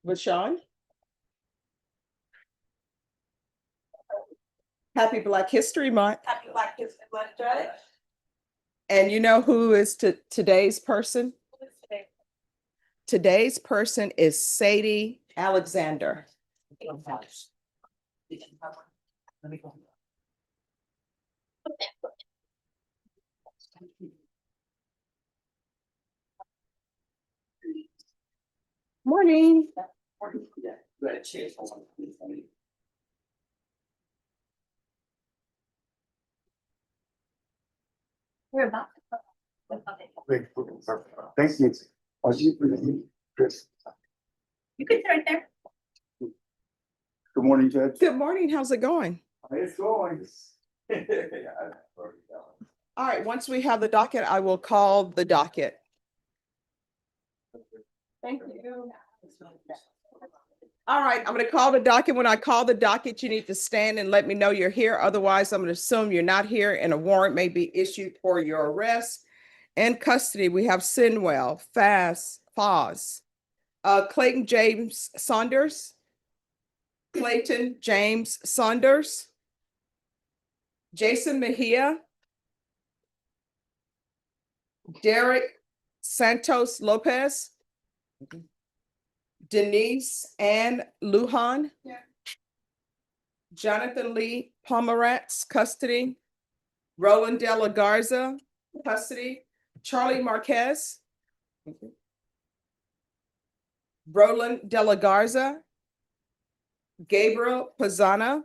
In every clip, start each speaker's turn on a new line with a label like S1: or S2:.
S1: Vashawn. Happy Black History Month.
S2: Happy Black History Month, Judge.
S1: And you know who is today's person?
S2: Who is today?
S1: Today's person is Sadie Alexander. Morning.
S2: We're about
S3: Thank you. Are you, Chris?
S2: You can sit right there.
S3: Good morning, Judge.
S1: Good morning. How's it going?
S3: It's going.
S1: All right, once we have the docket, I will call the docket. Thank you. All right, I'm going to call the docket. When I call the docket, you need to stand and let me know you're here. Otherwise, I'm going to assume you're not here and a warrant may be issued for your arrest. In custody, we have Sinwell, Foz, Clayton James Saunders, Clayton James Saunders, Jason Mejia, Derek Santos Lopez, Denise Ann Lujan, Jonathan Lee Pomeratz, custody, Roland De La Garza, custody, Charlie Marquez, Roland De La Garza, Gabriel Pazana,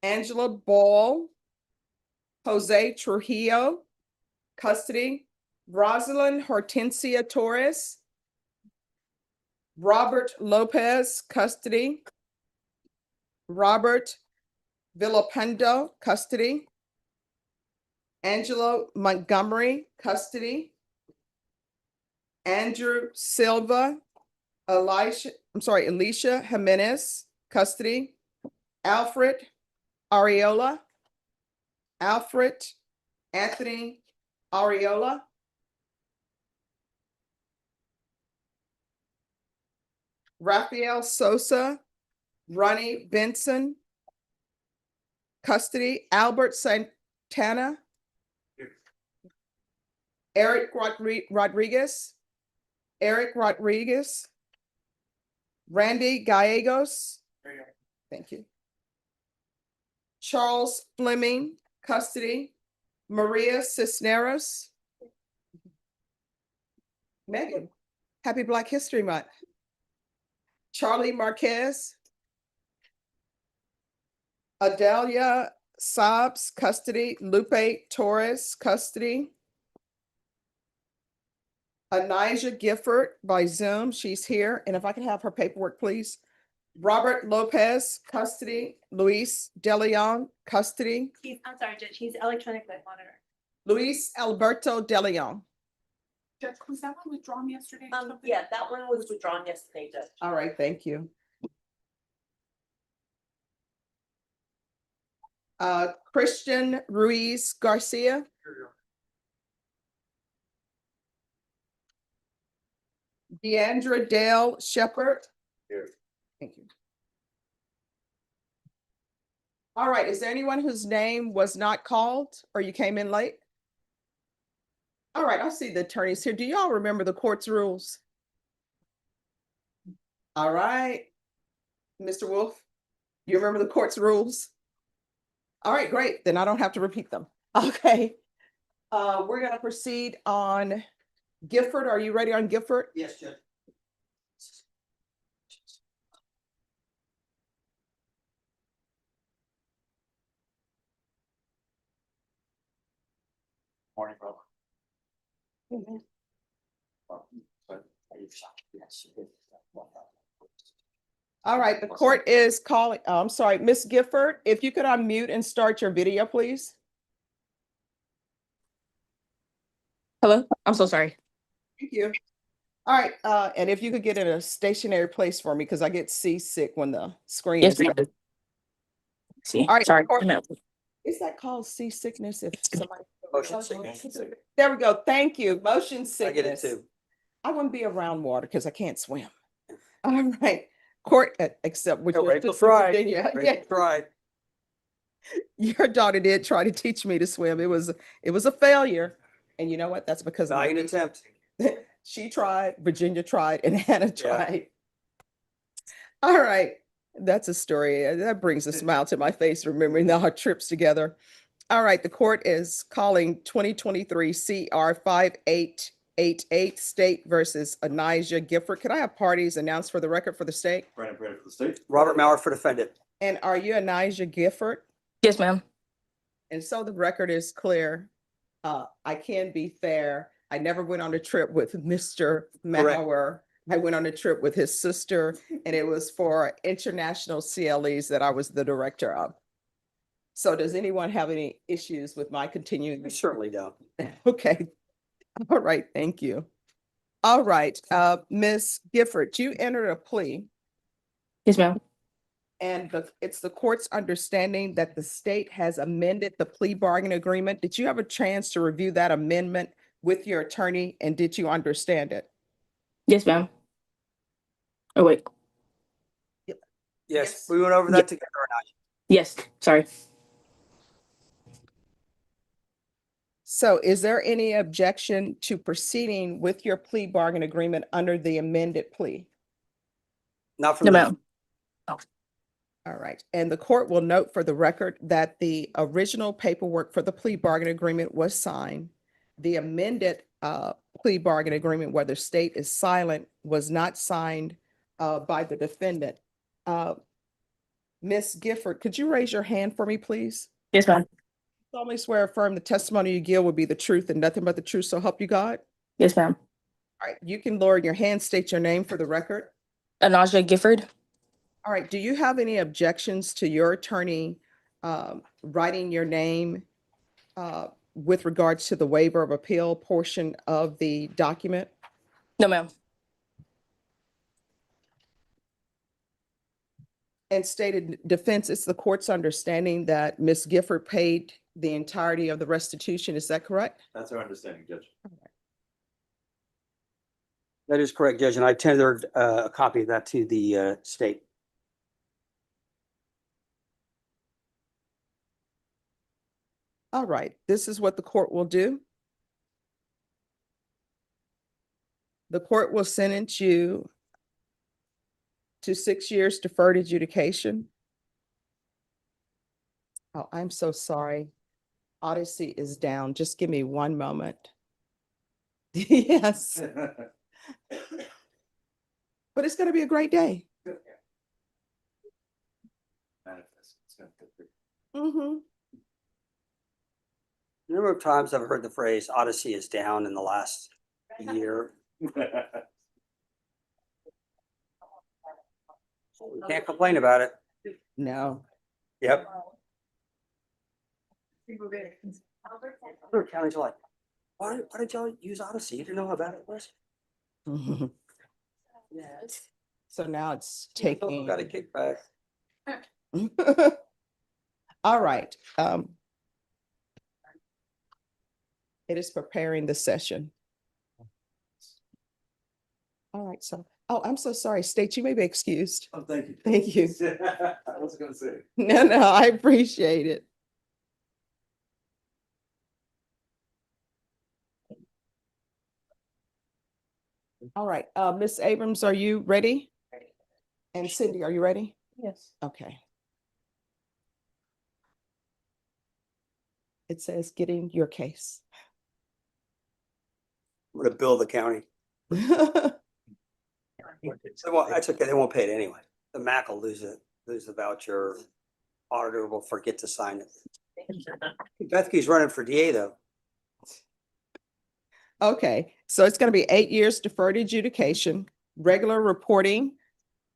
S1: Angela Ball, Jose Trujillo, custody, Rosalind Hortensia Torres, Robert Lopez, custody, Robert Villapendo, custody, Angelo Montgomery, custody, Andrew Silva, Alicia Jimenez, custody, Alfred Areola, Alfred Anthony Areola, Rafael Sosa, Ronnie Benson, custody, Albert Santana, Eric Rodriguez, Randy Gallegos, thank you. Charles Fleming, custody, Maria Cisneros. Megan, happy Black History Month. Charlie Marquez, Adelia Sabs, custody, Lupe Torres, custody, Anijah Gifford by Zoom, she's here, and if I can have her paperwork, please. Robert Lopez, custody, Luis De Leon, custody,
S2: I'm sorry, Judge, he's electronic light monitor.
S1: Luis Alberto De Leon.
S4: Judge, was that one withdrawn yesterday?
S2: Yeah, that one was withdrawn yesterday, Judge.
S1: All right, thank you. Christian Ruiz Garcia. Deandra Dale Shepherd.
S3: Here.
S1: Thank you. All right, is there anyone whose name was not called or you came in late? All right, I see the attorneys here. Do y'all remember the court's rules? All right, Mr. Wolf, you remember the court's rules? All right, great. Then I don't have to repeat them. Okay. We're going to proceed on Gifford. Are you ready on Gifford?
S4: Yes, Judge.
S3: Morning, bro.
S1: All right, the court is calling, I'm sorry, Miss Gifford, if you could unmute and start your video, please.
S5: Hello, I'm so sorry.
S1: Thank you. All right, and if you could get in a stationary place for me, because I get seasick when the screen
S5: Yes,
S1: is.
S5: ma'am. See,
S1: All right,
S5: sorry.
S1: court-
S5: No.
S1: Is that called seasickness if somebody?
S3: Motion sickness.
S1: There we go. Thank you. Motion
S3: I get it
S1: sickness.
S3: too.
S1: I wouldn't be around water because I can't swim. All right, court, except with
S6: Yeah,
S1: your
S6: Rachel
S1: sister
S6: tried.
S1: Virginia. Yeah,
S6: Rachel tried.
S1: your daughter did try to teach me to swim. It was a failure. And you know what? That's because of my
S6: Valiant attempt.
S1: she tried, Virginia tried, and Hannah
S6: Yeah.
S1: tried. All right. That's a story. That brings a smile to my face, remembering our trips together. All right. The court is calling 2023 CR 5888 State versus Anijah Gifford. Can I have parties announced for the record for the state?
S3: Brandon Brady for the state.
S6: Robert Mauer for defendant.
S1: And are you Anijah Gifford?
S5: Yes, ma'am.
S1: And so the record is clear. I can be fair. I never went on a trip with Mr.
S6: Correct.
S1: Mauer. I went on a trip with his sister, and it was for international CLEs that I was the director of. So does anyone have any issues with my continuing?
S6: We certainly don't.
S1: Okay. All right, thank you. All right, Ms. Gifford, you entered a plea,
S5: Yes, ma'am.
S1: and it's the court's understanding that the state has amended the plea bargain agreement. Did you have a chance to review that amendment with your attorney, and did you understand it?
S5: Yes, ma'am. Oh, wait.
S6: Yes,
S1: Yes.
S6: we went over that together or not?
S5: Yes, sorry.
S1: So is there any objection to proceeding with your plea bargain agreement under the amended plea?
S6: Not from
S5: No,
S6: the,
S5: ma'am.
S1: All right, and the court will note for the record that the original paperwork for the plea bargain agreement was signed. The amended plea bargain agreement, where the state is silent, was not signed by the defendant. Ms. Gifford, could you raise your hand for me, please?
S5: Yes, ma'am.
S1: Solemnly swear or affirm the testimony you give will be the truth and nothing but the truth, so help you God.
S5: Yes, ma'am.
S1: All right, you can lower your hand, state your name for the record.
S5: Anijah Gifford.
S1: All right, do you have any objections to your attorney writing your name with regards to the waiver of appeal portion of the document?
S5: No, ma'am.
S1: And stated defense, it's the court's understanding that Ms. Gifford paid the entirety of the restitution. Is that correct?
S3: That's our understanding, Judge.
S6: that is correct, Judge, and I tendered a copy of that to the state.
S1: All right, this is what the court will do. The court will sentence you to 6 years deferred adjudication. Oh, I'm so sorry. Odyssey is down. Just give me one moment. Yes, but it's going to be a great day.
S3: Manifest. It's gonna go through.
S1: Mm-hmm.
S6: The number of times I've heard the phrase Odyssey is down in the last year. We can't complain about it.
S1: No.
S6: Yep. Other counties are like, why did y'all use Odyssey? You didn't know how bad it was?
S1: Mhm.
S6: Yes.
S1: So now it's
S6: People
S1: taking.
S6: got a kickback.
S1: All right. It is preparing the session. All right, so, oh, I'm so sorry. State, you may be excused.
S3: Oh, thank you.
S1: Thank you.
S3: I was gonna say.
S1: No, I appreciate it. All right, Ms. Abrams, are you ready? And Cindy, are you ready?
S5: Yes.
S1: Okay. It says getting your case.
S6: I'm gonna bill the county. Well, that's okay. They won't pay it anyway. The MAC will lose it, lose the voucher. Auditor will forget to sign it. Bethke's running for DA though.
S1: Okay, so it's going to be 8 years deferred adjudication, regular reporting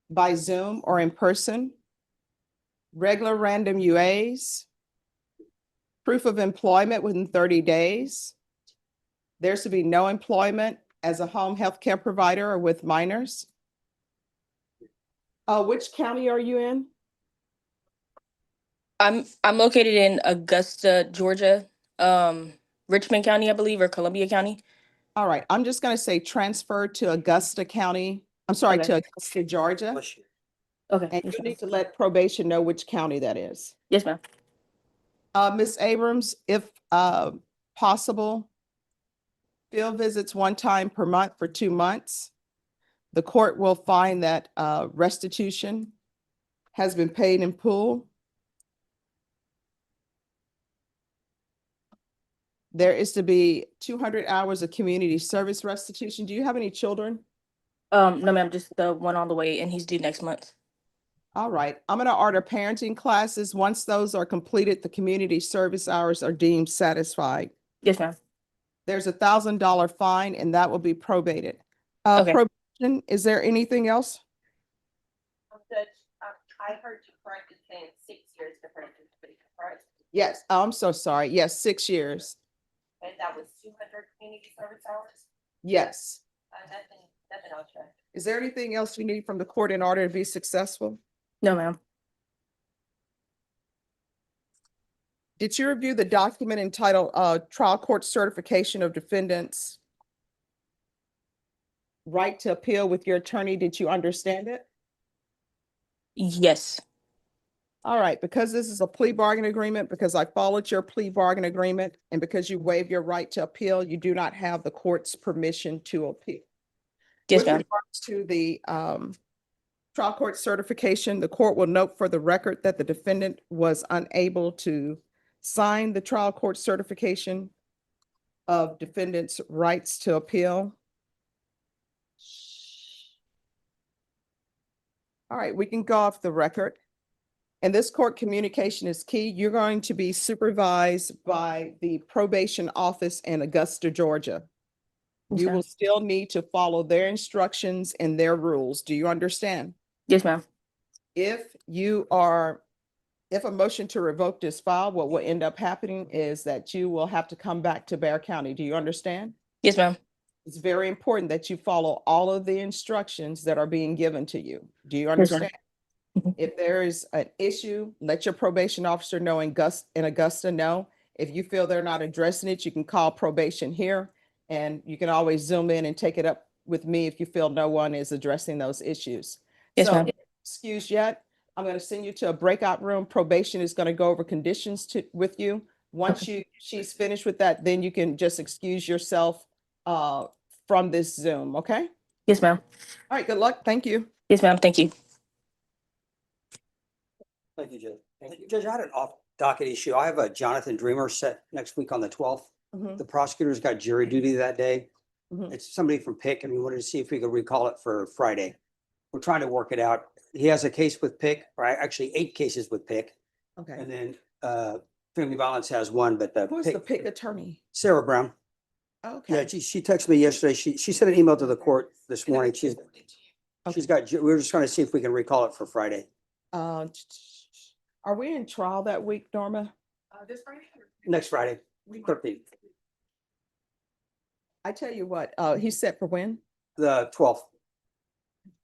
S1: by Zoom or in person, regular random UAs, proof of employment within 30 days. There's to be no employment as a home health care provider or with minors. Which county are you in?
S5: I'm located in Augusta, Georgia, Richmond County, I believe, or Columbia County.
S1: All right, I'm just going to say transfer to Augusta County I'm sorry,
S5: Okay.
S1: to Georgia.
S6: Bless you.
S5: Okay.
S1: And
S5: Yes,
S1: you
S5: ma'am.
S1: need to let probation know which county that is.
S5: Yes, ma'am.
S1: Ms. Abrams, if possible, field visits one time per month for 2 months. The court will find that restitution has been paid in full. There is to be 200 hours of community service restitution. Do you have any children?
S5: No, ma'am, just the one on the way, and he's due next month.
S1: All right, I'm gonna order parenting classes. Once those are completed, the community service hours are deemed satisfied.
S5: Yes, ma'am.
S1: There's $1,000 fine and that will be probated.
S5: Okay.
S1: Probation, is there anything else?
S2: Judge, I heard you correctly saying 6 years for her, correct?
S1: Yes, I'm so sorry. Yes, 6 years.
S2: And that was 200 community service hours?
S1: Yes.
S2: Nothing else, Judge.
S1: Is there anything else you need from the court in order to be successful?
S5: No, ma'am.
S1: Did you review the document entitled Trial Court Certification of Defendants' Right to Appeal with your attorney? Did you understand it?
S5: Yes.
S1: All right, because this is a plea bargain agreement, because I followed your plea bargain agreement, and because you waive your right to appeal, you do not have the court's permission to appeal.
S5: Yes,
S1: With
S5: ma'am.
S1: regards to the trial court certification, the court will note for the record that the defendant was unable to sign the trial court certification of defendant's rights to appeal. All right, we can go off the record. And this court communication is key. You're going to be supervised by the probation office in Augusta, Georgia.
S5: Yes,
S1: You
S5: ma'am.
S1: will still need to follow their instructions and their rules. Do you understand?
S5: Yes, ma'am.
S1: If a motion to revoke is filed, what will end up happening is that you will have to come back to Bear County. Do you understand?
S5: Yes, ma'am.
S1: It's very important that you follow all of the instructions that are being given to you. Do you
S5: ma'am.
S1: understand?
S5: Mhm.
S1: If there is an issue, let your probation officer know in Augusta know. If you feel they're not addressing it, you can call probation here and you can always zoom in and take it up with me if you feel no one is addressing those issues.
S5: Yes,
S1: So,
S5: ma'am.
S1: excuse yet, I'm going to send you to a breakout room. Probation is going to go over conditions with you. Once she's finished with that, then you can just excuse yourself from this Zoom, okay?
S5: Yes, ma'am.
S1: All right, good luck. Thank you.
S5: Yes, ma'am. Thank you.
S6: Thank you, Judge. Judge, I had an off docket issue. I have a Jonathan Dreamer set next week on the 12th.
S1: Mhm,
S6: The prosecutor's got jury duty that day.
S1: mhm.
S6: It's somebody from Pick, and we wanted to see if we could recall it for Friday. We're trying to work it out. He has a case with Pick, or actually 8 cases with Pick,
S1: Okay.
S6: and then Family Violence has one, but
S1: Who's the PIC attorney?
S6: Sarah Brown.
S1: Okay.
S6: Yeah, she texted me yesterday. She sent an email to the court this morning. She's got, we're just trying to see if we can recall it for Friday.
S1: Are we in trial that week, Norma?
S4: This Friday?
S6: Next Friday, 13th,
S1: I tell you what, he's set for when?
S6: the 12th,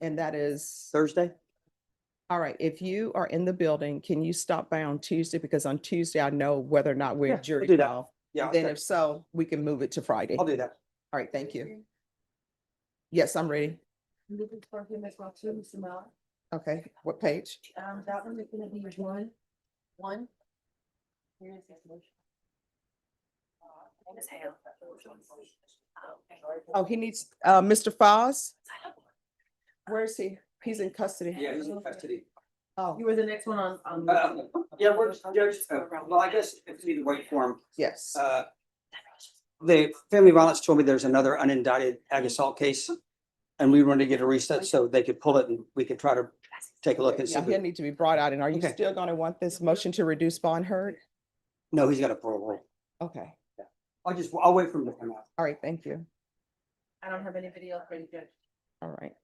S1: And that is,
S6: Thursday.
S1: all right, if you are in the building, can you stop by on Tuesday? Because on Tuesday, I know whether or not
S6: Yeah,
S1: we're
S6: we'll
S1: jury
S6: do that.
S1: trial.
S6: Yeah,
S1: Then if so, we can move it to Friday.
S6: I'll
S1: All
S6: do that.
S1: right, thank you. Yes, I'm ready.
S7: Looking for him as well too, Mr. Miller.
S1: Okay, what page?
S7: That one is gonna be one. Here is his motion.
S2: Ms. Hale.
S1: Oh, he needs, Mr. Foz? Where is he? He's in custody.
S6: Yeah, he's in custody.
S1: Oh,
S7: You were the next one on.
S6: Yeah, we're, well, I guess if we need to wait for him.
S1: yes.
S6: The Family Violence told me there's another unindicted ag assault case. And we wanted to get a reset so they could pull it and we could try to take a look and see.
S1: Yeah, he'll need to be brought out. And are you
S6: Okay.
S1: still gonna want this motion to reduce bond heard?
S6: No, he's got a parole.
S1: Okay,
S6: I'll wait for him to come out.
S1: all right, thank you.
S7: I don't have any video for you, Judge.
S1: All right.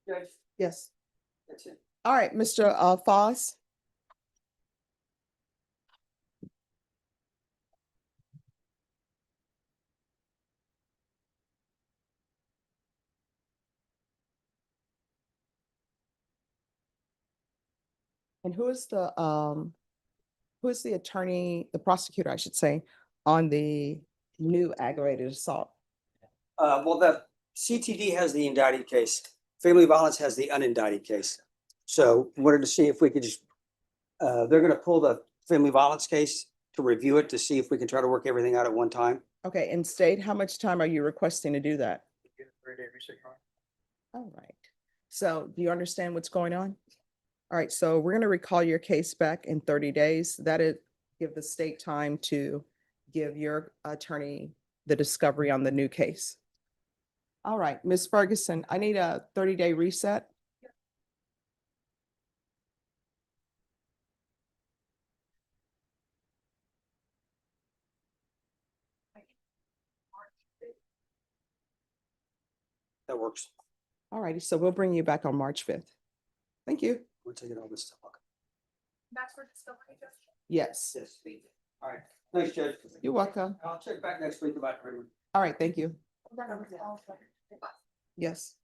S6: Judge,
S1: Yes.
S6: that's it.
S1: All right, Mr. Foss. And who is the attorney, the prosecutor, I should say, on the new aggravated assault?
S6: Well, the CTD has the indicted case. Family violence has the unindicted case. So wanted to see if we could just, they're gonna pull the family violence case to review it to see if we can try to work everything out at one time.
S1: Okay, and state, how much time are you requesting to do that? All right. So do you understand what's going on? All right, so we're going to recall your case back in 30 days. That is give the state time to give your attorney the discovery on the new case. All right, Ms. Ferguson, I need a 30-day reset.
S6: That works.
S1: All righty, so we'll bring you back on March 5th. Thank you.
S6: We're taking all this stuff.
S4: That's for discovery, Judge.
S1: Yes,
S6: Yes. All right. Thanks, Judge.
S1: you're welcome.
S6: I'll check back next week about everything.
S1: All right, thank you. Yes.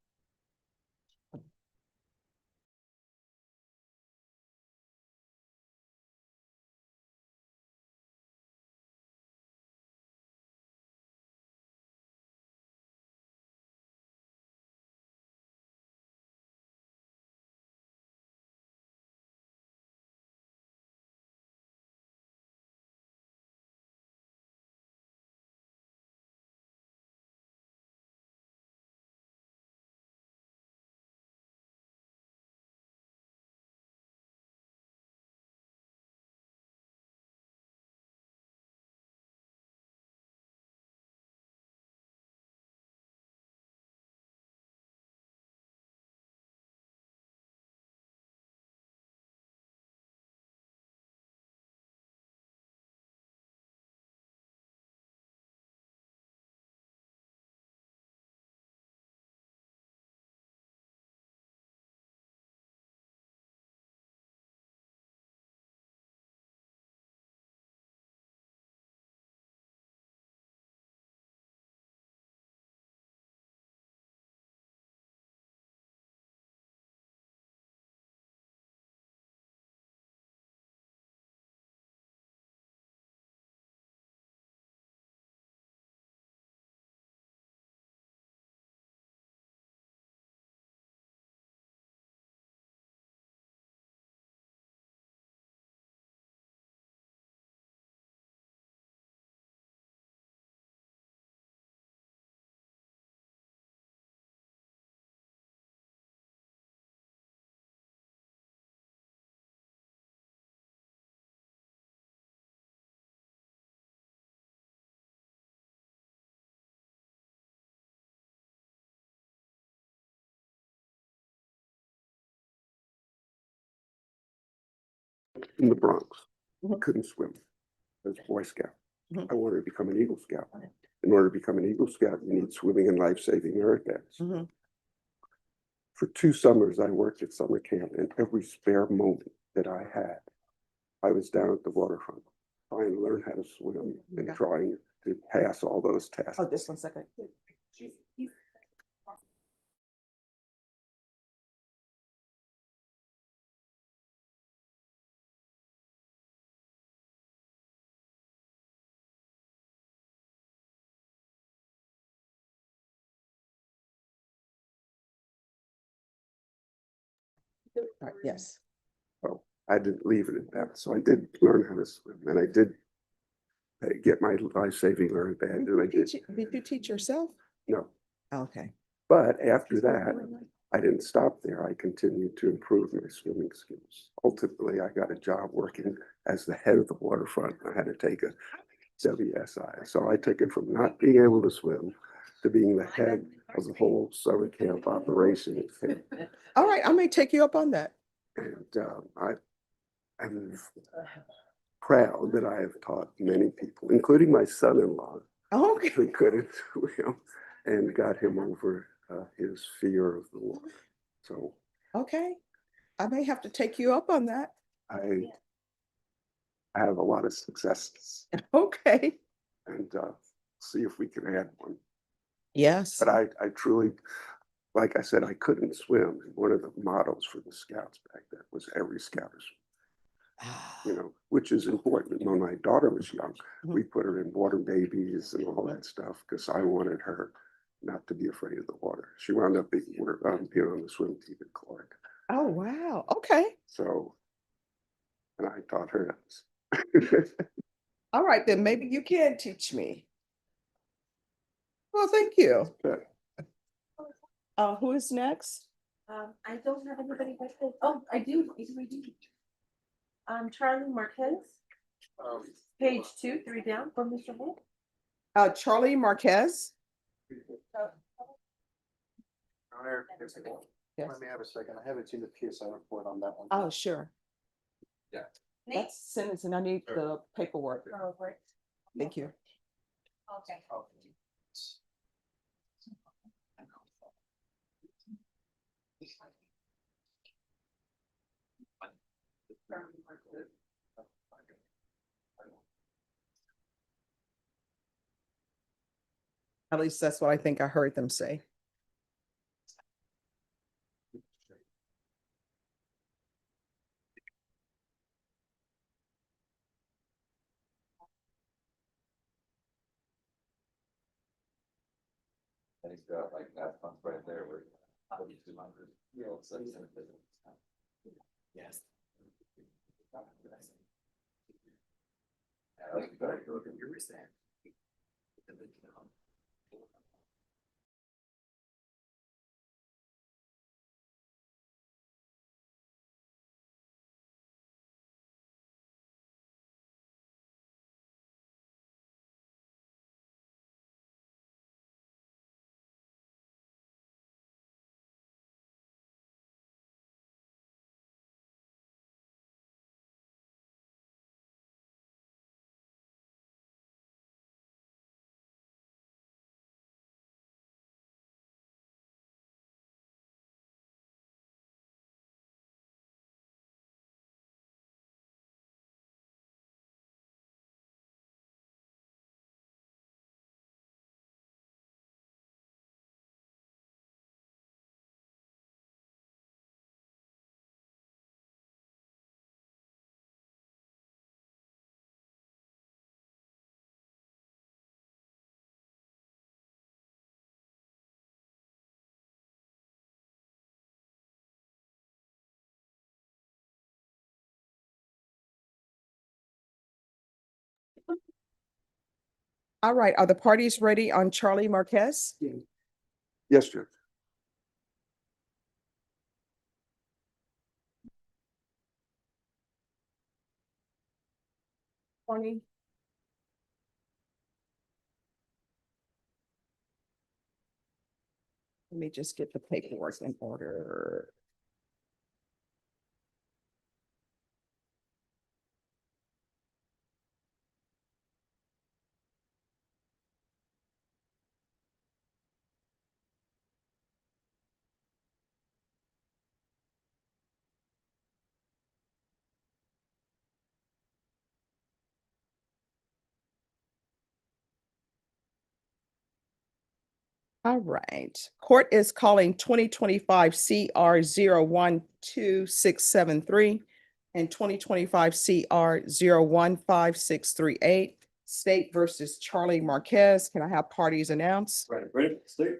S8: In the Bronx.
S1: Mhm.
S8: Couldn't swim as a Boy Scout.
S1: Mhm.
S8: I wanted to become an Eagle Scout. In order to become an Eagle Scout, you need swimming and life-saving aerobags.
S1: Mhm.
S8: For 2 summers, I worked at summer camp, and every spare moment that I had, I was down at the waterfront trying to learn how to swim and
S1: Okay.
S8: trying to pass all those tests.
S1: Oh, this 1 second. All right, yes.
S8: So I didn't leave it at that. So I did learn how to swim, and I did get my life-saving aerobag, and I did.
S1: Did you teach yourself?
S8: No,
S1: Okay.
S8: but after that, I didn't stop there. I continued to improve my swimming skills. Ultimately, I got a job working as the head of the waterfront. I had to take a WSI. So I took it from not being able to swim to being the head of the whole summer camp operation.
S1: All right, I may take you up on that.
S8: And I'm proud that I have taught many people, including my son-in-law,
S1: Okay.
S8: who couldn't swim, and got him over his fear of the water. So
S1: Okay, I may have to take you up on that.
S8: I have a lot of successes
S1: Okay,
S8: and see if we can add one.
S1: yes.
S8: But I truly, like I said, I couldn't swim. And one of the mottos for the scouts back then was every scout is, you know, which is important. When my daughter was young, we put her in water babies and all that stuff because I wanted her not to be afraid of the water. She wound up being on the swim team at Clark.
S1: Oh, wow. Okay.
S8: So, and I taught her that.
S1: All right, then maybe you can teach me. Well, thank you.
S8: But
S1: Who is next?
S2: I don't have anybody right there. Oh, I do. Charlie Marquez, page 2, 3 down from Mr. Holt.
S1: Charlie Marquez. Yes.
S3: Let me have a second. I haven't seen the PSI report on that one.
S1: Oh, sure.
S2: Nate?
S1: That's sentencing. I need the paperwork.
S2: Oh, right.
S1: Thank you.
S2: Okay.
S1: At least that's what I think I heard them say.
S3: And he's got like that pump right there where. 200. Yes.
S1: All right, are the parties ready on Charlie Marquez?
S8: yes, Judge.
S1: Tony? Let me just get the paperwork in order. All right, court is calling 2025 CR 012673 and 2025 CR 015638, State versus Charlie Marquez. Can I have parties announced?
S3: Right, ready, state.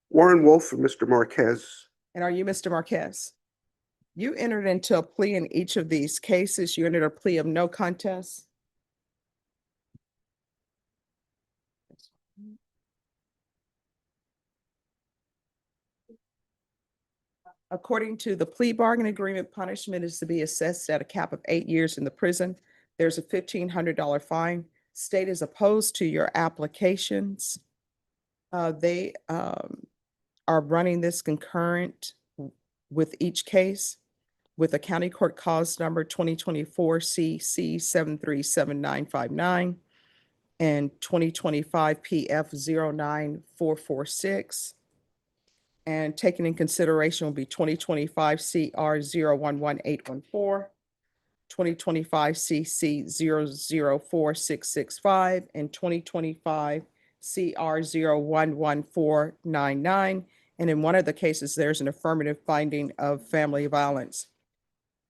S8: Warren Wolf and Mr. Marquez.
S1: And are you Mr. Marquez? You entered into a plea in each of these cases. You entered a plea of no contest. According to the plea bargain agreement, punishment is to be assessed at a cap of 8 years in the prison. There's a $1,500 fine. State is opposed to your applications. They are running this concurrent with each case with a county court cause number 2024 CC 737959 and 2025 PF 09446. And taken in consideration will be 2025 CR 011-814, 2025 CC 004-665, and 2025 CR 011-499. And in one of the cases, there's an affirmative finding of family violence.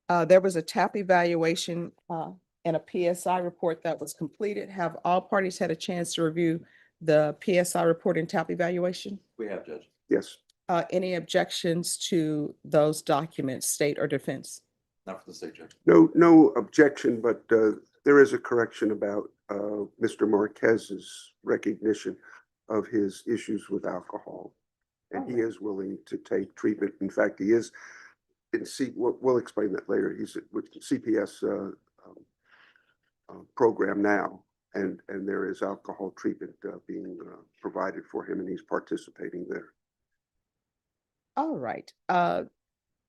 S1: There was a TAP evaluation and a PSI report that was completed. Have all parties had a chance to review the PSI report and TAP evaluation?
S3: We have, Judge.
S8: Yes,
S1: Any objections to those documents, state or defense?
S3: Not for the state, Judge.
S8: no objection, but there is a correction about Mr. Marquez's recognition of his issues with alcohol. And he is willing to take treatment. In fact, he is, we'll explain that later. He's with CPS program now, and there is alcohol treatment being provided for him, and he's participating there.
S1: All right.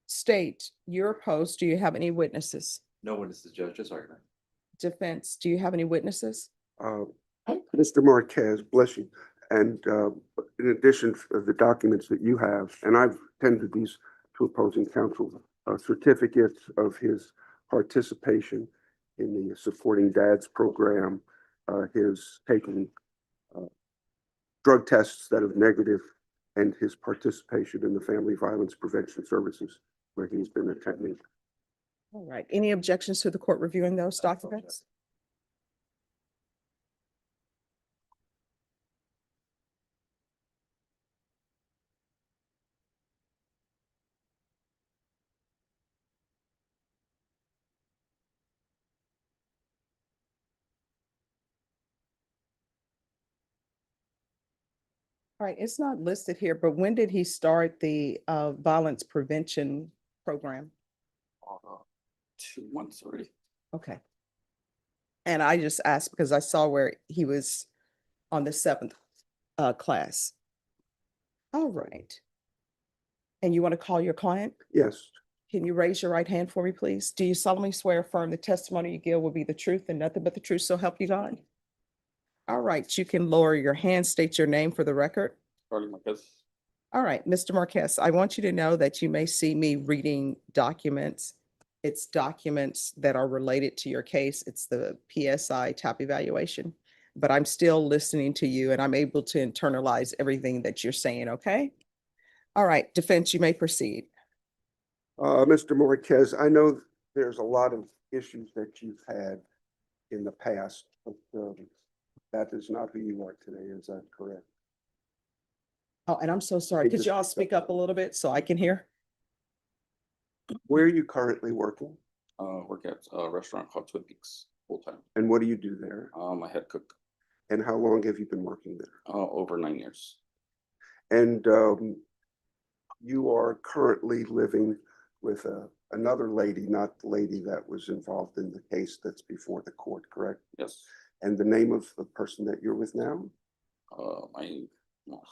S1: State, you're opposed. Do you have any witnesses?
S3: No witnesses, Judge, just argument.
S1: Defense, do you have any witnesses?
S8: Mr. Marquez, bless you. And in addition to the documents that you have, and I've tendered these to opposing counsel, certificates of his participation in the Supporting Dads program, his taking drug tests that are negative, and his participation in the Family Violence Prevention Services, where he's been attending.
S1: All right. Any objections to the court reviewing those documents? All right, it's not listed here, but when did he start the violence prevention program?
S3: 2 months already.
S1: Okay. And I just asked because I saw where he was on the 7th class. All right. And you want to call your client?
S8: Yes,
S1: Can you raise your right hand for me, please? Do you solemnly swear affirm the testimony you give will be the truth and nothing but the truth, so help you God? All right, you can lower your hand, state your name for the record.
S3: Charlie Marquez.
S1: All right, Mr. Marquez, I want you to know that you may see me reading documents. It's documents that are related to your case. It's the PSI TAP evaluation, but I'm still listening to you and I'm able to internalize everything that you're saying, okay? All right, defense, you may proceed.
S8: Mr. Marquez, I know there's a lot of issues that you've had in the past, but that is not who you are today. Is that correct?
S1: Oh, and I'm so sorry.
S8: Hey,
S1: Could
S8: just-
S1: y'all speak up a little bit so I can hear?
S8: Where are you currently working,
S9: Work at a restaurant called Twin Peaks full time.
S8: and what do you do there?
S9: I'm a head cook,
S8: And how long have you been working there?
S9: over 9 years.
S8: And you are currently living with another lady, not the lady that was involved in the case that's before the court, correct?
S9: Yes.
S8: And the name of the person that you're with now?
S9: My no,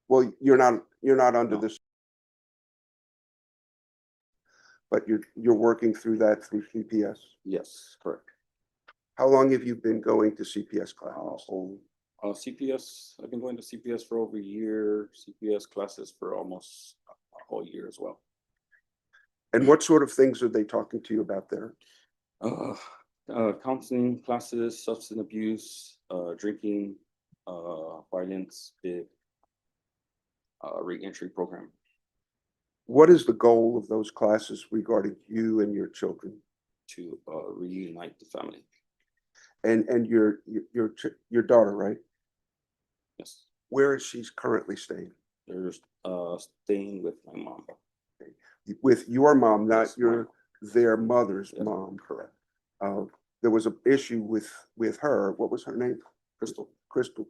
S8: Well, you're not under
S9: No.
S8: this. But you're working through that through CPS?
S9: yes, correct.
S8: How long have you been going to CPS classes?
S9: CPS. I've been going to CPS for over a year. CPS classes for almost a whole year as well.
S8: And what sort of things are they talking to you about there?
S9: Counseling classes, substance abuse, drinking, violence, bid, re-entry program.
S8: What is the goal of those classes regarding you and your children?
S9: To reunite the family.
S8: And your daughter, right?
S9: Yes,
S8: Where is she currently staying?
S9: they're staying with my mom.
S8: With your mom, not
S9: Yes,
S8: their mother's
S9: Yes,
S8: mom.
S9: correct.
S8: There was an issue with her. What was her name?
S9: Crystal.
S8: Crystal,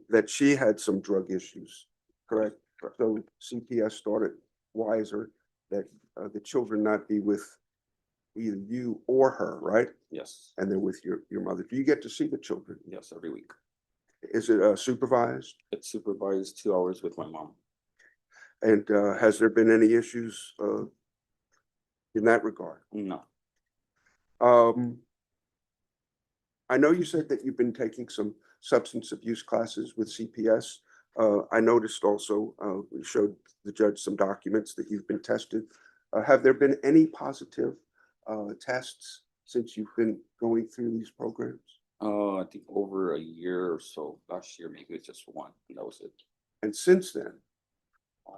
S8: that she had some drug issues, correct?
S9: Correct.
S8: So CPS thought it wiser that the children not be with either you or her, right?
S9: Yes,
S8: And they're with your mother. Do you get to see the children?
S9: yes, every week.
S8: Is it supervised?
S9: It's supervised 2 hours with my mom.
S8: And has there been any issues in that regard?
S9: No,
S8: I know you said that you've been taking some substance abuse classes with CPS. I noticed also, we showed the judge some documents that you've been tested. Have there been any positive tests since you've been going through these programs?
S9: I think over a year or so, last year, maybe it's just one, and that was it.
S8: And since then,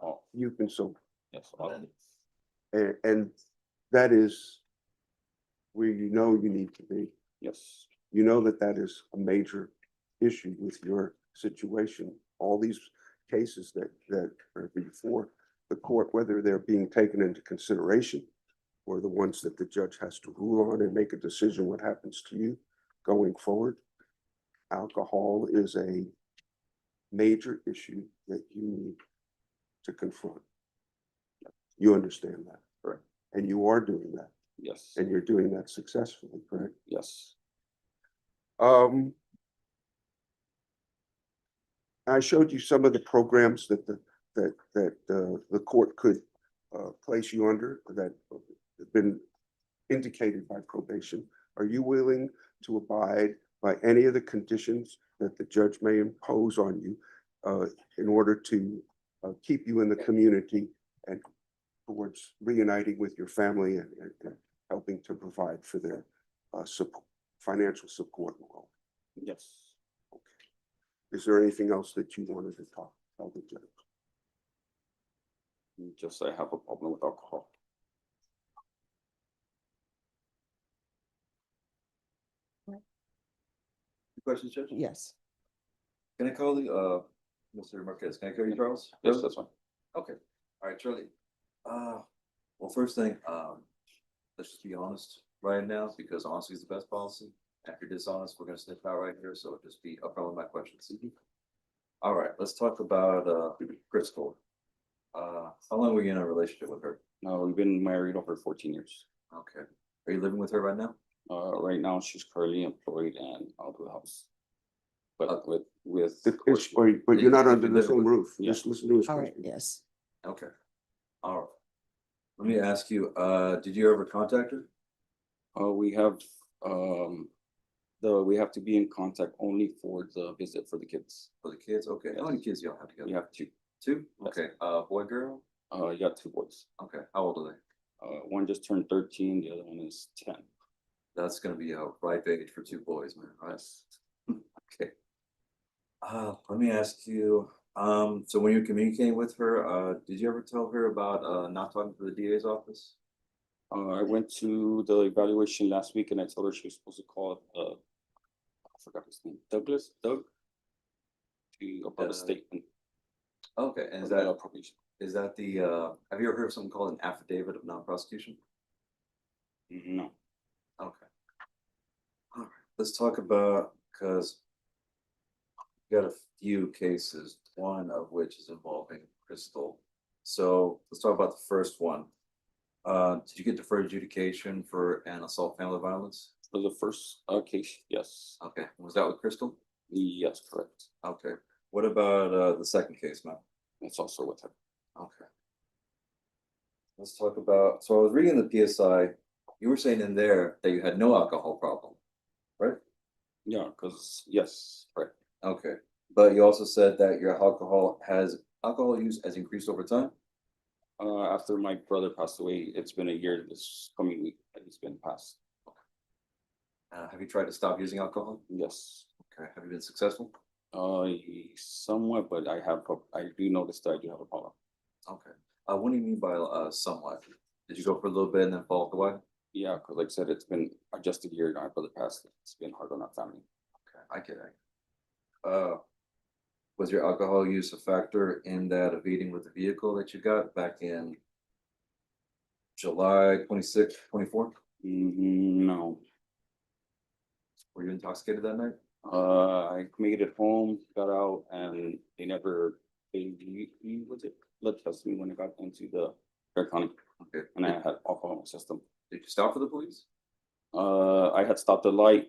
S9: Oh,
S8: you've been sober.
S9: yes,
S8: And that is where you know you need to be.
S9: yes,
S8: You know that that is a major issue with your situation. All these cases that are before the court, whether they're being taken into consideration or the ones that the judge has to rule on and make a decision what happens to you going forward. Alcohol is a major issue that you need to confront. You understand that,
S9: correct,
S8: and you are doing that,
S9: yes,
S8: and you're doing that successfully, correct?
S9: yes.
S8: I showed you some of the programs that the court could place you under that have been indicated by probation. Are you willing to abide by any of the conditions that the judge may impose on you in order to keep you in the community and towards reuniting with your family and helping to provide for their financial support role?
S9: Yes.
S8: Is there anything else that you wanted to tell the judge?
S9: Just I have a problem with alcohol.
S3: Questions, Judge?
S1: Yes.
S3: Can I call you, Mr. Marquez, can I call you Charles?
S9: Yes, that's fine.
S3: Okay, all right, Charlie. Well, first thing, let's just be honest right now, because honesty is the best policy. If you're dishonest, we're gonna snip out right here, so just be upfront with my questions. All right, let's talk about Crystal. How long were you in a relationship with her?
S9: We've been married over 14 years.
S3: Okay, are you living with her right now?
S9: Right now, she's currently employed and out of the house. But with
S8: But you're not
S3: If
S8: under
S3: you
S8: the
S3: live
S8: same
S3: with-
S8: roof.
S9: Yeah.
S8: Just listen to his
S1: All right,
S8: question.
S1: yes.
S3: Okay, all right. Let me ask you, did you ever contact her?
S9: we have we have to be in contact only for the visit for the kids.
S3: For the kids? Okay, how many kids do y'all have together?
S9: We have two.
S3: Two? Okay, boy, girl?
S9: You got two boys.
S3: Okay, how old are they?
S9: One just turned 13, the other one is 10.
S3: That's gonna be a ripe age for two boys, man, right?
S9: Yes.
S3: Okay. Let me ask you, so when you're communicating with her, did you ever tell her about not talking to the DA's office?
S9: I went to the evaluation last week and I told her she was supposed to call I forgot his name, Doug, to about a statement.
S3: Okay, and is
S9: about
S3: that,
S9: probation.
S3: is that the, have you ever heard of something called an affidavit of non-prosecution?
S9: No.
S3: Okay. All right, let's talk about, because we got a few cases, one of which is involving Crystal. So let's talk about the first one. Did you get deferred adjudication for an assault family violence?
S9: For the first case, yes.
S3: Okay, was that with Crystal?
S9: Yes, correct.
S3: Okay, what about the second case, man?
S9: It's also with her.
S3: Okay. Let's talk about, so I was reading the PSI, you were saying in there that you had no alcohol problem, right?
S9: Yeah, because yes, correct.
S3: Okay, but you also said that your alcohol use has increased over time?
S9: After my brother passed away, it's been a year this coming week that he's been passed.
S3: Have you tried to stop using alcohol?
S9: Yes.
S3: Okay, have you been successful?
S9: Somewhat, but I do notice that I do have a problem.
S3: Okay, what do you mean by somewhat? Did you go for a little bit and then fall off the wagon?
S9: Yeah, because like I said, it's been just a year now. My brother passed. It's been hard on our family.
S3: Okay, I get it. Was your alcohol use a factor in that evading with the vehicle that you got back in July 26, 24?
S9: No.
S3: Were you intoxicated that night?
S9: I made it home, got out, and they was it blood test me when I got into the Fair County,
S3: Okay,
S9: and I had alcohol in my system.
S3: did you stop for the police?
S9: I had stopped the light.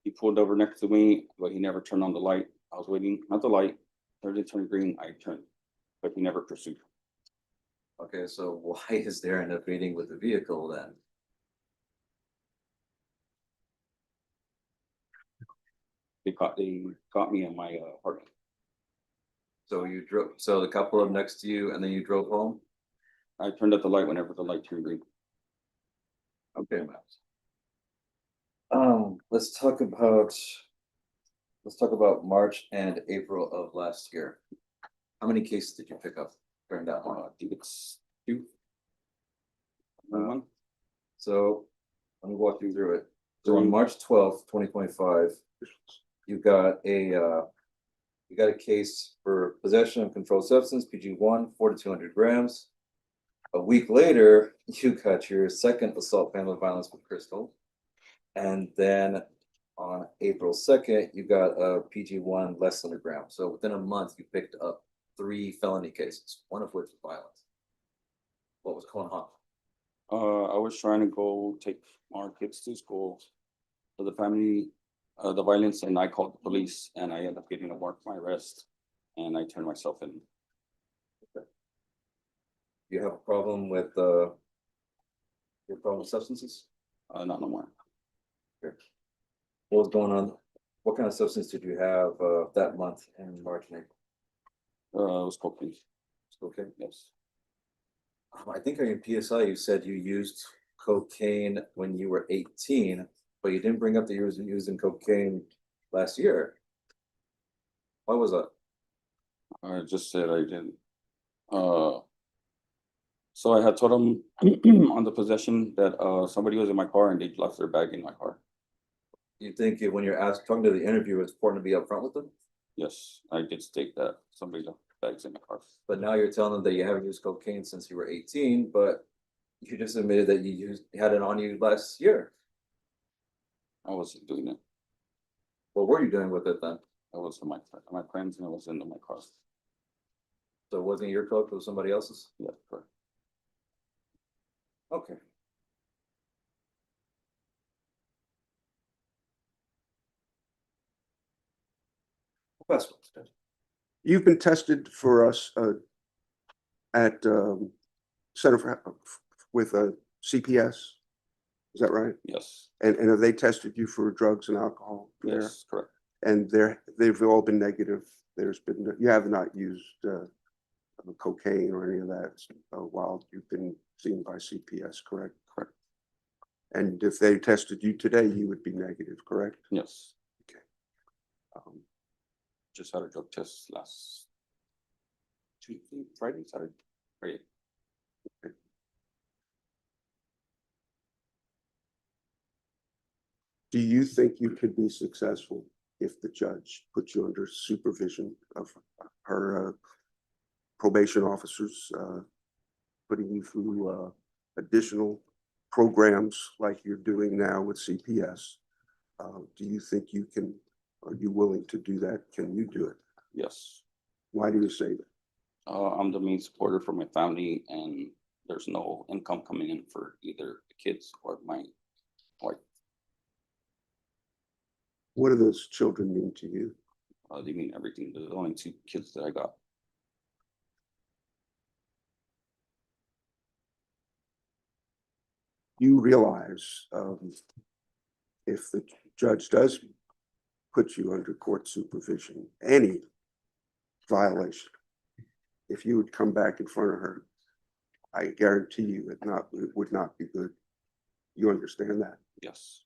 S9: He pulled over next to me, but he never turned on the light. I was waiting at the light. Turned green. I turned, but he never pursued.
S3: Okay, so why is there an evading with the vehicle then?
S9: They caught me in my apartment.
S3: So you drove, so the couple of next to you and then you drove home?
S9: I turned up the light whenever the light turned green.
S3: Okay, Matt. Let's talk about March and April of last year. How many cases did you pick up during that one?
S9: I think it's two.
S3: Uh, So let me walk you through it. So on March 12th, 2025, you got a case for possession of controlled substance, PG1, 4 to 200 grams. A week later, you got your second assault family violence with Crystal. And then on April 2nd, you got a PG1 less than a gram. So within a month, you picked up 3 felony cases, one of which was violent. What was going on?
S9: I was trying to go take our kids to school. So the family, the violence, and I called the police, and I ended up getting a warrant for my arrest, and I turned myself in.
S3: You have a problem with substances?
S9: Not no more.
S3: What was going on? What kind of substance did you have that month in March and April?
S9: It was cocaine.
S3: Okay.
S9: Yes.
S3: I think on your PSI, you said you used cocaine when you were 18, but you didn't bring up that you were using cocaine last year. Why was that?
S9: I just said I didn't. So I had told them on the possession that somebody was in my car and they left their bag in my car.
S3: You think when you're talking to the interviewer, it's important to be upfront with them?
S9: Yes, I did state that somebody left bags in my car.
S3: But now you're telling them that you haven't used cocaine since you were 18, but you just admitted that you had it on you last year.
S9: I wasn't doing it.
S3: What were you doing with it then?
S9: I was with my friends, and I was in my car.
S3: So it wasn't your coke, it was somebody else's?
S9: Yeah, correct.
S3: Okay. Question.
S8: You've been tested for us at Center for with a CPS. Is that right?
S9: Yes.
S8: And have they tested you for drugs and alcohol there?
S9: Yes, correct.
S8: And they've all been negative. You have not used cocaine or any of that while you've been seen by CPS, correct?
S9: Correct.
S8: And if they tested you today, you would be negative, correct?
S9: Yes.
S8: Okay.
S9: Just had a drug test last Tuesday, Saturday. Friday.
S8: Do you think you could be successful if the judge put you under supervision of her probation officers, putting you through additional programs like you're doing now with CPS? Do you think you can, are you willing to do that? Can you do it?
S9: Yes.
S8: Why do you say that?
S9: I'm the main supporter for my family, and there's no income coming in for either the kids or my wife.
S8: What do those children mean to you?
S9: They mean everything. There's only 2 kids that I got.
S8: You realize if the judge does put you under court supervision, any violation, if you would come back in front of her, I guarantee you it would not be good. You understand that?
S9: Yes.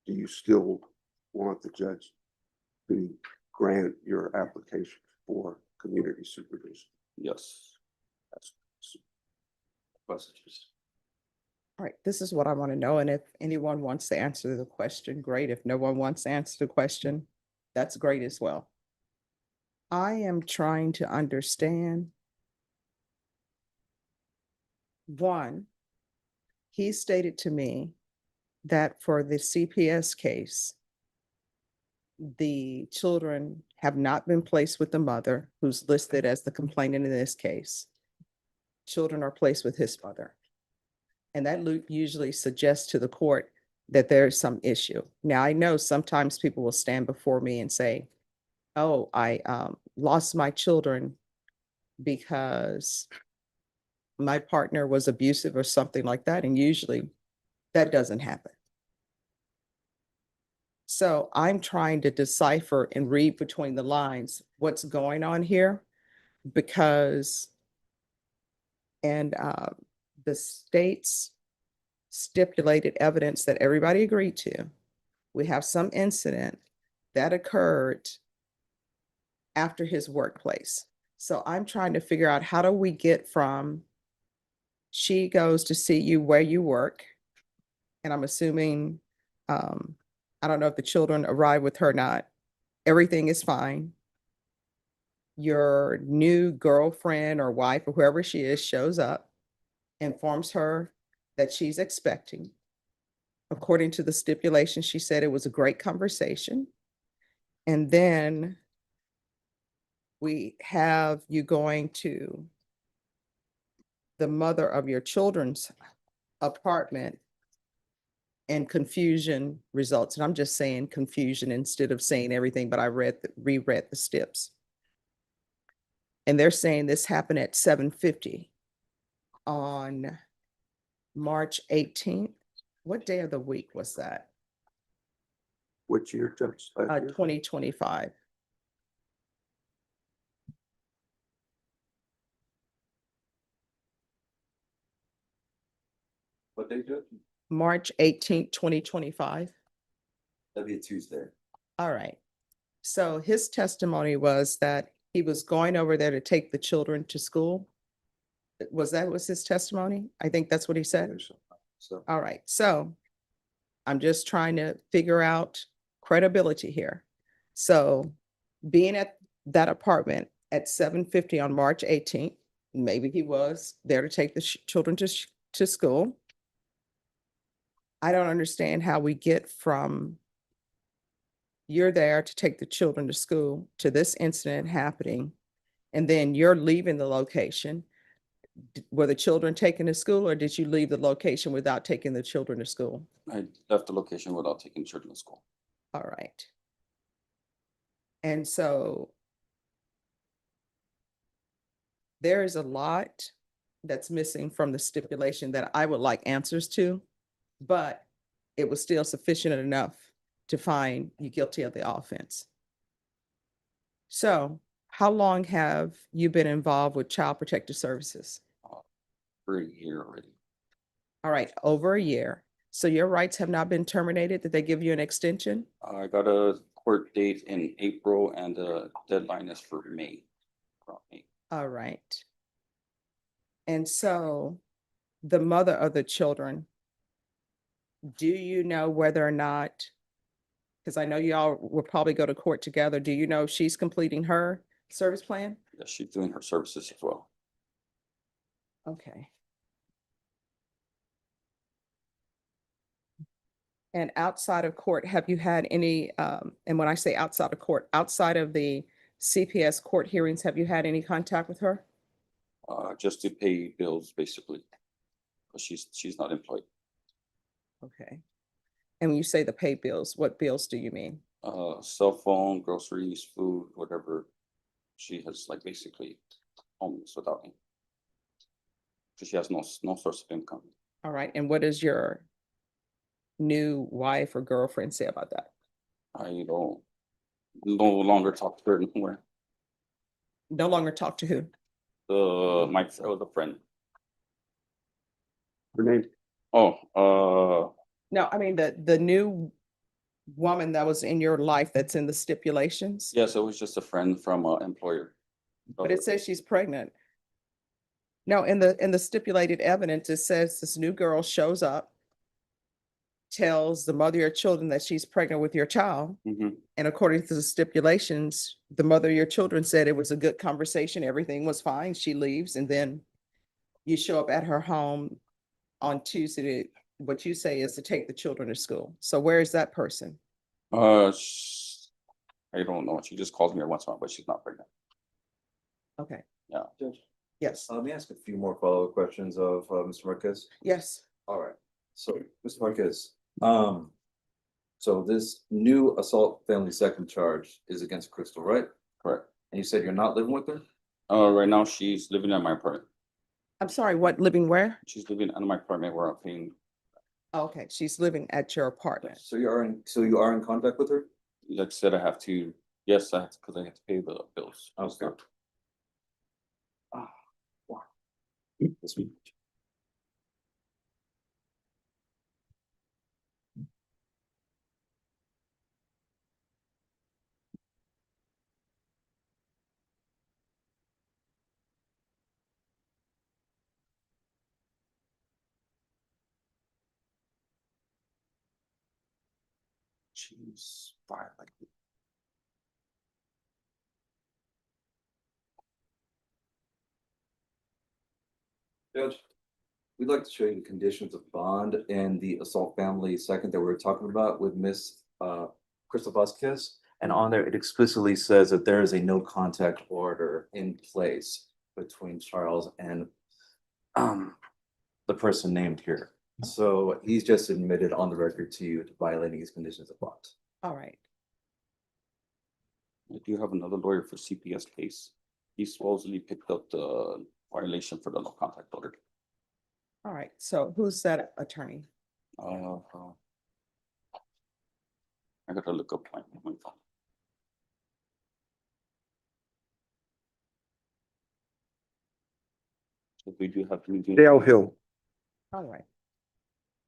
S8: Do you still want the judge to grant your application for community supervision?
S9: Yes.
S8: That's
S3: Questions?
S1: All right, this is what I want to know. And if anyone wants to answer the question, great. If no one wants to answer the question, that's great as well. I am trying to understand. One, he stated to me that for the CPS case, the children have not been placed with the mother who's listed as the complainant in this case. Children are placed with his mother. And that usually suggests to the court that there's some issue. Now, I know sometimes people will stand before me and say, oh, I lost my children because my partner was abusive or something like that. And usually that doesn't happen. So I'm trying to decipher and read between the lines what's going on here. because and the state's stipulated evidence that everybody agreed to, we have some incident that occurred after his workplace. So I'm trying to figure out, how do we get from she goes to see you where you work, and I'm assuming, I don't know if the children arrive with her or not. Everything is fine. Your new girlfriend or wife or whoever she is shows up, informs her that she's expecting. According to the stipulation, she said it was a great conversation. And then we have you going to the mother of your children's apartment, and confusion results. And I'm just saying confusion instead of saying everything, but I reread the steps. And they're saying this happened at 7:50 on March 18th. What day of the week was that?
S8: Which year, Judge? Last year?
S1: 2025.
S3: What day, Judge?
S1: March 18th, 2025.
S3: That'd be a Tuesday.
S1: All right. So his testimony was that he was going over there to take the children to school. Was his testimony? I think that's what he said.
S3: So,
S1: All right. So I'm just trying to figure out credibility here. So being at that apartment at 7:50 on March 18th, maybe he was there to take the children to school. I don't understand how we get from you're there to take the children to school to this incident happening, and then you're leaving the location. Were the children taken to school, or did you leave the location without taking the children to school?
S9: I left the location without taking children to school.
S1: All right. And so there is a lot that's missing from the stipulation that I would like answers to, but it was still sufficient enough to find you guilty of the offense. So how long have you been involved with Child Protective Services?
S9: For a year already.
S1: All right, over a year. So your rights have not been terminated? Did they give you an extension?
S9: I got a court date in April and the deadline is for May. around May.
S1: All right. And so the mother of the children, do you know whether or not, because I know y'all will probably go to court together, do you know if she's completing her service plan?
S9: Yes, she's doing her services as well.
S1: Okay. And outside of court, have you had any, and when I say outside of court, outside of the CPS court hearings, have you had any contact with her?
S9: Just to pay bills basically. But she's not employed.
S1: Okay. And when you say the pay bills, what bills do you mean?
S9: Cell phone, groceries, food, whatever. She has like basically homeless without me. So she has no source of income.
S1: All right. And what does your new wife or girlfriend say about that?
S9: I don't no longer talk to her anymore.
S1: No longer talk to who?
S9: The friend.
S8: Her name?
S9: Oh,
S1: No, I mean the new woman that was in your life that's in the stipulations.
S9: yes, it was just a friend from employer.
S1: But it says she's pregnant. No, in the stipulated evidence, it says this new girl shows up, tells the mother of your children that she's pregnant with your child.
S9: Mhm.
S1: And according to the stipulations, the mother of your children said it was a good conversation, everything was fine. She leaves, and then you show up at her home on Tuesday. What you say is to take the children to school. So where is that person?
S9: I don't know. She just calls me every once in a while, but she's not pregnant.
S1: Okay,
S3: Judge,
S1: yes,
S3: let me ask a few more follow-up questions of Mr. Marquez.
S1: yes,
S3: All right, so Mr. Marquez, so this new assault family second charge is against Crystal, right?
S9: Correct.
S3: And you said you're not living with her?
S9: Right now she's living at my apartment.
S1: I'm sorry, what, living where?
S9: She's living at my apartment where I'm paying.
S1: Okay, she's living at your apartment.
S3: So you are in contact with her?
S9: Like I said, I have to, yes, I have to, because I have to pay the bills.
S3: Okay.
S9: This week.
S8: Choose file.
S3: Judge, we'd like to show you the conditions of bond and the assault family second that we were talking about with Miss Crystal Vasquez. And on there, it explicitly says that there is a no contact order in place between Charles and the person named here. So he's just admitted on the record to you to violating his conditions of bond.
S1: All right.
S9: I do have another lawyer for CPS case. He supposedly picked up the violation for the no contact order.
S1: All right. So who's that attorney?
S9: I gotta look up my phone. So we do have to.
S8: Dale Hill.
S1: All right.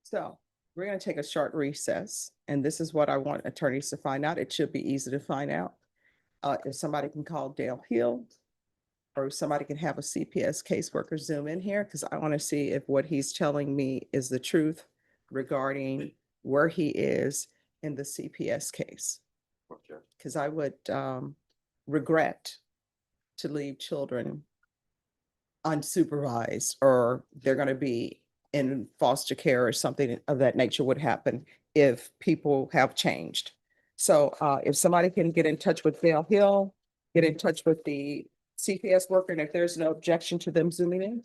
S1: So we're going to take a short recess, and this is what I want attorneys to find out. It should be easy to find out. If somebody can call Dale Hill, or if somebody can have a CPS caseworker Zoom in here, because I want to see if what he's telling me is the truth regarding where he is in the CPS case. Because I would regret to leave children unsupervised, or they're going to be in foster care or something of that nature would happen if people have changed. So if somebody can get in touch with Dale Hill, get in touch with the CPS worker, and if there's no objection to them zooming in,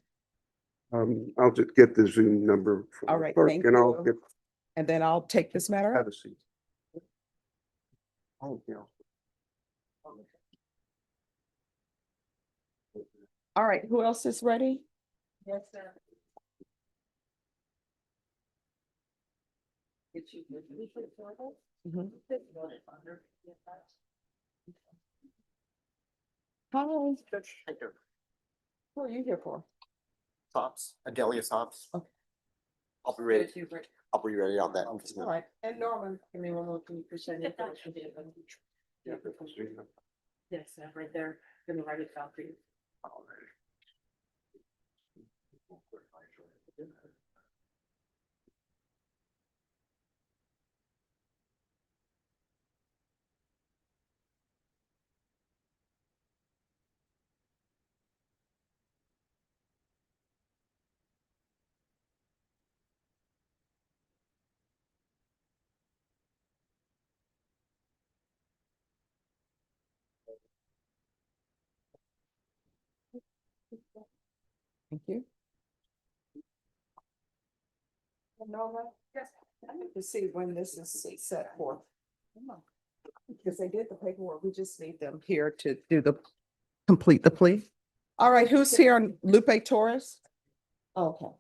S8: I'll just get the Zoom number. from
S1: All
S8: the
S1: right,
S8: clerk,
S1: thank
S8: and I'll
S1: you.
S8: get,
S1: and then I'll take this matter
S8: have
S1: up.
S8: a seat. Oh, yeah.
S1: All right, who else is ready?
S7: Yes, sir.
S1: Mhm. Hi, who are you here for?
S10: Tops, Adelia Tops.
S1: Okay.
S10: I'll be ready. I'll be ready on that.
S1: All right, and Norman.
S7: Give me one more, can you present it?
S8: Yeah, that's the Zoom number.
S7: Yes, right there, gonna write it down for you.
S1: Thank you. Norma, yes, I need to see when this is set for. Because they did the paperwork, we just need them here to do complete the plea. All right, who's here? Lupe Torres? Okay.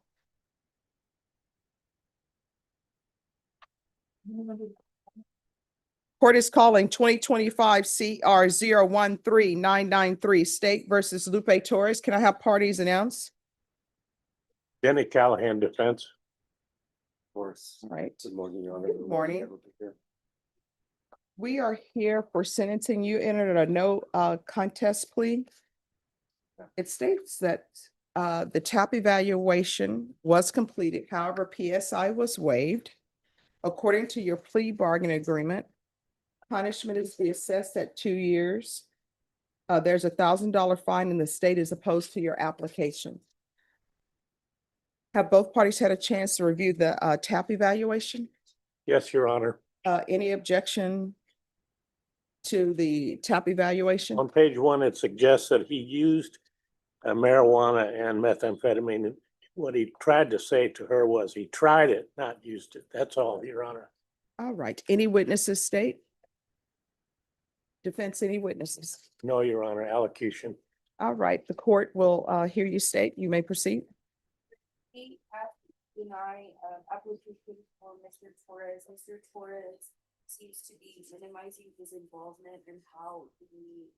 S1: Court is calling 2025 CR 013-993 State versus Lupe Torres. Can I have parties announced?
S10: Jenny Callahan defense.
S3: Of course.
S1: All right.
S3: Good morning, Your Honor.
S1: Good morning. We are here for sentencing. You entered a no contest plea. It states that the TAP evaluation was completed. However, PSI was waived. According to your plea bargain agreement, punishment is to be assessed at 2 years. There's $1,000 fine in the state as opposed to your application. Have both parties had a chance to review the TAP evaluation?
S10: Yes, Your Honor.
S1: Any objection to the TAP evaluation?
S10: On page 1, it suggests that he used marijuana and methamphetamine. What he tried to say to her was he tried it, not used it. That's all, Your Honor.
S1: All right. Any witnesses state? Defense, any witnesses?
S10: No, Your Honor, allocution.
S1: All right. The court will hear you state. You may proceed.
S5: He asked to deny application for Mr. Torres. Mr. Torres seems to be minimizing his involvement in how the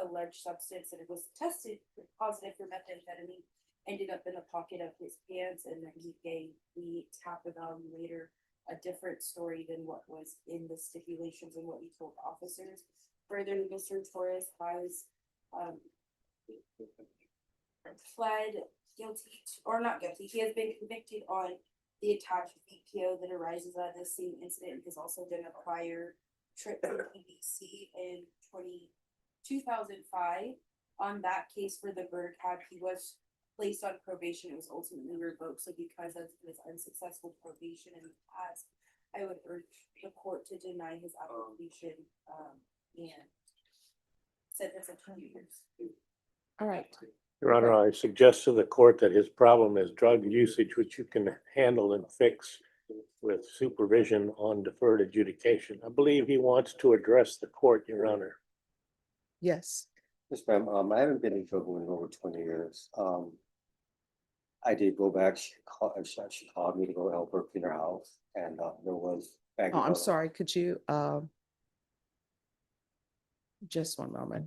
S5: alleged substance, and it was tested positive for methamphetamine, ended up in the pocket of his pants, and then he gave the TAP evaluator a different story than what was in the stipulations and what he told officers. Further, Mr. Torres has pled guilty or not guilty. He has been convicted on the attached BPO that arises out of the same incident. Has also been a prior trip to EBC in 2005. On that case for the bird cab, he was placed on probation. It was ultimately revoked. So because of his unsuccessful probation in the past, I would urge the court to deny his application and sentence of 2 years.
S1: All right.
S10: Your Honor, I suggest to the court that his problem is drug usage, which you can handle and fix with supervision on deferred adjudication. I believe he wants to address the court, Your Honor.
S1: Yes.
S6: Yes, ma'am, I haven't been in trouble in over 20 years. I did go back, she called me to go help her clean her house, and there was.
S1: Oh, I'm sorry. Could you, just one moment.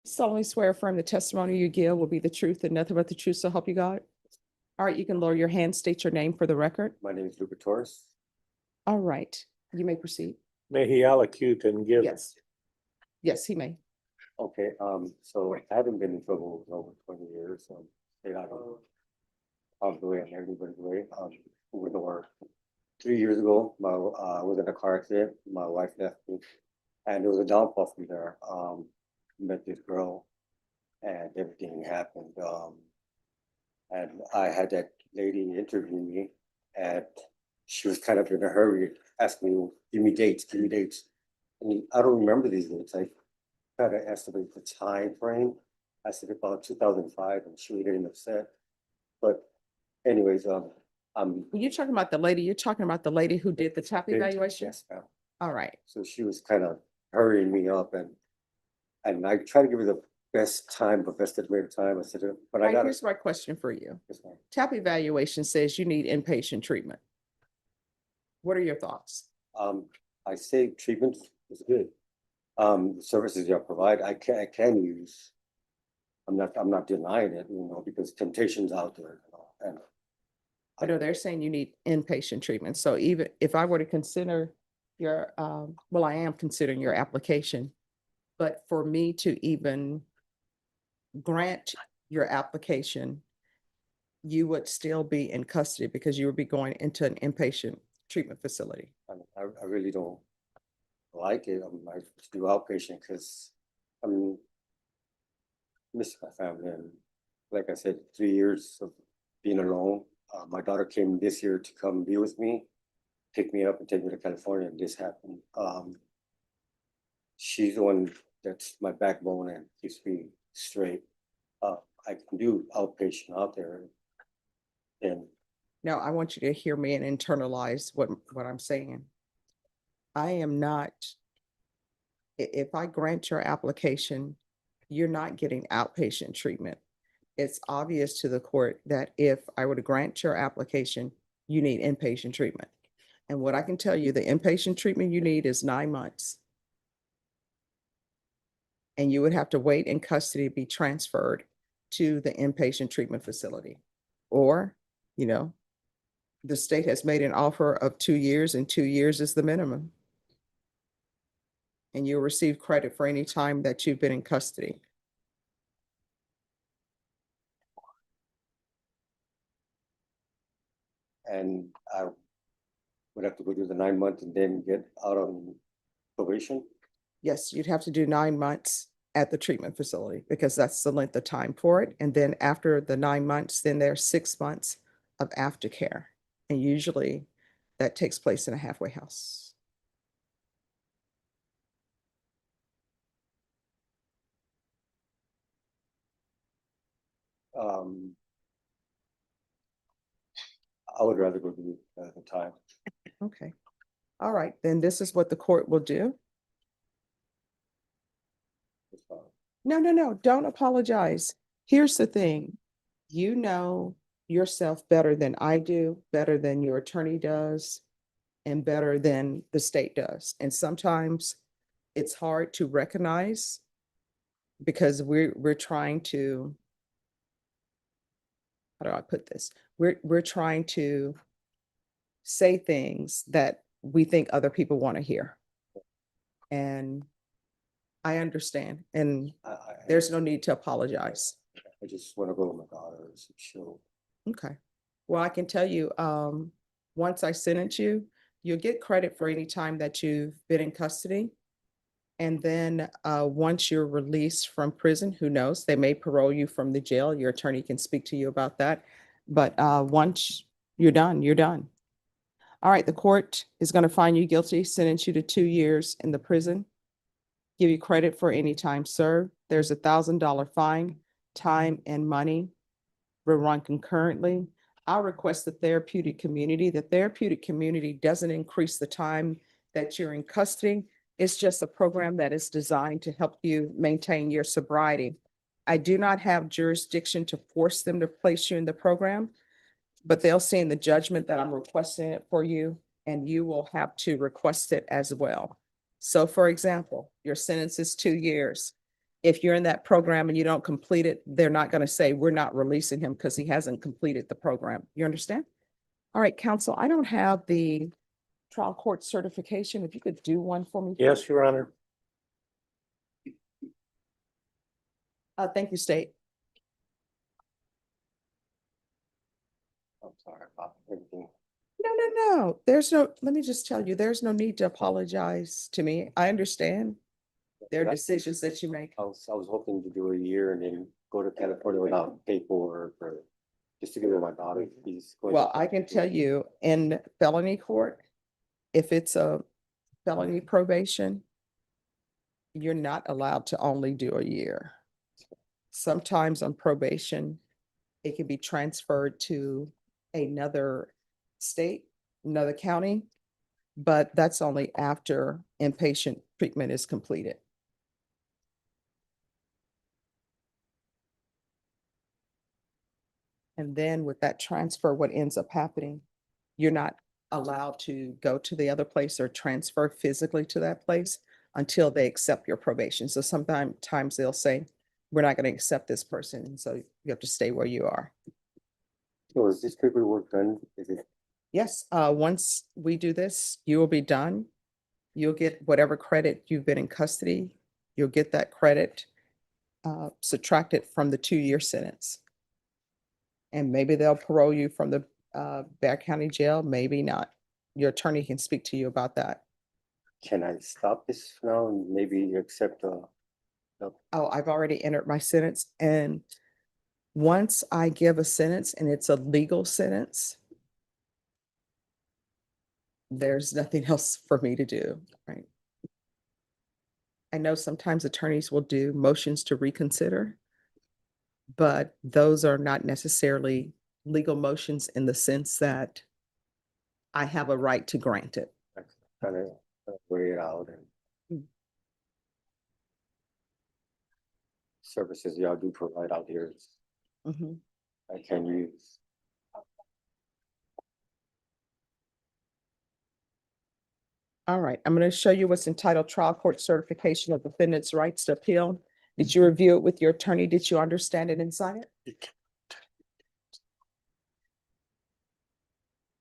S1: Solemnly swear affirm the testimony you give will be the truth and nothing but the truth, so help you God. All right, you can lower your hand, state your name for the record.
S6: My name is Luca Torres.
S1: All right, you may proceed.
S10: May he allocute and give.
S1: Yes. Yes, he may.
S6: Okay, so I haven't been in trouble in over 20 years, so they got the way and everybody's way. With over 3 years ago, I was in a car accident. My wife left me, and there was a downfall from there. Met this girl, and everything happened. And I had that lady interview me, and she was kind of in a hurry, asking me, give me dates. And I don't remember these dates. I try to estimate the time frame. I said about 2005, and she was getting upset. But anyways,
S1: When you're talking about the lady, you're talking about the lady who did the TAP evaluation?
S6: Yes, ma'am.
S1: All right.
S6: So she was kind of hurrying me up, and I tried to give her the best time, the best estimated time. I said, but
S1: All
S6: I
S1: right,
S6: got
S1: here's my question for you.
S6: Yes, ma'am.
S1: TAP evaluation says you need inpatient treatment. What are your thoughts?
S6: I say treatment is good. The services you provide, I can use. I'm not denying it, because temptation's out there, and
S1: I know they're saying you need inpatient treatment. So even if I were to consider your, well, I am considering your application, but for me to even grant your application, you would still be in custody because you would be going into an inpatient treatment facility.
S6: I really don't like it. I do outpatient because miss my family, and like I said, 3 years of being alone. My daughter came this year to come be with me, pick me up and take me to California, and this happened. She's the one that's my backbone and keeps me straight. I can do outpatient out there. And
S1: Now, I want you to hear me and internalize what I'm saying. I am not, if I grant your application, you're not getting outpatient treatment. It's obvious to the court that if I were to grant your application, you need inpatient treatment. And what I can tell you, the inpatient treatment you need is 9 months. And you would have to wait in custody to be transferred to the inpatient treatment facility. Or, the state has made an offer of 2 years, and 2 years is the minimum. And you'll receive credit for any time that you've been in custody.
S6: and I would have to go through the 9 months and then get out on probation.
S1: Yes, you'd have to do 9 months at the treatment facility because that's the length of time for it. And then after the 9 months, then there's 6 months of aftercare. And usually that takes place in a halfway house.
S6: I would rather go do the time.
S1: Okay. All right, then this is what the court will do. No, don't apologize. Here's the thing. You know yourself better than I do, better than your attorney does. and better than the state does. And sometimes it's hard to recognize because we're trying to, how do I put this? We're trying to say things that we think other people want to hear. And I understand, and there's no need to apologize.
S6: I just want to go with my daughter, so she'll.
S1: Okay. Well, I can tell you, once I sentence you, you'll get credit for any time that you've been in custody. And then, once you're released from prison, who knows, they may parole you from the jail. Your attorney can speak to you about that. But, once you're done, you're done. All right, the court is going to find you guilty, sentence you to 2 years in the prison, give you credit for any time served. There's $1,000 fine, time and money will run concurrently. I'll request the therapeutic community. The therapeutic community doesn't increase the time that you're in custody. It's just a program that is designed to help you maintain your sobriety. I do not have jurisdiction to force them to place you in the program, but they'll see in the judgment that I'm requesting it for you, and you will have to request it as well. So for example, your sentence is 2 years. If you're in that program and you don't complete it, they're not going to say, we're not releasing him because he hasn't completed the program. You understand? All right, counsel, I don't have the trial court certification. If you could do one for me.
S10: Yes, Your Honor.
S1: Thank you, State.
S6: I'm sorry about everything.
S1: No. There's no, let me just tell you, there's no need to apologize to me. I understand. There are decisions that you make.
S6: I was hoping to do a year and then go to California without paperwork or just to give it my daughter.
S1: Well, I can tell you in felony court, if it's a felony probation, you're not allowed to only do a year. Sometimes on probation, it can be transferred to another state, another county, but that's only after inpatient treatment is completed. And then with that transfer, what ends up happening, you're not allowed to go to the other place or transfer physically to that place until they accept your probation. So sometimes they'll say, we're not going to accept this person. And so you have to stay where you are.
S6: So is this paperwork done? Is it?
S1: Yes, once we do this, you will be done. You'll get whatever credit you've been in custody. You'll get that credit subtracted from the 2-year sentence. And maybe they'll parole you from the Bexar County Jail, maybe not. Your attorney can speak to you about that.
S6: Can I stop this now and maybe you accept
S1: Oh, I've already entered my sentence, and once I give a sentence and it's a legal sentence, there's nothing else for me to do, right? I know sometimes attorneys will do motions to reconsider, but those are not necessarily legal motions in the sense that I have a right to grant it.
S6: kind of weigh it out and services y'all do provide out here,
S1: Mhm.
S6: I can use.
S1: All right, I'm going to show you what's entitled Trial Court Certification of Defendant's Rights to Appeal. Did you review it with your attorney? Did you understand it and sign it?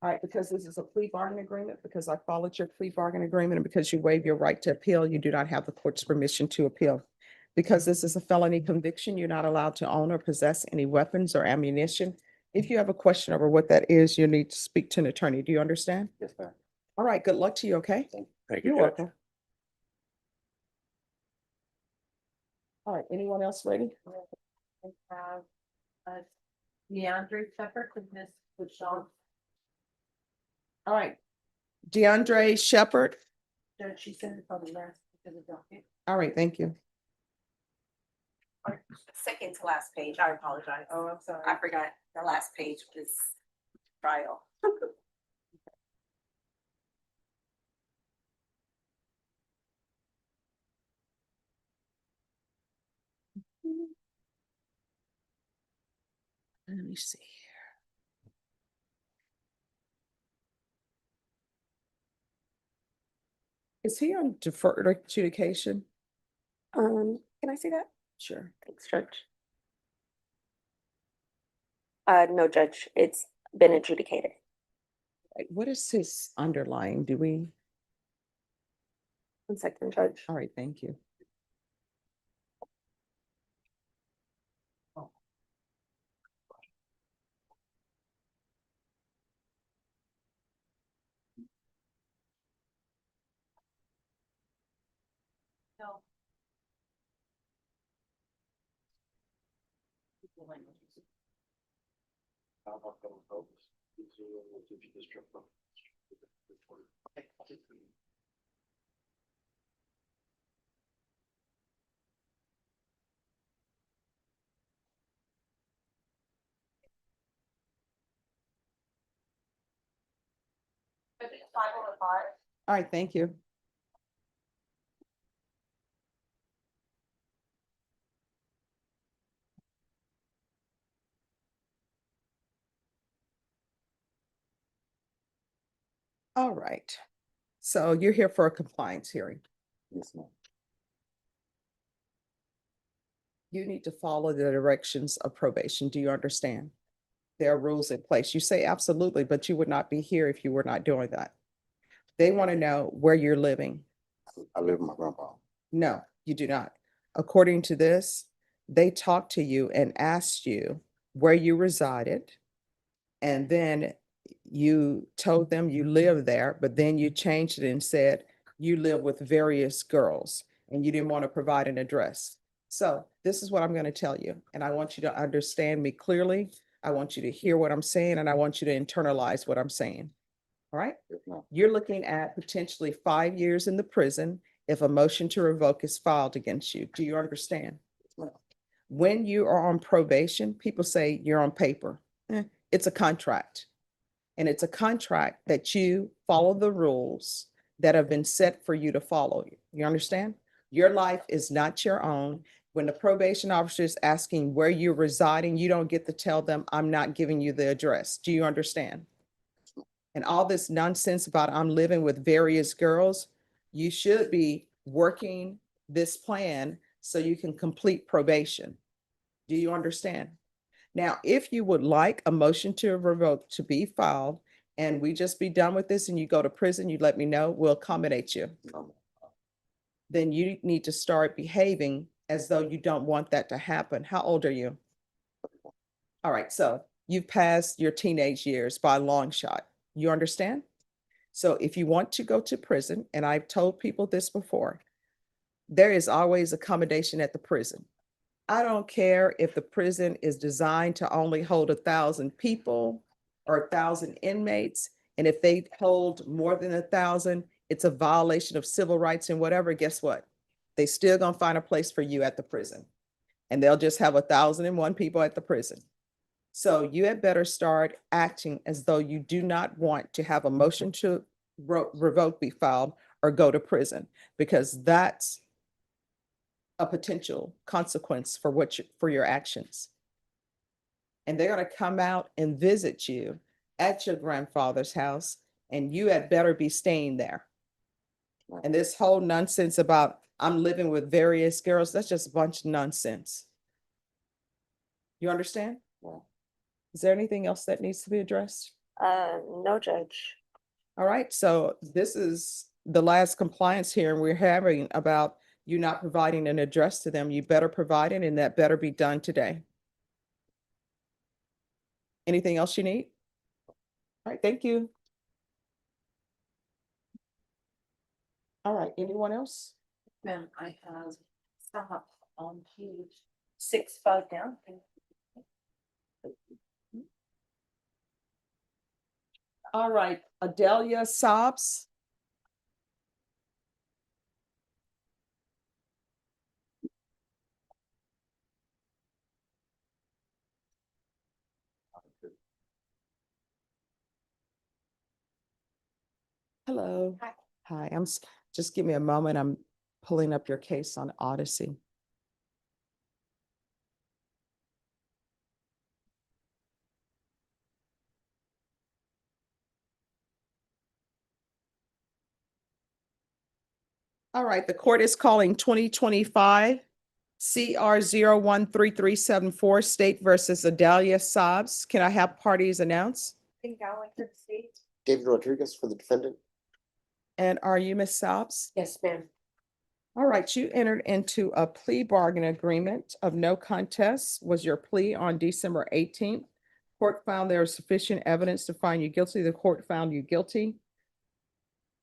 S1: All right, because this is a plea bargain agreement, because I followed your plea bargain agreement, and because you waive your right to appeal, you do not have the court's permission to appeal. Because this is a felony conviction, you're not allowed to own or possess any weapons or ammunition. If you have a question over what that is, you need to speak to an attorney. Do you understand?
S6: Yes, ma'am.
S1: All right, good luck to you, okay?
S10: Thank you,
S1: You're
S10: Judge.
S1: welcome. All right, anyone else ready?
S7: We have, DeAndre Shepherd with Miss Bushong.
S1: All right. DeAndre Shepherd.
S7: She sent it probably last because of Docket.
S1: All right, thank you.
S2: Second to last page, I apologize.
S7: Oh, I'm sorry.
S2: I forgot the last page was trial.
S1: Let me see. Is he on deferred adjudication?
S11: Can I see that?
S1: Sure.
S11: Thanks, Judge. No, Judge, it's been adjudicated.
S1: Right, what is his underlying? Do we?
S11: 1 second, Judge.
S1: All right, thank you.
S2: No. I think 505.
S1: All right, thank you. All right. So you're here for a compliance hearing.
S9: Yes, ma'am.
S1: You need to follow the directions of probation. Do you understand? There are rules in place. You say absolutely, but you would not be here if you were not doing that. They want to know where you're living.
S9: I live with my grandpa.
S1: No, you do not. According to this, they talked to you and asked you where you resided. And then you told them you live there, but then you changed it and said you live with various girls and you didn't want to provide an address. So this is what I'm going to tell you, and I want you to understand me clearly. I want you to hear what I'm saying, and I want you to internalize what I'm saying. All right?
S9: Yes, ma'am.
S1: You're looking at potentially 5 years in the prison if a motion to revoke is filed against you. Do you understand?
S9: ma'am.
S1: When you are on probation, people say you're on paper. It's a contract. And it's a contract that you follow the rules that have been set for you to follow. You understand? Your life is not your own. When the probation officer is asking where you're residing, you don't get to tell them, I'm not giving you the address. Do you understand? And all this nonsense about I'm living with various girls, you should be working this plan so you can complete probation. Do you understand? Now, if you would like a motion to revoke to be filed and we just be done with this and you go to prison, you let me know, we'll accommodate you. Then you need to start behaving as though you don't want that to happen. How old are you? All right, so you've passed your teenage years by a long shot. You understand? So if you want to go to prison, and I've told people this before, there is always accommodation at the prison. I don't care if the prison is designed to only hold 1,000 people or 1,000 inmates. And if they hold more than 1,000, it's a violation of civil rights and whatever. Guess what? They still gonna find a place for you at the prison. And they'll just have 1,001 people at the prison. So you had better start acting as though you do not want to have a motion to revoke be filed or go to prison, because that's a potential consequence for for your actions. And they're going to come out and visit you at your grandfather's house, and you had better be staying there. And this whole nonsense about I'm living with various girls, that's just a bunch of nonsense. You understand?
S11: Yeah.
S1: Is there anything else that needs to be addressed?
S11: No, Judge.
S1: All right, so this is the last compliance hearing we're having about you not providing an address to them. You better provide it, and that better be done today. Anything else you need? All right, thank you. All right, anyone else?
S2: Ma'am, I have stop on page 6, 5 down.
S1: All right, Adelia Sobs. Hello.
S2: Hi.
S1: Hi, just give me a moment. I'm pulling up your case on Odyssey. All right, the court is calling 2025 CR 013374 State versus Adalia Sobs. Can I have parties announce?
S2: Think Allen for the state.
S12: David Rodriguez for the defendant.
S1: And are you Ms. Sobs?
S7: Yes, ma'am.
S1: All right, you entered into a plea bargain agreement of no contest. Was your plea on December 18th? Court found there was sufficient evidence to find you guilty. The court found you guilty.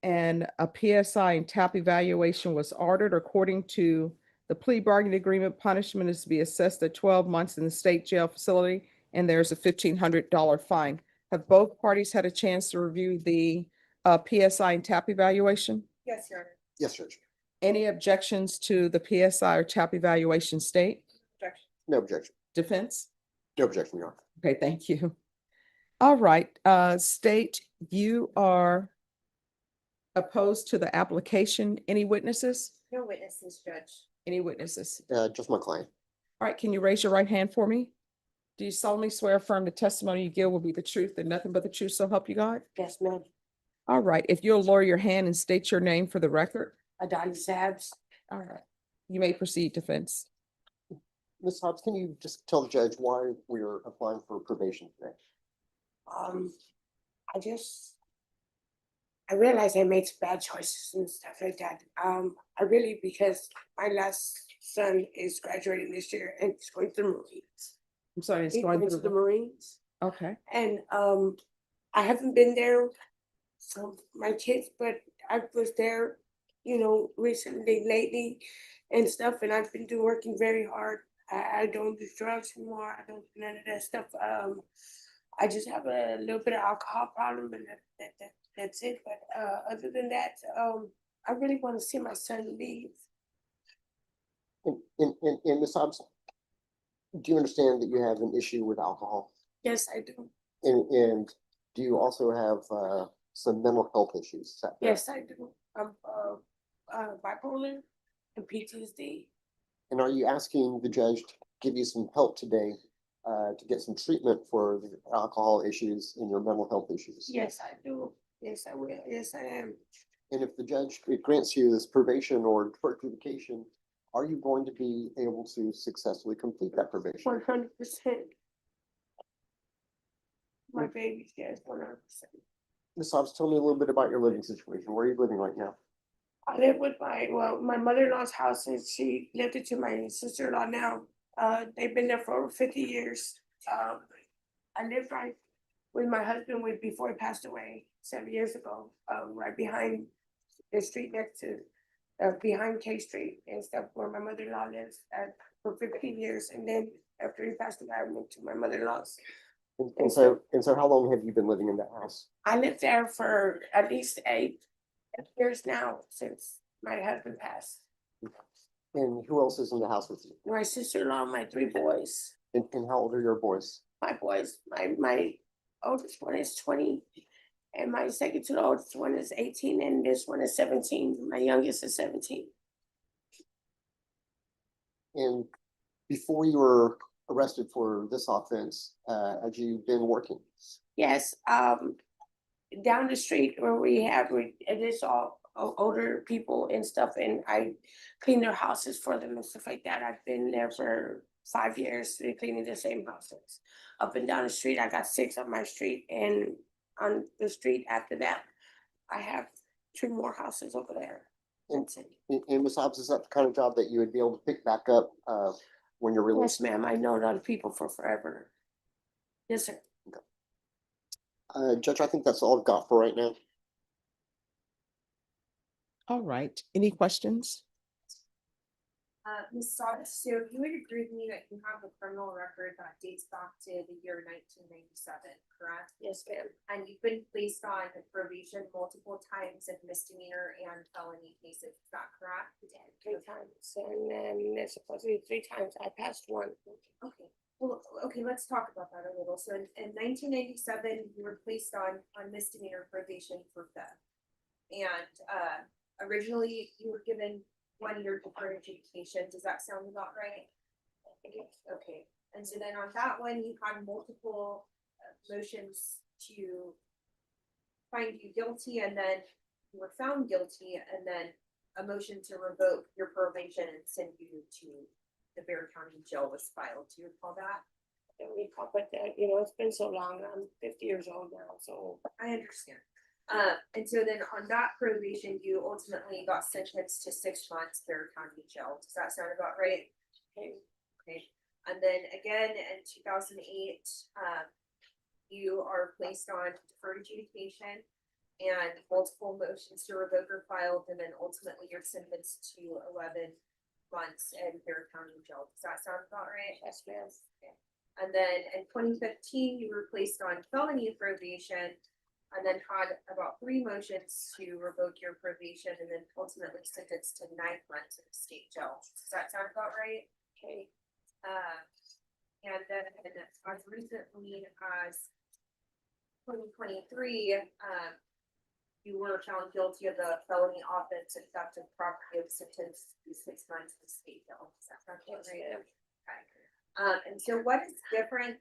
S1: And a PSI and TAP evaluation was ordered. According to the plea bargaining agreement, punishment is to be assessed at 12 months in the state jail facility, and there's a $1,500 fine. Have both parties had a chance to review the PSI and TAP evaluation?
S2: Yes, Your Honor.
S12: Yes, Judge.
S1: Any objections to the PSI or TAP evaluation, state?
S2: Objection.
S12: No objection.
S1: Defense?
S12: No objection, Your Honor.
S1: Okay, thank you. All right, state, you are opposed to the application. Any witnesses?
S2: No witnesses, Judge.
S1: Any witnesses?
S12: Just my client.
S1: All right, can you raise your right hand for me? Do you solemnly swear affirm the testimony you give will be the truth and nothing but the truth, so help you God?
S7: Yes, ma'am.
S1: All right, if you'll lower your hand and state your name for the record.
S7: Adalia Sabs.
S1: All right, you may proceed, defense.
S12: Ms. Hobbs, can you just tell the judge why we're applying for probation today?
S13: I realized I made some bad choices and stuff like that. Because my last son is graduating this year and he's going to the Marines.
S1: I'm sorry, it's
S13: He's
S1: going
S13: going to
S1: through.
S13: the Marines.
S1: Okay,
S13: And I haven't been there for my kids, but I was there, recently, lately and stuff, and I've been working very hard. I don't do drugs anymore. I don't do none of that stuff. I just have a little bit of alcohol problem, and that's it. But other than that, I really want to see my son leave.
S12: And Ms. Hobbs, do you understand that you have an issue with alcohol?
S13: Yes, I do.
S12: And do you also have some mental health issues? Is that correct?
S13: Yes, I do. I'm bipolar and PTSD.
S12: And are you asking the judge to give you some help today to get some treatment for the alcohol issues and your mental health issues?
S13: Yes, I do. Yes, I will. Yes, I am.
S12: And if the judge grants you this probation or deferred adjudication, are you going to be able to successfully complete that probation?
S13: 100%. My babies, yes, 100%.
S12: Ms. Hobbs, tell me a little bit about your living situation. Where are you living right now?
S13: I live with my mother-in-law's house, and she left it to my sister-in-law now. They've been there for over 50 years. I lived right with my husband before he passed away 7 years ago, right behind the street next to, behind K Street and stuff where my mother-in-law lives for 15 years. And then after he passed away, I went to my mother-in-law's.
S12: And so how long have you been living in that house?
S13: I lived there for at least 8 years now since my husband passed.
S12: And who else is in the house with you?
S13: My sister-in-law, my 3 boys.
S12: And how old are your boys?
S13: My boys, my oldest one is 20, and my second to the oldest one is 18, and this one is 17. My youngest is 17.
S12: And before you were arrested for this offense, had you been working?
S13: Yes, down the street where it is all older people and stuff, and I clean their houses for them and stuff like that. I've been there for 5 years, cleaning the same houses. Up and down the street, I got 6 on my street, and on the street after that, I have 2 more houses over there. That's it.
S12: And Ms. Hobbs, is that the kind of job that you would be able to pick back up when you're released?
S13: Yes, ma'am. I know a lot of people for forever. Yes, sir.
S12: Judge, I think that's all I've got for right now.
S1: All right, any questions?
S4: Ms. Sauter, so you would agree with me that you have a criminal record that dates back to the year 1997, correct?
S13: Yes, ma'am.
S4: And you've been placed on probation multiple times in misdemeanor and felony cases, is that correct?
S13: 3 times, and then there's supposed to be 3 times. I passed 1.
S4: Okay, well, okay, let's talk about that a little. So in 1997, you were placed on misdemeanor probation for theft. And originally you were given 1 year deferred adjudication. Does that sound about right? Okay, and so then on that one, you had multiple motions to find you guilty, and then you were found guilty, and then a motion to revoke your probation and send you to the Bear County Jail was filed. Do you recall that?
S13: And we call it that, you know, it's been so long, I'm 50 years old now, so.
S4: I understand. And so then on that probation, you ultimately got sentenced to 6 months Bear County Jail. Does that sound about right?
S13: Okay.
S4: Okay. And then again in 2008, you are placed on deferred adjudication and multiple motions to revoke are filed, and then ultimately you're sentenced to 11 months in Bear County Jail. Does that sound about right?
S13: Yes, ma'am.
S4: Okay. And then in 2015, you were placed on felony probation and then had about 3 motions to revoke your probation and then ultimately sentenced to 9 months in the state jail. Does that sound about right?
S13: Okay.
S4: And then as recently as 2023, you were found guilty of the felony offense and theft of property of sentenced to 6 months in state jail. Does that sound about right? Okay. And so what is different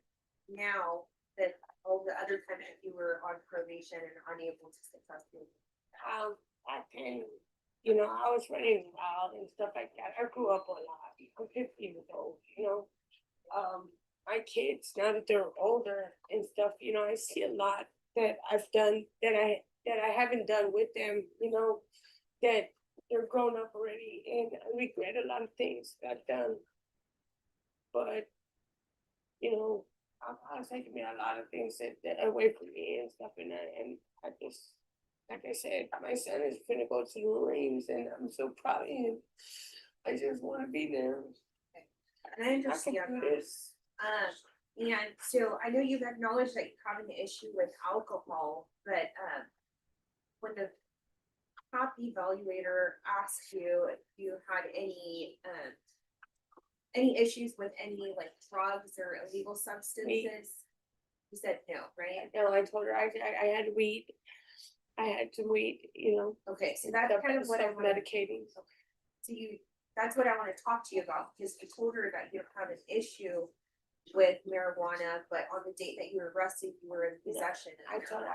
S4: now than all the other times that you were on probation and unable to successfully?
S13: Back then, you know, I was running wild and stuff like that. I grew up a lot. I'm 50 years old, you know. My kids, now that they're older and stuff, you know, I see a lot that I've done that I haven't done with them, you know, that they're grown up already, and I regret a lot of things that I've done. But, you know, I was taking me a lot of things that away from me and stuff, and I just, like I said, my son is gonna go to the Marines, and I'm so proud of him. I just want to be there.
S4: And I understand
S13: I can do
S4: that.
S13: this.
S4: And so I know you've acknowledged that you have an issue with alcohol, but when the top evaluator asked you if you had any issues with any like drugs or illegal substances, you said no, right?
S13: No, I told her I had weed. I had some weed, you know.
S4: Okay, so that's kind of what I'm
S13: medicating.
S4: So that's what I want to talk to you about, because you told her that you don't have an issue with marijuana, but on the date that you were arrested, you were in possession.
S13: I told her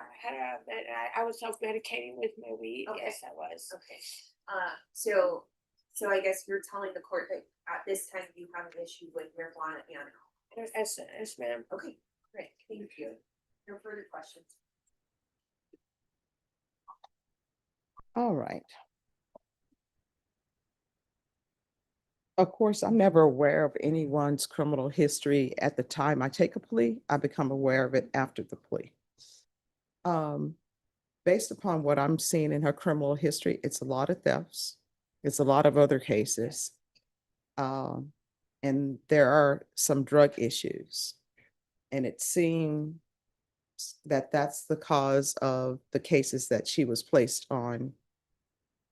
S13: I was self-medicating with my weed.
S4: Okay.
S13: Yes, I was.
S4: Okay. So I guess you're telling the court that at this time you have an issue with marijuana and alcohol.
S13: Yes, ma'am.
S4: Okay, great, thank you. No further questions.
S1: All right. Of course, I'm never aware of anyone's criminal history at the time I take a plea. I become aware of it after the plea. Based upon what I'm seeing in her criminal history, it's a lot of thefts. It's a lot of other cases. And there are some drug issues. And it seems that that's the cause of the cases that she was placed on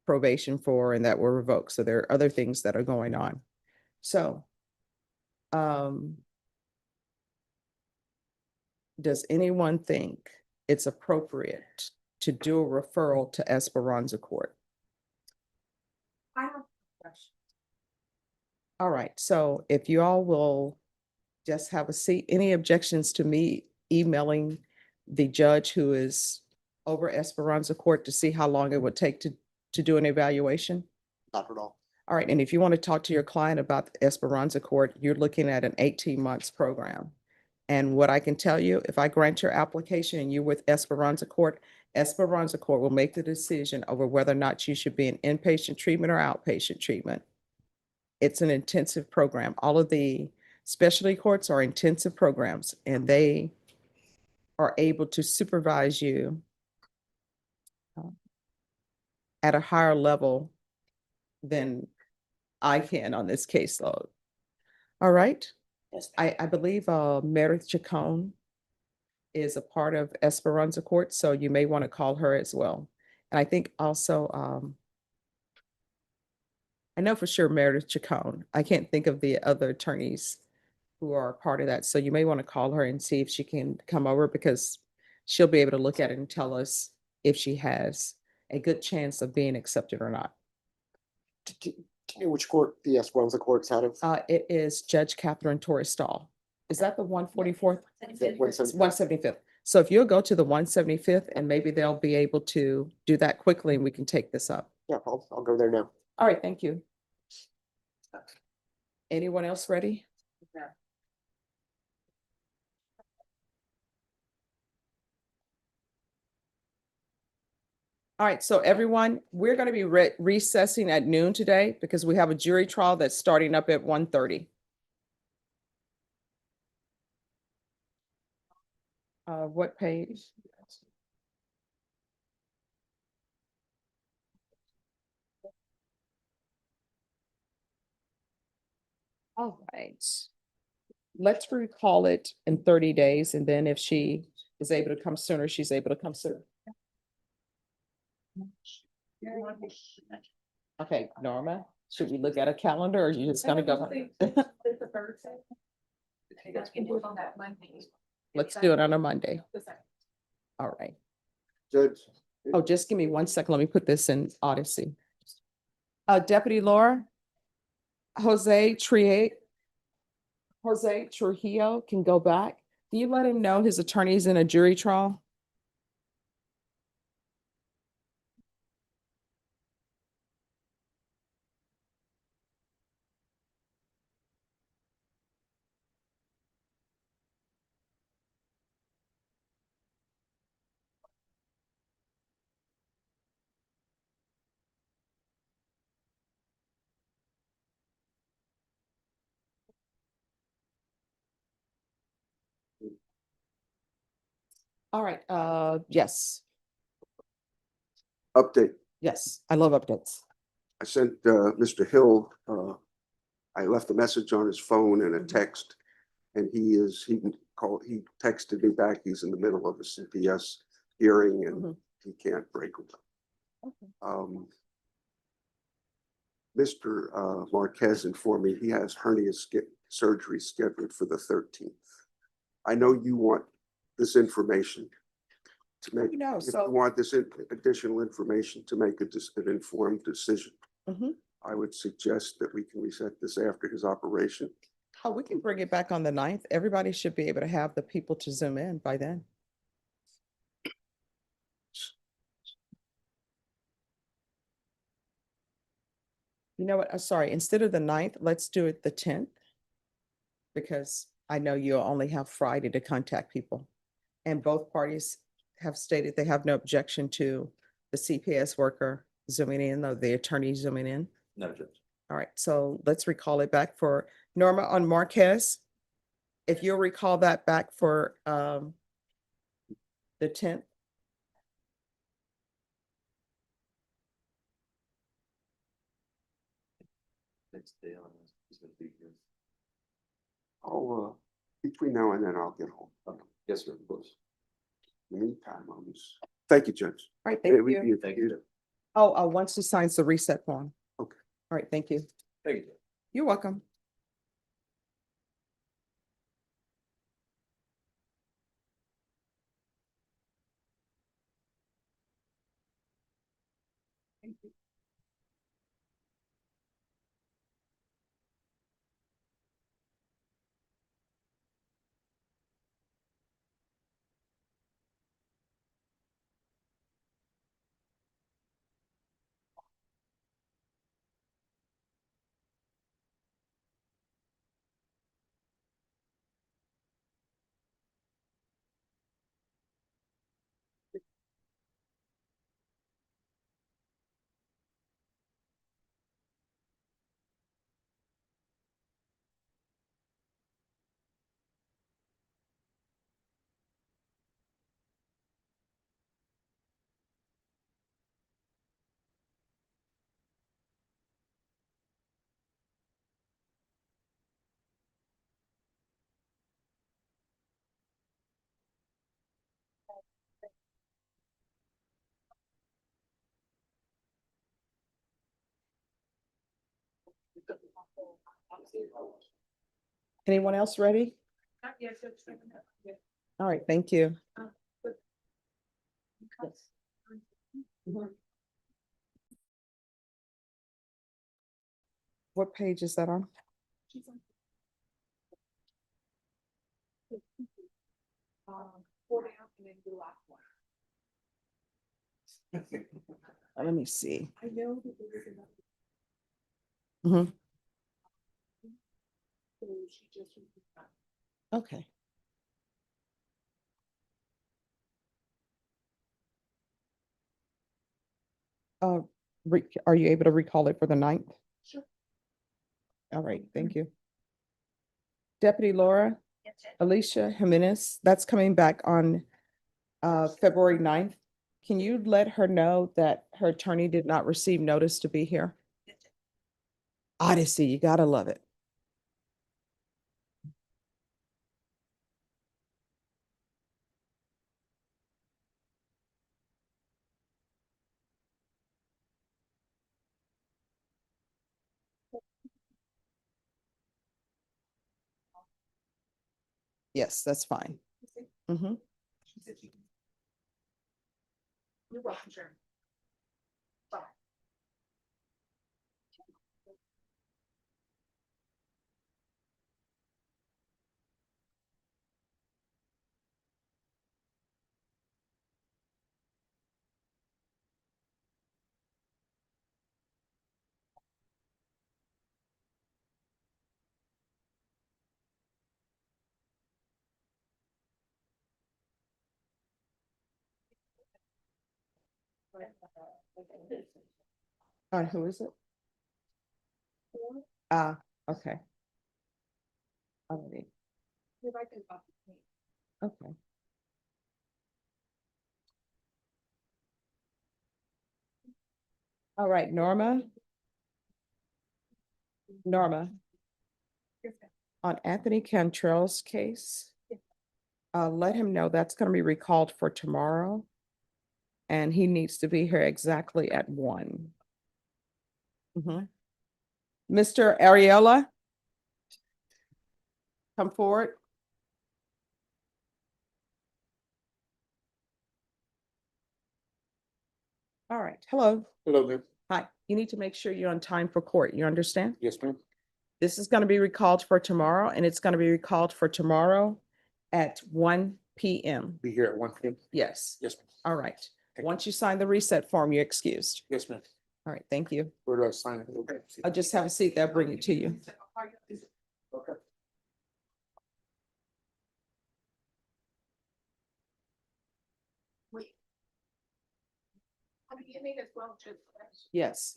S1: probation for and that were revoked. So there are other things that are going on. So, does anyone think it's appropriate to do a referral to Espiranza Court?
S4: I have a question.
S1: All right, so if you all will just have a seat, any objections to me emailing the judge who is over Espiranza Court to see how long it would take to do an evaluation?
S12: Not at all.
S1: All right, and if you want to talk to your client about the Espiranza Court, you're looking at an 18 months program. And what I can tell you, if I grant your application and you're with Espiranza Court will make the decision over whether or not you should be in inpatient treatment or outpatient treatment. It's an intensive program. All of the specialty courts are intensive programs, and they are able to supervise you at a higher level than I can on this caseload. All right.
S13: Yes,
S1: I believe Meredith Chacon is a part of Espiranza Court, so you may want to call her as well. And I think also, I know for sure Meredith Chacon. I can't think of the other attorneys who are part of that. So you may want to call her and see if she can come over, because she'll be able to look at it and tell us if she has a good chance of being accepted or not.
S12: Do you know which court the Espiranza Court's out of?
S1: It is Judge Catherine Torrestal. Is that the 144th?
S12: That 175th?
S1: 175th. So if you'll go to the 175th, and maybe they'll be able to do that quickly and we can take this up.
S12: Yeah, I'll go there now.
S1: All right, thank you. Anyone else ready? All right, so everyone, we're going to be recessing at noon today because we have a jury trial that's starting up at 1:30. What page? All right. Let's recall it in 30 days, and then if she is able to come sooner, she's able to come sooner. Okay, Norma, should we look at a calendar or are you just gonna go? Let's do it on a Monday. All right.
S12: Judge,
S1: Oh, just give me 1 second. Let me put this in Odyssey. Deputy Laura, Jose Trujillo can go back. Can you let him know his attorney's in a jury trial? All right, yes,
S8: Update.
S1: yes, I love updates.
S8: I sent Mr. Hill, I left a message on his phone and a text. And he texted me back. He's in the middle of a CPS hearing and he can't break it. Mr. Marquez informed me he has hernia surgery scheduled for the 13th. I know you want this information to make, if you want this additional information to make an informed decision. I would suggest that we can reset this after his operation.
S1: Oh, we can bring it back on the 9th. Everybody should be able to have the people to zoom in by then. You know what? Sorry, instead of the 9th, let's do it the 10th. Because I know you'll only have Friday to contact people. And both parties have stated they have no objection to the CPS worker zooming in, or the attorney zooming in.
S3: No, Judge.
S1: All right, so let's recall it back for Norma on Marquez. If you'll recall that back for the 10th.
S3: Next day on, he's gonna be here.
S8: I'll, between now and then, I'll get home.
S3: Yes, sir, of course.
S8: In the meantime, thank you, Judge.
S1: All right, thank you.
S3: Thank you.
S1: Oh, once she signs the reset form.
S8: Okay.
S1: All right, thank you.
S3: Thank you.
S1: You're welcome. Anyone else ready? All right, thank you. What page is that on? Let me see. Mhm. Okay. Uh, are you able to recall it for the 9th?
S13: Sure.
S1: All right, thank you. Deputy Laura, Alicia Jimenez, that's coming back on February 9th. Can you let her know that her attorney did not receive notice to be here? Odyssey, you gotta love it. Yes, that's fine. Mhm.
S13: You're welcome, Sharon. Bye.
S1: Who is it? Ah, okay. Alrighty, okay. All right, Norma. Norma. On Anthony Cantrell's case, let him know that's gonna be recalled for tomorrow. And he needs to be here exactly at 1. Mr. Ariella? Come forward. All right, hello.
S10: Hello there.
S1: Hi, you need to make sure you're on time for court, you understand?
S10: Yes, ma'am.
S1: This is gonna be recalled for tomorrow, and it's gonna be recalled for tomorrow at 1 p.m.
S10: Be here at 1 p.m.
S1: Yes,
S10: Yes, ma'am.
S1: all right.
S10: Thank you.
S1: Once you sign the reset form, you're excused.
S10: Yes, ma'am.
S1: All right, thank you.
S10: Where do I sign it? Okay.
S1: I'll just have a seat, they'll bring it to you.
S10: Okay.
S1: Yes.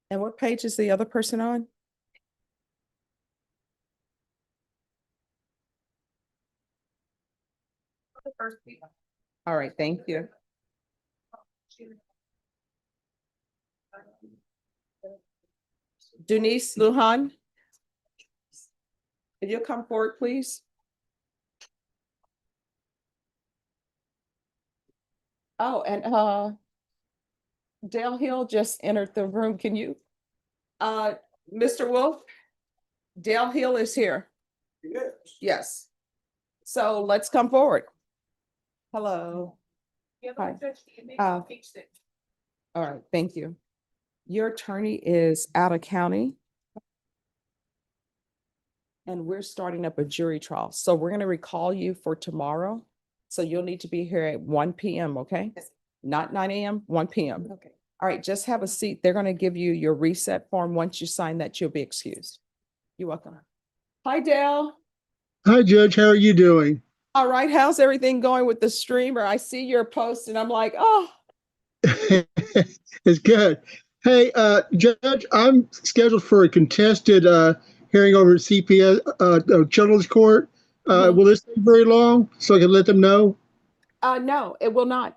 S1: And what page is the other person on? All right, thank you. Denise Lujan? Could you come forward, please? Oh, and Dale Hill just entered the room. Can you? Mr. Wolf? Dale Hill is here.
S10: Yes.
S1: Yes. So let's come forward. Hello. Hi. All right, thank you. Your attorney is out of county. And we're starting up a jury trial. So we're gonna recall you for tomorrow. So you'll need to be here at 1 p.m., okay? Not 9 a.m., 1 p.m.
S7: Okay.
S1: All right, just have a seat. They're gonna give you your reset form. Once you sign that, you'll be excused. You're welcome. Hi, Dale.
S14: Hi, Judge. How are you doing?
S1: All right, how's everything going with the streamer? I see your post and I'm like, oh.
S14: It's good. Hey, Judge, I'm scheduled for a contested hearing over at CPS Children's Court.
S1: Mhm.
S14: Will this take very long so I can let them know?
S1: No, it will not.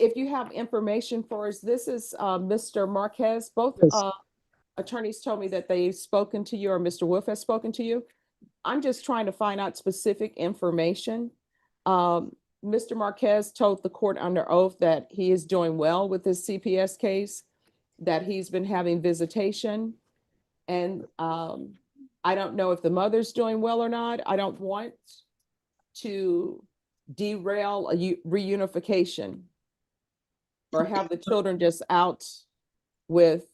S1: If you have information for us, this is Mr. Marquez. Both
S14: Yes.
S1: attorneys told me that they've spoken to you or Mr. Wolf has spoken to you. I'm just trying to find out specific information. Mr. Marquez told the court under oath that he is doing well with his CPS case, that he's been having visitation. And I don't know if the mother's doing well or not. I don't want to derail a reunification or have the children just out with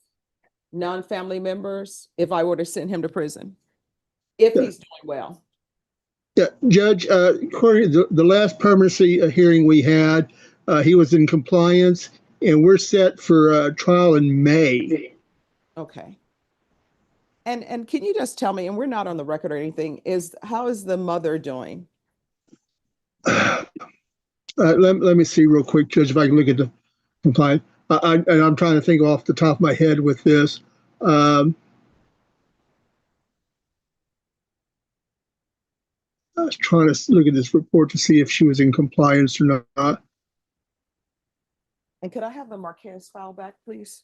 S1: non-family members if I were to send him to prison. if
S14: Yeah.
S1: he's doing well.
S14: Yeah, Judge, according to the last permanency hearing we had, he was in compliance and we're set for trial in May.
S1: Okay. And can you just tell me, and we're not on the record or anything, how is the mother doing?
S14: Let me see real quick, Judge, if I can look at the compliance. And I'm trying to think off the top of my head with this. I was trying to look at this report to see if she was in compliance or not.
S1: And could I have the Marquez file back, please?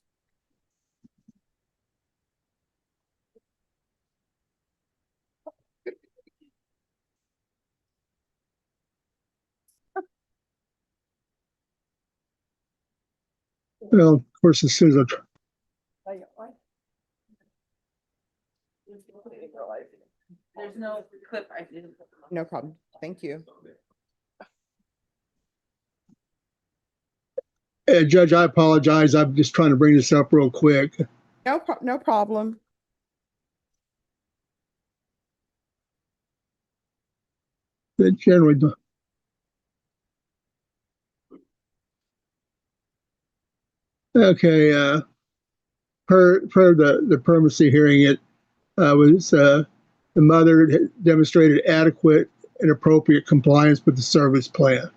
S14: Well, of course, as soon as
S2: There's no clip. I didn't.
S1: No problem. Thank you.
S14: Judge, I apologize. I'm just trying to bring this up real quick.
S1: No problem.
S14: But generally, okay. Per the permanency hearing, it was the mother demonstrated adequate and appropriate compliance with the service plan.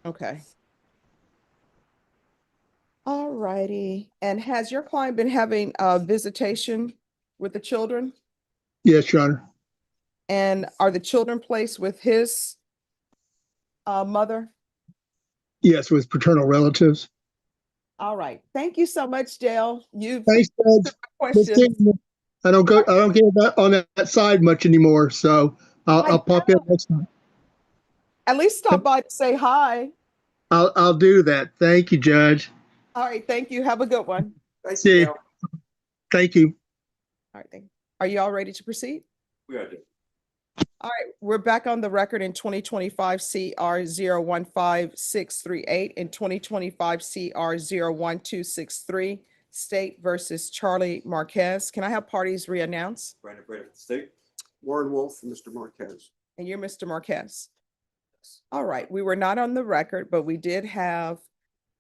S1: Okay. All righty. And has your client been having visitation with the children?
S14: Yes, Your Honor.
S1: And are the children placed with his mother?
S14: Yes, with paternal relatives.
S1: All right. Thank you so much, Dale. You've
S14: Thanks, Judge.
S1: questions.
S14: I don't get on that side much anymore, so I'll pop in next time.
S1: At least stop by to say hi.
S14: I'll do that. Thank you, Judge.
S1: All right. Thank you. Have a good one.
S14: See you. Thank you.
S1: All right. Thank you. Are you all ready to proceed?
S3: We are good.
S1: All right, we're back on the record in 2025 CR 015638 and 2025 CR 01263, State versus Charlie Marquez. Can I have parties re-announce?
S3: Brandon Brady from the state.
S8: Warren Wolf and Mr. Marquez.
S1: And you're Mr. Marquez. All right, we were not on the record, but we did have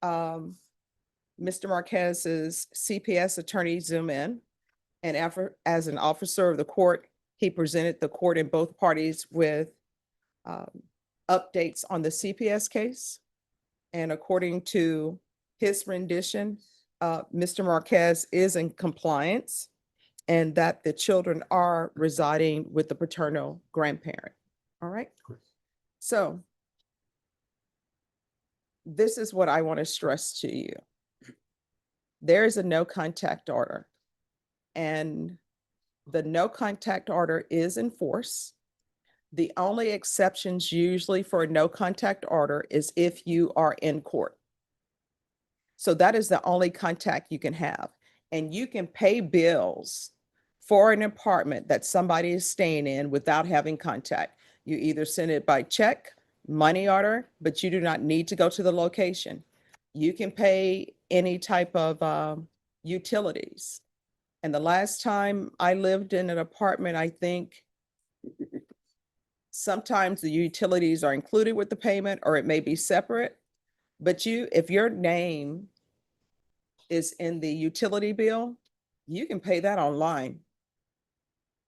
S1: Mr. Marquez's CPS attorney zoom in. And as an officer of the court, he presented the court and both parties with updates on the CPS case. And according to his rendition, Mr. Marquez is in compliance and that the children are residing with the paternal grandparent. All right. So this is what I want to stress to you. There is a no contact order, and the no contact order is in force. The only exceptions usually for a no contact order is if you are in court. So that is the only contact you can have. And you can pay bills for an apartment that somebody is staying in without having contact. You either send it by check, money order, but you do not need to go to the location. You can pay any type of utilities. And the last time I lived in an apartment, I think sometimes the utilities are included with the payment or it may be separate. But if your name is in the utility bill, you can pay that online.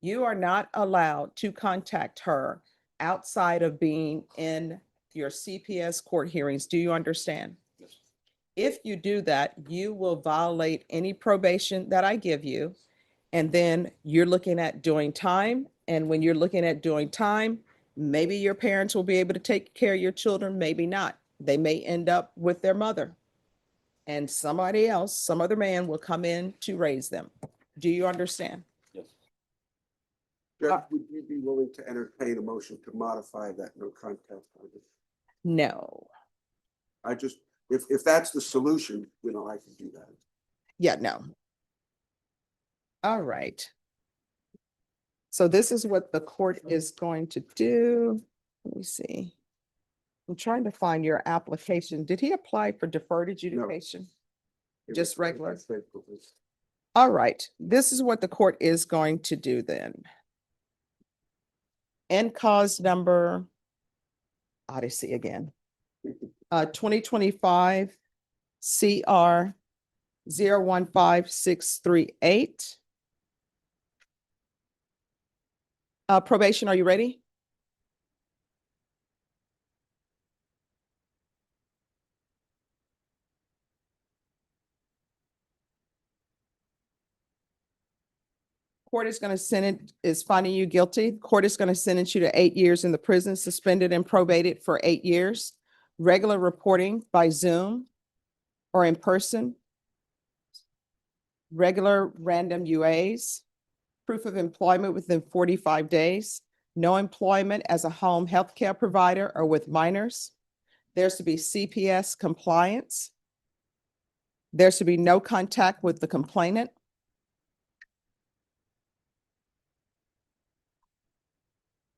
S1: You are not allowed to contact her outside of being in your CPS court hearings. Do you understand? If you do that, you will violate any probation that I give you. And then you're looking at doing time. And when you're looking at doing time, maybe your parents will be able to take care of your children, maybe not. They may end up with their mother. And somebody else, some other man will come in to raise them. Do you understand?
S9: Yes.
S8: Judge, would you be willing to entertain a motion to modify that no contact order?
S1: No.
S8: I just, if that's the solution, I can do that.
S1: Yeah, no. All right. So this is what the court is going to do. Let me see. I'm trying to find your application. Did he apply for deferred adjudication? Just regular? All right. This is what the court is going to do then. And cause number Odyssey again. 2025 CR 015638. Probation, are you ready? Court is going to is finding you guilty. Court is going to sentence you to 8 years in the prison, suspended and probated for 8 years. Regular reporting by Zoom or in person. Regular random UAs. Proof of employment within 45 days. No employment as a home healthcare provider or with minors. There's to be CPS compliance. There's to be no contact with the complainant.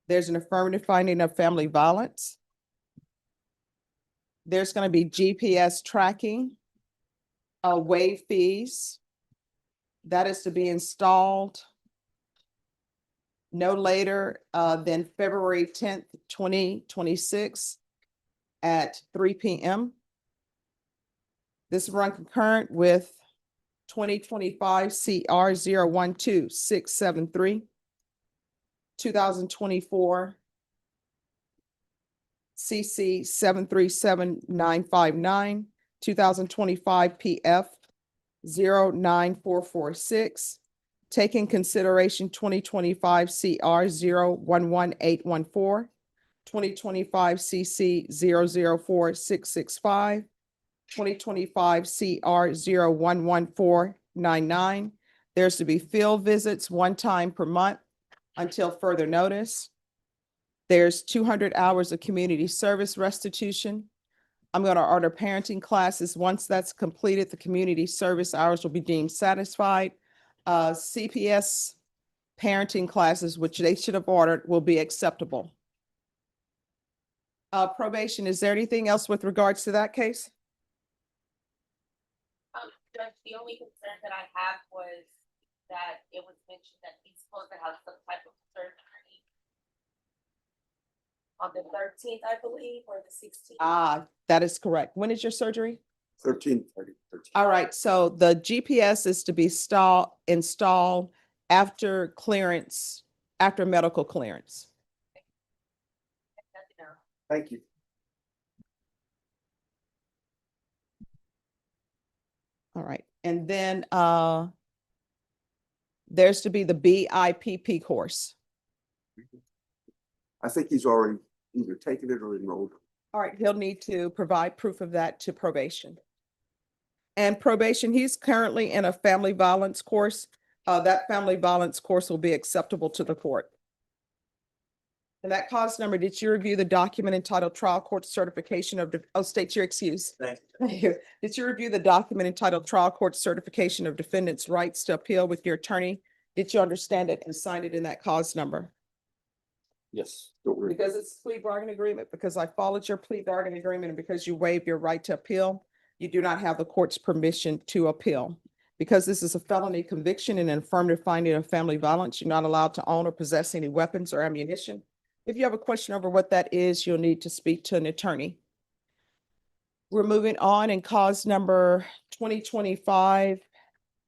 S1: There's an affirmative finding of family violence. There's going to be GPS tracking, waive fees. That is to be installed no later than February 10th, 2026 at 3 p.m. This will run concurrent with 2025 CR 012673, 2024 CC 737959, 2025 PF 09446, taking consideration 2025 CR 011814, 2025 CC 004665, 2025 CR 011499. There's to be field visits 1 time per month until further notice. There's 200 hours of community service restitution. I'm going to order parenting classes. Once that's completed, the community service hours will be deemed satisfied. CPS parenting classes, which they should have ordered, will be acceptable. Probation, is there anything else with regards to that case?
S2: Judge, the only concern that I have was that it was mentioned that he's supposed to have some type of surgery on the 13th, I believe, or the 16th.
S1: That is correct. When is your surgery?
S8: 13.
S1: All right, so the GPS is to be installed after clearance, after medical clearance.
S2: Nothing else.
S12: Thank you.
S1: All right, and then there's to be the BIPP course.
S8: I think he's already either taken it or enrolled.
S1: All right, he'll need to provide proof of that to probation. And probation, he's currently in a family violence course. That family violence course will be acceptable to the court. And that cause number, did you review the document entitled Trial Court Certification of, state your excuse.
S6: Thank
S1: Thank you. Did you review the document entitled Trial Court Certification of Defendant's Rights to Appeal with your attorney? Did you understand it and sign it in that cause number?
S9: Yes.
S8: Don't worry.
S1: Because it's plea bargain agreement, because I followed your plea bargain agreement, and because you waived your right to appeal, you do not have the court's permission to appeal. Because this is a felony conviction and an affirmative finding of family violence, you're not allowed to own or possess any weapons or ammunition. If you have a question over what that is, you'll need to speak to an attorney. We're moving on in cause number 2025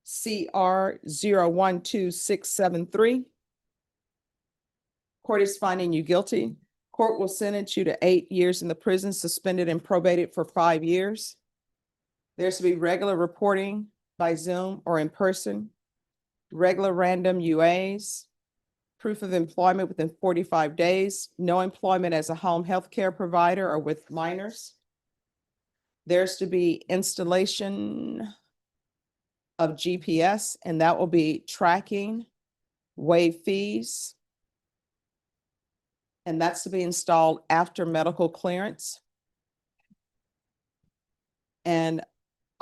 S1: CR 012673. Court is finding you guilty. Court will sentence you to 8 years in the prison, suspended and probated for 5 years. There's to be regular reporting by Zoom or in person, regular random UAs, proof of employment within 45 days, no employment as a home healthcare provider or with minors. There's to be installation of GPS, and that will be tracking, waive fees. And that's to be installed after medical clearance. And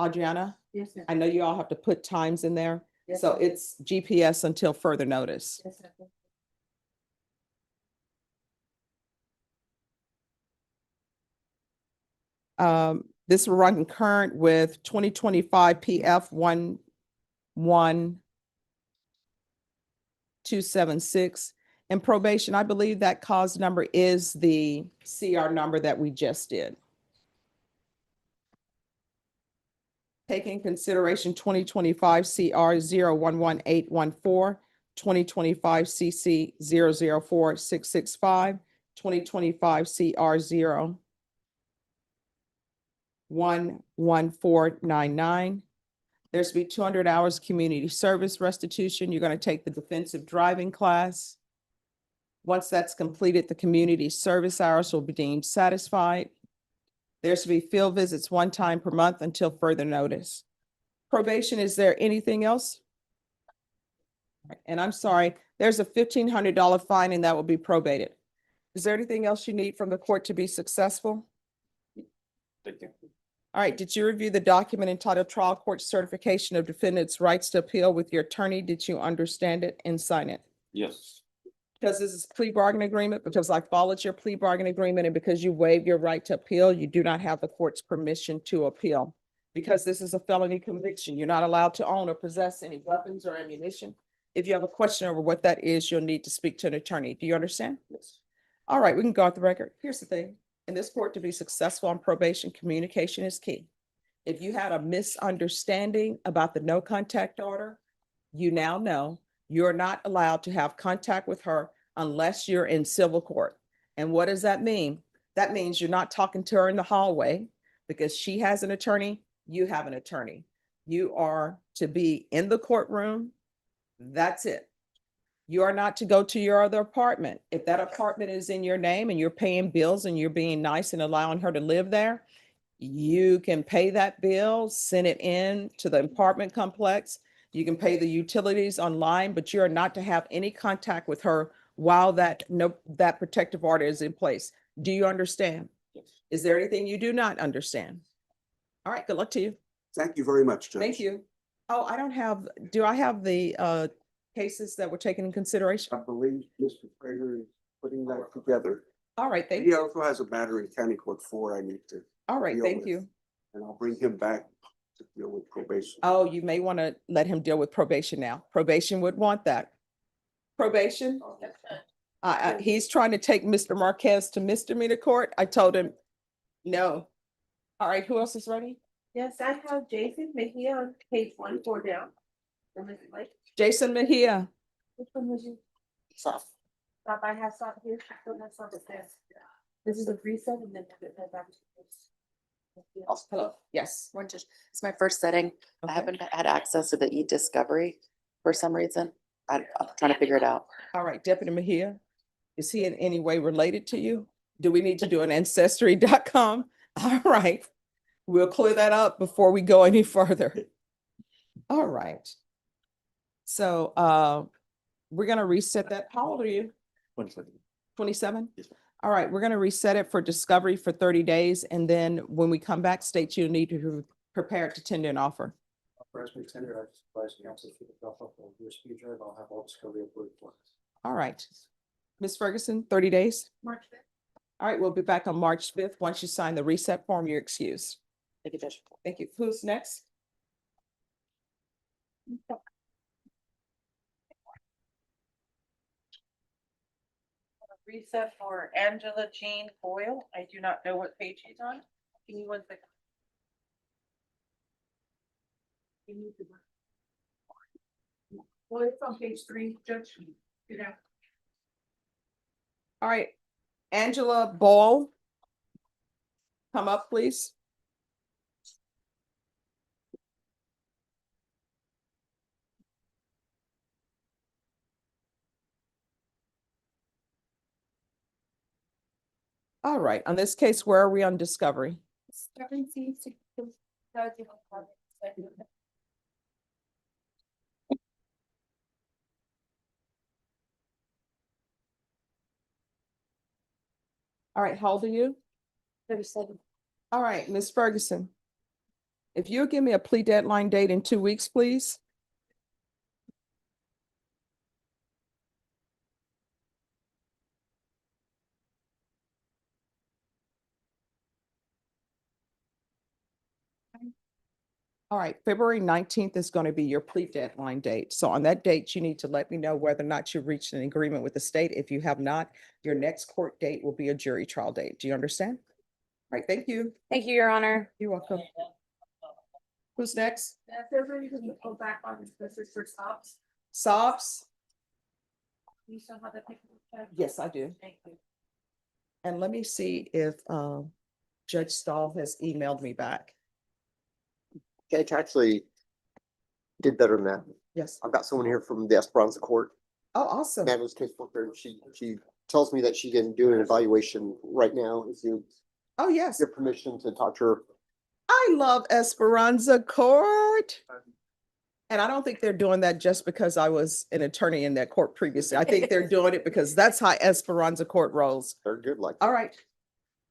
S1: Adriana,
S7: Yes, sir.
S1: I know you all have to put times in there.
S7: Yes,
S1: So
S7: sir.
S1: it's GPS until further notice.
S7: Yes, sir.
S1: This will run concurrent with 2025 PF 11276 And probation, I believe that cause number is the CR number that we just did. Taking consideration 2025 CR 011814, 2025 CC 004665, 2025 CR 011499. There's to be 200 hours community service restitution. You're going to take the defensive driving class. Once that's completed, the community service hours will be deemed satisfied. There's to be field visits 1 time per month until further notice. Probation, is there anything else? And I'm sorry, there's a $1,500 fine and that will be probated. Is there anything else you need from the court to be successful?
S9: Thank you.
S1: All right, did you review the document entitled Trial Court Certification of Defendant's Rights to Appeal with your attorney? Did you understand it and sign it?
S9: Yes.
S1: Because this is plea bargaining agreement, because I followed your plea bargaining agreement, and because you waived your right to appeal, you do not have the court's permission to appeal. Because this is a felony conviction, you're not allowed to own or possess any weapons or ammunition. If you have a question over what that is, you'll need to speak to an attorney. Do you understand?
S9: Yes.
S1: All right, we can go off the record. Here's the thing. In this court, to be successful on probation, communication is key. If you had a misunderstanding about the no contact order, you now know you're not allowed to have contact with her unless you're in civil court. And what does that mean? That means you're not talking to her in the hallway because she has an attorney, you have an attorney. You are to be in the courtroom. That's it. You are not to go to your other apartment. If that apartment is in your name and you're paying bills and you're being nice and allowing her to live there, you can pay that bill, send it in to the apartment complex. You can pay the utilities online, but you are not to have any contact with her while that protective order is in place. Do you understand?
S9: Yes.
S1: Is there anything you do not understand? All right, good luck to you.
S8: Thank you very much, Judge.
S1: Thank you. Oh, do I have the cases that were taken in consideration?
S8: I believe Mr. Prager is putting that together.
S1: All right, thank
S8: He
S1: you.
S8: also has a matter in County Court 4 I need to,
S1: All right,
S8: deal
S1: thank
S8: with.
S1: you.
S8: and I'll bring him back to deal with probation.
S1: Oh, you may want to let him deal with probation now. Probation would want that. Probation? He's trying to take Mr. Marquez to misdemeanor court. I told him, no. All right, who else is ready?
S13: Yes, I have Jason Mejia on page 1 down.
S1: Jason Mejia.
S13: Which one was you? Stop, I have stop here, she still has stop at this. This is a reset and then put it back to this.
S1: Hello, yes.
S15: It's my first setting.
S1: Okay.
S15: I haven't had access to the e-discovery for some reason. I'm trying to figure it out.
S1: All right, Deputy Mejia, is he in any way related to you? Do we need to do an ancestry.com? All right, we'll clear that up before we go any further. All right. So we're gonna reset that. How old are you?
S3: 27.
S1: 27?
S3: Yes, ma'am.
S1: All right, we're gonna reset it for discovery for 30 days, and then when we come back, state you need to prepare to tender an offer.
S6: First, we tender, I advise the council to the off of your speed drive. I'll have all discovery approved for us.
S1: All right. Ms. Ferguson, 30 days?
S13: March 5th.
S1: All right, we'll be back on March 5th. Once you sign the reset form, you're excused.
S15: Thank you, Judge.
S1: Thank you. Who's next?
S7: Reset for Angela Jean Boyle. I do not know what page she's on. Give me 1 second.
S13: Well, it's on page 3, Judge. Yeah.
S1: All right, Angela Ball. Come up, please. All right, on this case, where are we on discovery? All right, how old are you?
S15: 37.
S1: All right, Ms. Ferguson. If you'll give me a plea deadline date in 2 weeks, please. All right, February 19th is going to be your plea deadline date. So on that date, you need to let me know whether or not you've reached an agreement with the state. If you have not, your next court date will be a jury trial date. Do you understand? All right, thank you.
S11: Thank you, Your Honor.
S1: You're welcome. Who's next?
S13: February, you can go back on this is for stops.
S1: Sobs?
S13: You still have that paperwork, Judge?
S1: Yes, I do.
S13: Thank you.
S1: And let me see if Judge Stahl has emailed me back.
S12: Judge actually did better than that.
S1: Yes.
S12: I've got someone here from the Esperanza Court,
S1: Oh, awesome.
S12: Madeline's caseworker, and she tells me that she can do an evaluation right now. If you
S1: Oh, yes.
S12: give permission to talk to her.
S1: I love Esperanza Court. And I don't think they're doing that just because I was an attorney in that court previously. I think they're doing it because that's how Esperanza Court rolls.
S12: They're good like
S1: All
S12: that.
S1: right.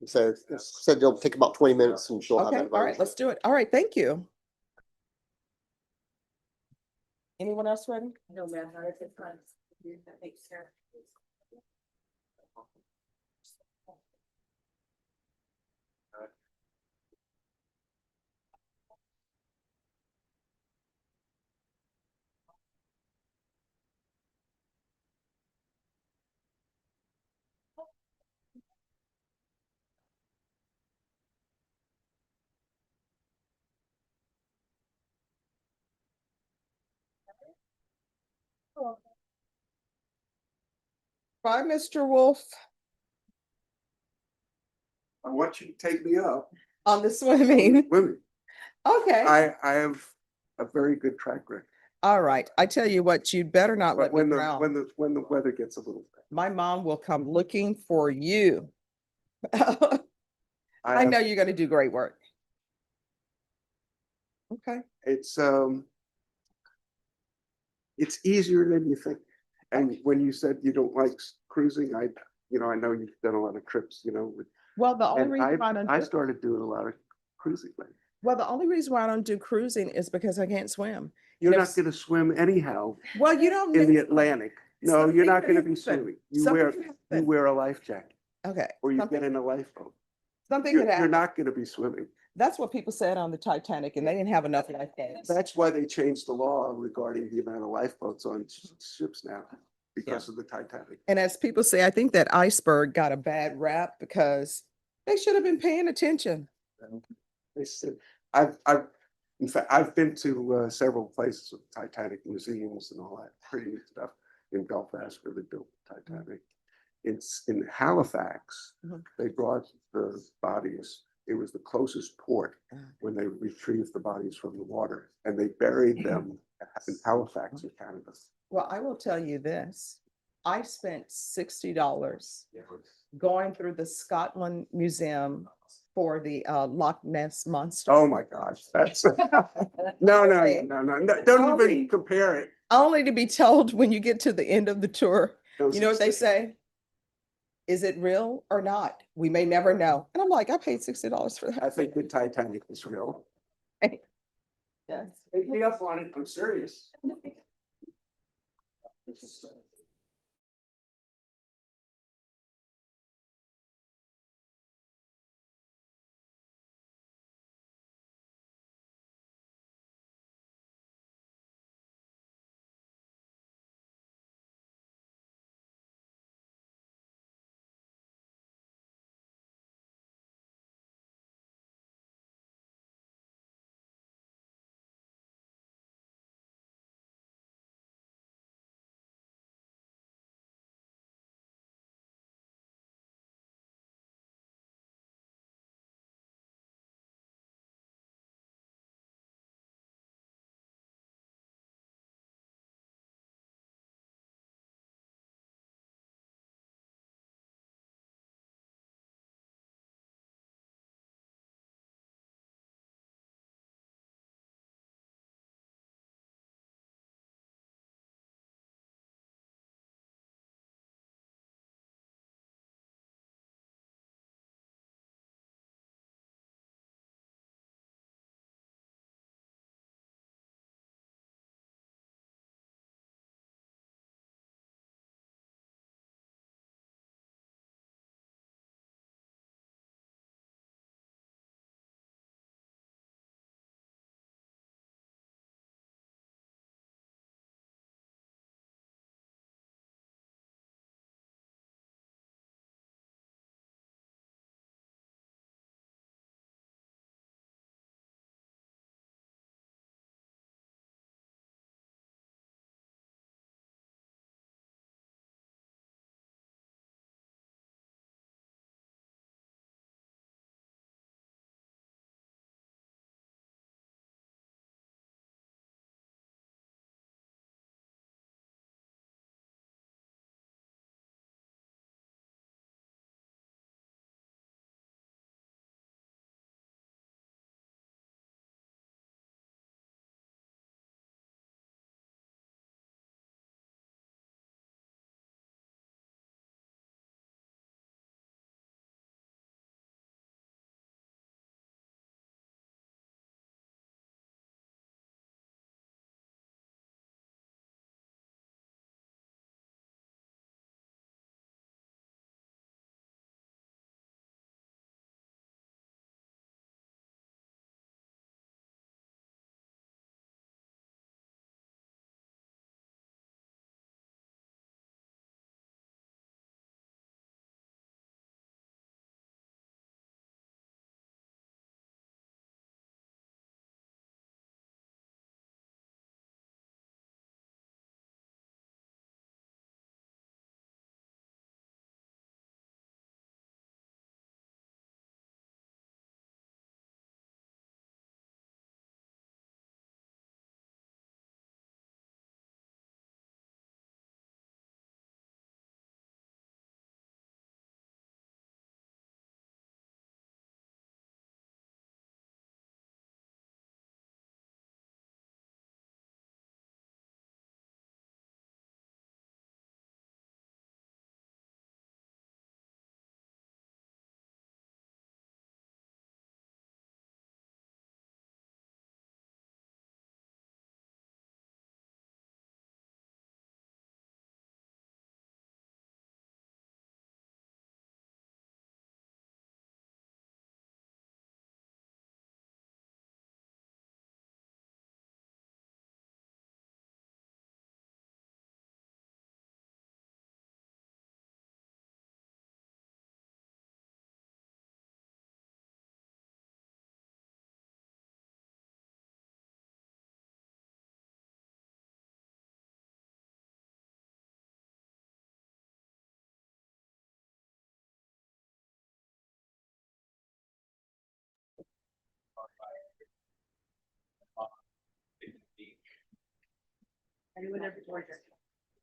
S12: So said it'll take about 20 minutes and she'll have
S1: Okay.
S12: that
S1: All right.
S12: evaluation.
S1: Let's do it. All right. Thank you. Anyone else ready?
S13: No, ma'am, not at this time. That makes sense.
S1: Bye, Mr. Wolf.
S8: I want you to take me up.
S1: On the swimming.
S8: Women,
S1: Okay.
S8: I have a very good track record.
S1: All right. I tell you what, you'd better not
S8: But
S1: let me drown.
S8: when the weather gets a little.
S1: My mom will come looking for you. I
S8: have-
S1: know you're going to do great work. Okay.
S8: It's easier than you think. And when you said you don't like cruising, I know you've done a lot of trips, with.
S1: Well, the only
S8: And
S1: reason why I don't
S8: I
S1: do,
S8: started doing a lot of cruising. lately.
S1: well, the only reason why I don't do cruising is because I can't swim.
S8: You're
S1: And
S8: not
S1: if-
S8: gonna swim anyhow
S1: Well, you don't.
S8: in the
S1: need-
S8: Atlantic. No, you're
S1: Something
S8: not
S1: could
S8: gonna be
S1: happen.
S8: swimming. You
S1: Something
S8: wear,
S1: could
S8: you
S1: happen.
S8: wear a life jacket
S1: Okay.
S8: or you
S1: Something,
S8: get in a lifeboat.
S1: something
S8: You're
S1: could happen.
S8: not gonna be swimming.
S1: That's what people said on the Titanic, and they didn't have enough lifeboats.
S8: That's why they changed the law regarding the amount of lifeboats on ships now because of the Titanic.
S1: And as people say, I think that iceberg got a bad rap because they should have been paying attention.
S8: They said, in fact, I've been to several places with Titanic museums and all that pretty neat stuff in Belfast where they built the Titanic. It's in Halifax,
S1: Mhm.
S8: they brought the bodies. It was the closest port when they retrieved the bodies from the water and they buried them in Halifax in Canada.
S1: Well, I will tell you this. I spent $60 going through the Scotland Museum for the Loch Ness Monster.
S8: Oh my gosh, that's no, don't even compare it.
S1: Only to be told when you get to the end of the tour,
S8: Those
S1: you know what they say? Is it real or not? We may never know. And I'm like, I paid $60 for that.
S8: I think the Titanic was real.
S1: Yes.
S8: Take me up on it, I'm serious.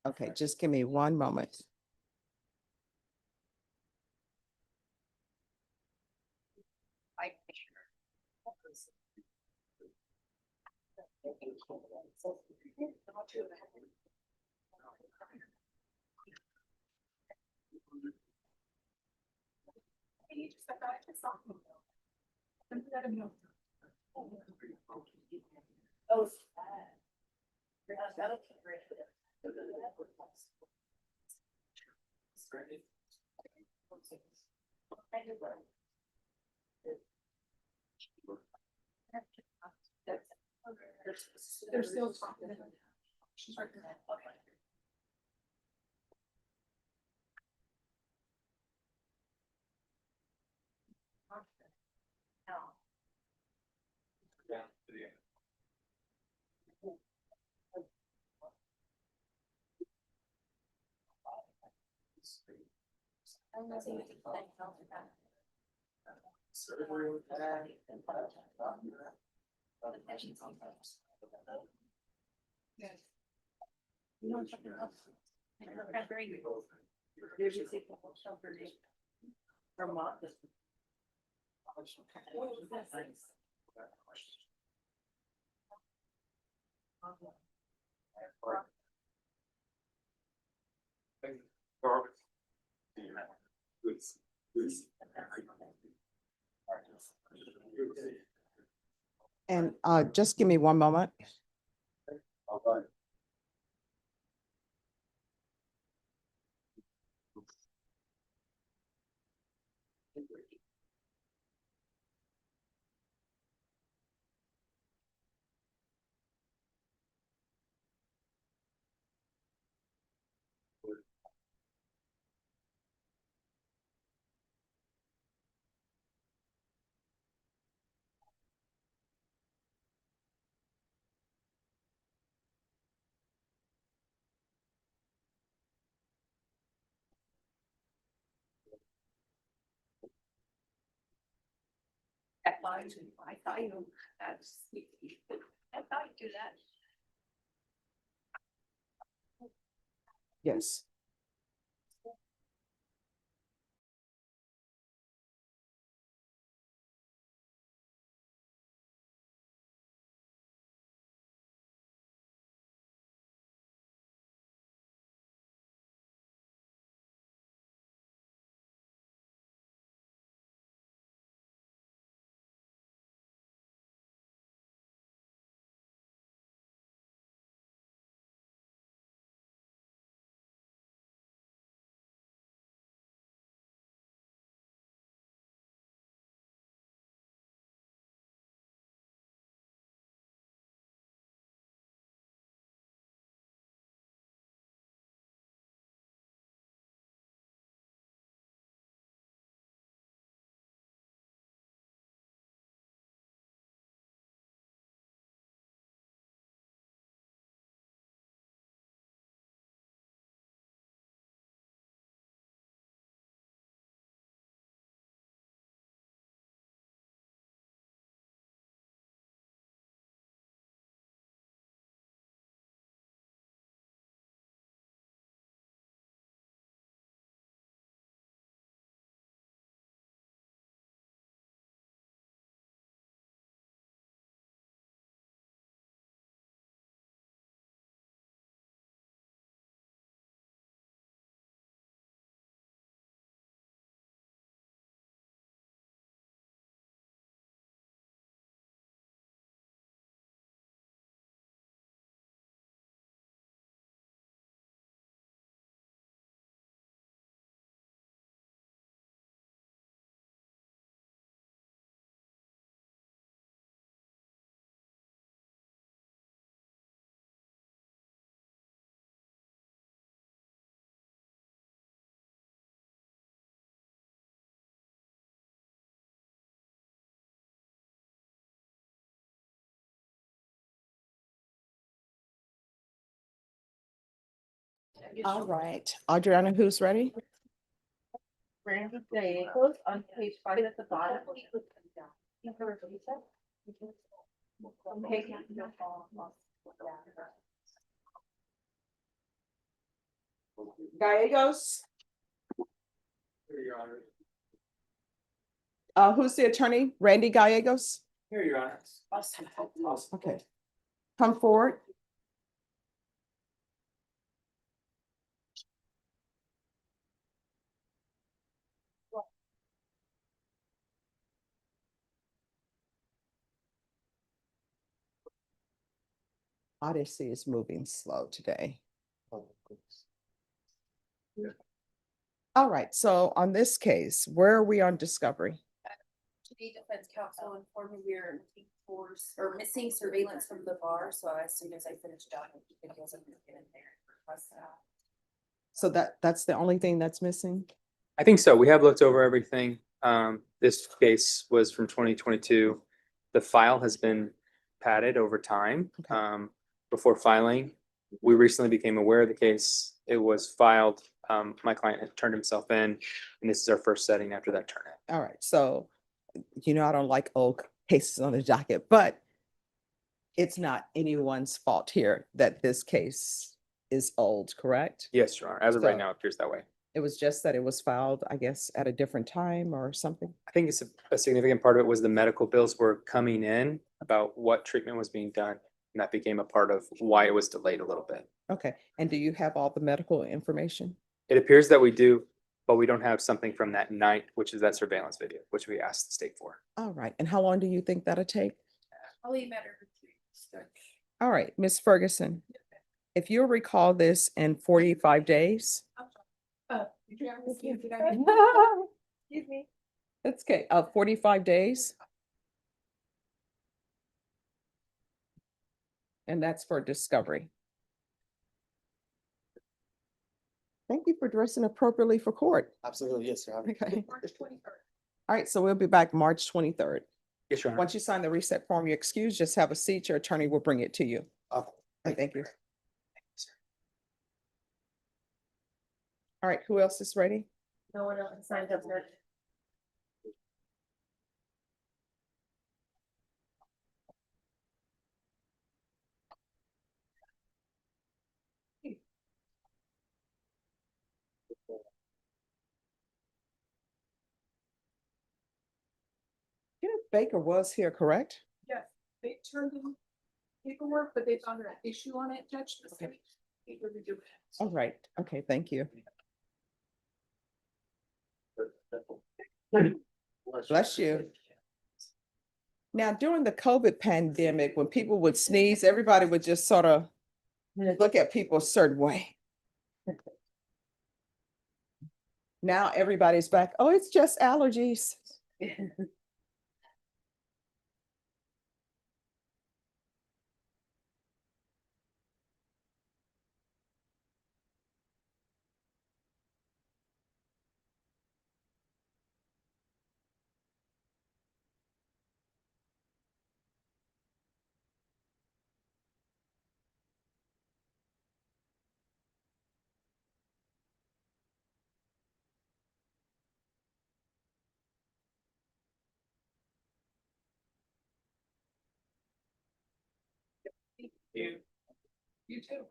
S1: Okay, just give me one moment.
S13: They're still talking.
S1: And just give me one moment.
S13: I thought you, that's, I thought you'd do that.
S1: Yes. All right, Adriana, who's ready?
S2: Randy Gallegos on page 5 at the bottom.
S1: Gallegos? Who's the attorney? Randy Gallegos?
S6: Here, Your Honor.
S1: Okay. Come forward. Odyssey is moving slow today. All right, so on this case, where are we on discovery?
S5: Today, defense counsel informed me we're looking for or missing surveillance from the bar, so as soon as I finish document videos, I'm gonna get in there and request that.
S1: So that's the only thing that's missing?
S16: I think so. We have looked over everything. This case was from 2022. The file has been padded over time. Before filing, we recently became aware of the case. It was filed. My client had turned himself in, and this is our first setting after that turn in.
S1: All right, so, I don't like old cases on the docket, but it's not anyone's fault here that this case is old, correct?
S16: Yes, Your Honor. As of right
S1: So-
S16: now, it appears that way.
S1: It was just that it was filed, I guess, at a different time or something?
S16: I think it's a significant part of it was the medical bills were coming in about what treatment was being done. And that became a part of why it was delayed a little bit.
S1: Okay, and do you have all the medical information?
S16: It appears that we do, but we don't have something from that night, which is that surveillance video, which we asked the state for.
S1: All right, and how long do you think that'll take?
S5: Probably a matter of 3 weeks.
S1: All right, Ms. Ferguson, if you'll recall this in 45 days.
S5: Excuse me.
S1: That's okay, 45 days. And that's for discovery. Thank you for dressing appropriately for court.
S6: Absolutely, yes, Your Honor.
S1: Okay. All right, so we'll be back March 23rd.
S16: Yes, Your Honor.
S1: Once you sign the reset form, you're excused, just have a seat, your attorney will bring it to you. Thank you. All right, who else is ready?
S7: No one else signed up yet.
S1: Kenneth Baker was here, correct?
S13: Yes, they turned in paperwork, but they found an issue on it, Judge.
S1: Okay.
S13: He would do it.
S1: All right, okay, thank you. Bless you. Now, during the COVID pandemic, when people would sneeze, everybody would just sort of look at people a certain way. Now everybody's back, oh, it's just allergies.
S13: You too.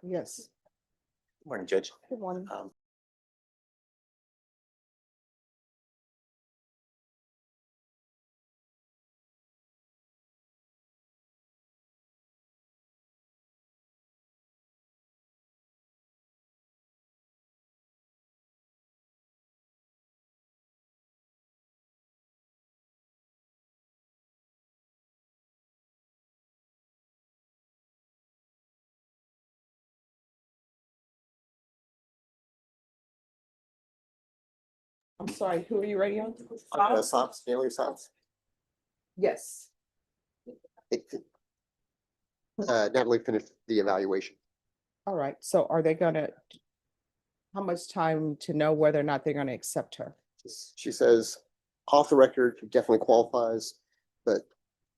S1: Yes.
S6: Morning, Judge.
S1: Good morning. I'm sorry, who are you ready on?
S12: Socks, daily socks.
S1: Yes.
S12: Natalie finished the evaluation.
S1: All right, so are they gonna, how much time to know whether or not they're gonna accept her?
S12: She says, off the record, she definitely qualifies, but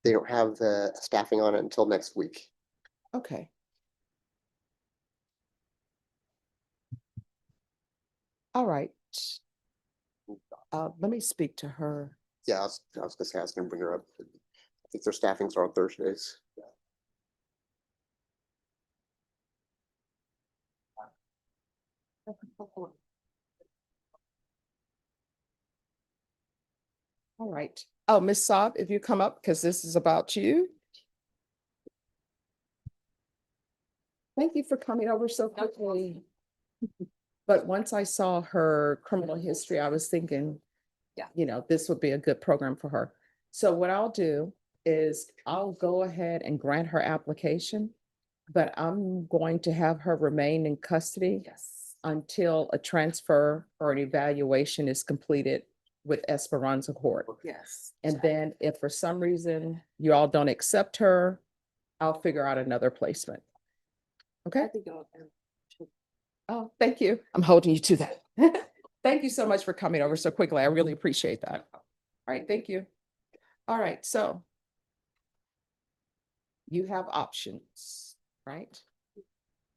S12: they don't have the staffing on it until next week.
S1: Okay. All right. Let me speak to her.
S12: Yeah, I was gonna say, I was gonna bring her up. I think their staffings are on Thursdays.
S1: All right. Oh, Miss Saab, if you come up, because this is about you. Thank you for coming over so quickly. But once I saw her criminal history, I was thinking, yeah, you know, this would be a good program for her. So what I'll do is I'll go ahead and grant her application, but I'm going to have her remain in custody until a transfer or an evaluation is completed with Esperanza Court.
S15: Yes.
S1: And then if for some reason you all don't accept her, I'll figure out another placement. Okay? Oh, thank you. I'm holding you to that. Thank you so much for coming over so quickly. I really appreciate that. All right, thank you. All right, so you have options, right?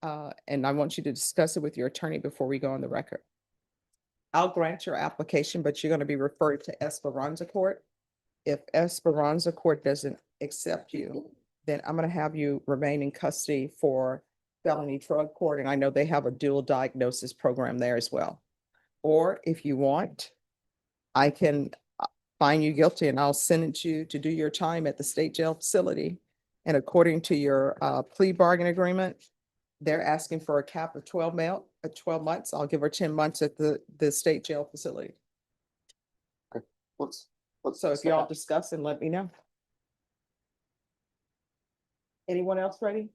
S1: And I want you to discuss it with your attorney before we go on the record. I'll grant your application, but you're going to be referred to Esperanza Court. If Esperanza Court doesn't accept you, then I'm going to have you remain in custody for felony drug court. And I know they have a dual diagnosis program there as well. Or if you want, I can find you guilty and I'll sentence you to do your time at the state jail facility. And according to your plea bargain agreement, they're asking for a cap of 12 months. I'll give her 10 months at the state jail facility. So if y'all discuss and let me know. Anyone else ready?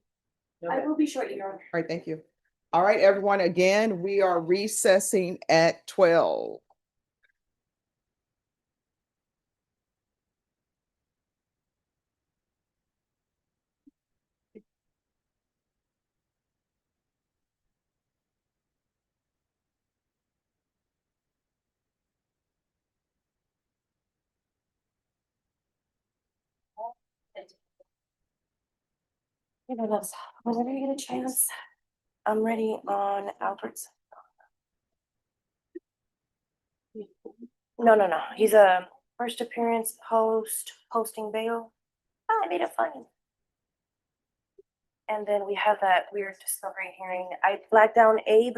S4: I will be short, Your Honor.
S1: All right, thank you. All right, everyone, again, we are recessing at 12.
S11: You know, that's whenever you get a chance. I'm ready on Albert's. No. He's a first appearance posting bail. I made it funny. And then we have that weird discovery hearing. I flagged down Abe.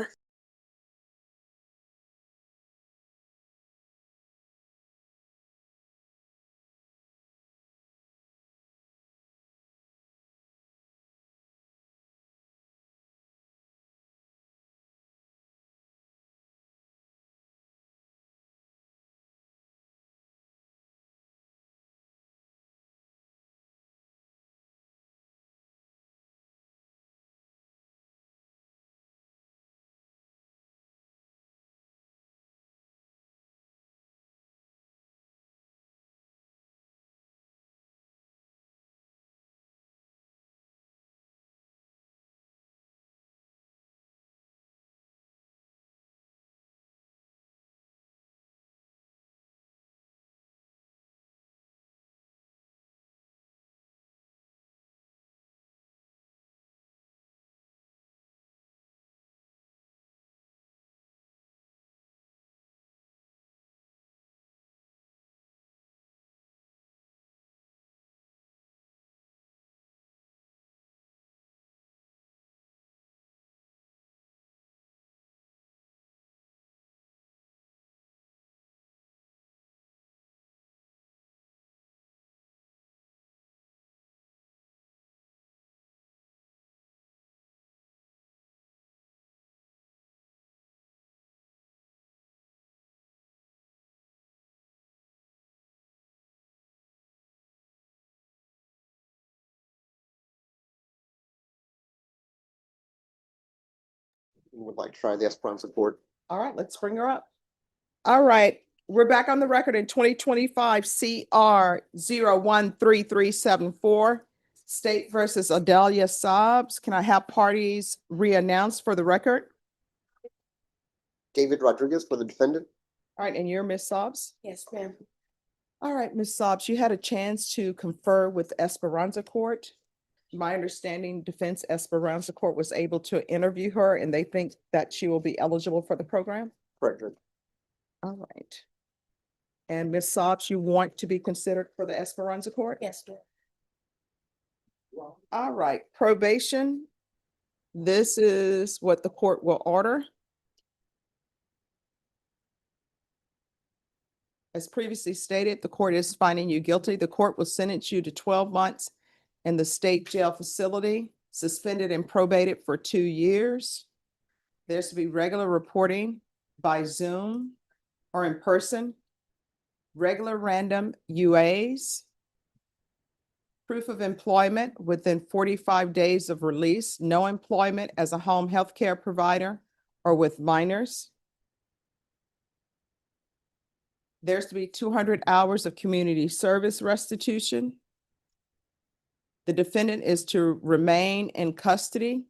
S12: would like to try the Esperanza court.
S1: All right, let's bring her up. All right, we're back on the record in 2025 CR 013374, State versus Adelia Sobbs. Can I have parties re-announced for the record?
S12: David Rodriguez for the defendant.
S1: All right, and you're Ms. Sobbs?
S7: Yes, ma'am.
S1: All right, Ms. Sobbs, you had a chance to confer with Espiranza Court. My understanding, Defense Espiranza Court was able to interview her and they think that she will be eligible for the program?
S12: Correct, Judge.
S1: All right. And Ms. Sobbs, you want to be considered for the Espiranza Court?
S7: Yes, ma'am.
S1: All right, probation. This is what the court will order. As previously stated, the court is finding you guilty. The court will sentence you to 12 months in the state jail facility, suspended and probated for 2 years. There's to be regular reporting by Zoom or in person, regular random UAs, proof of employment within 45 days of release, no employment as a home health care provider or with minors. There's to be 200 hours of community service restitution. The defendant is to remain in custody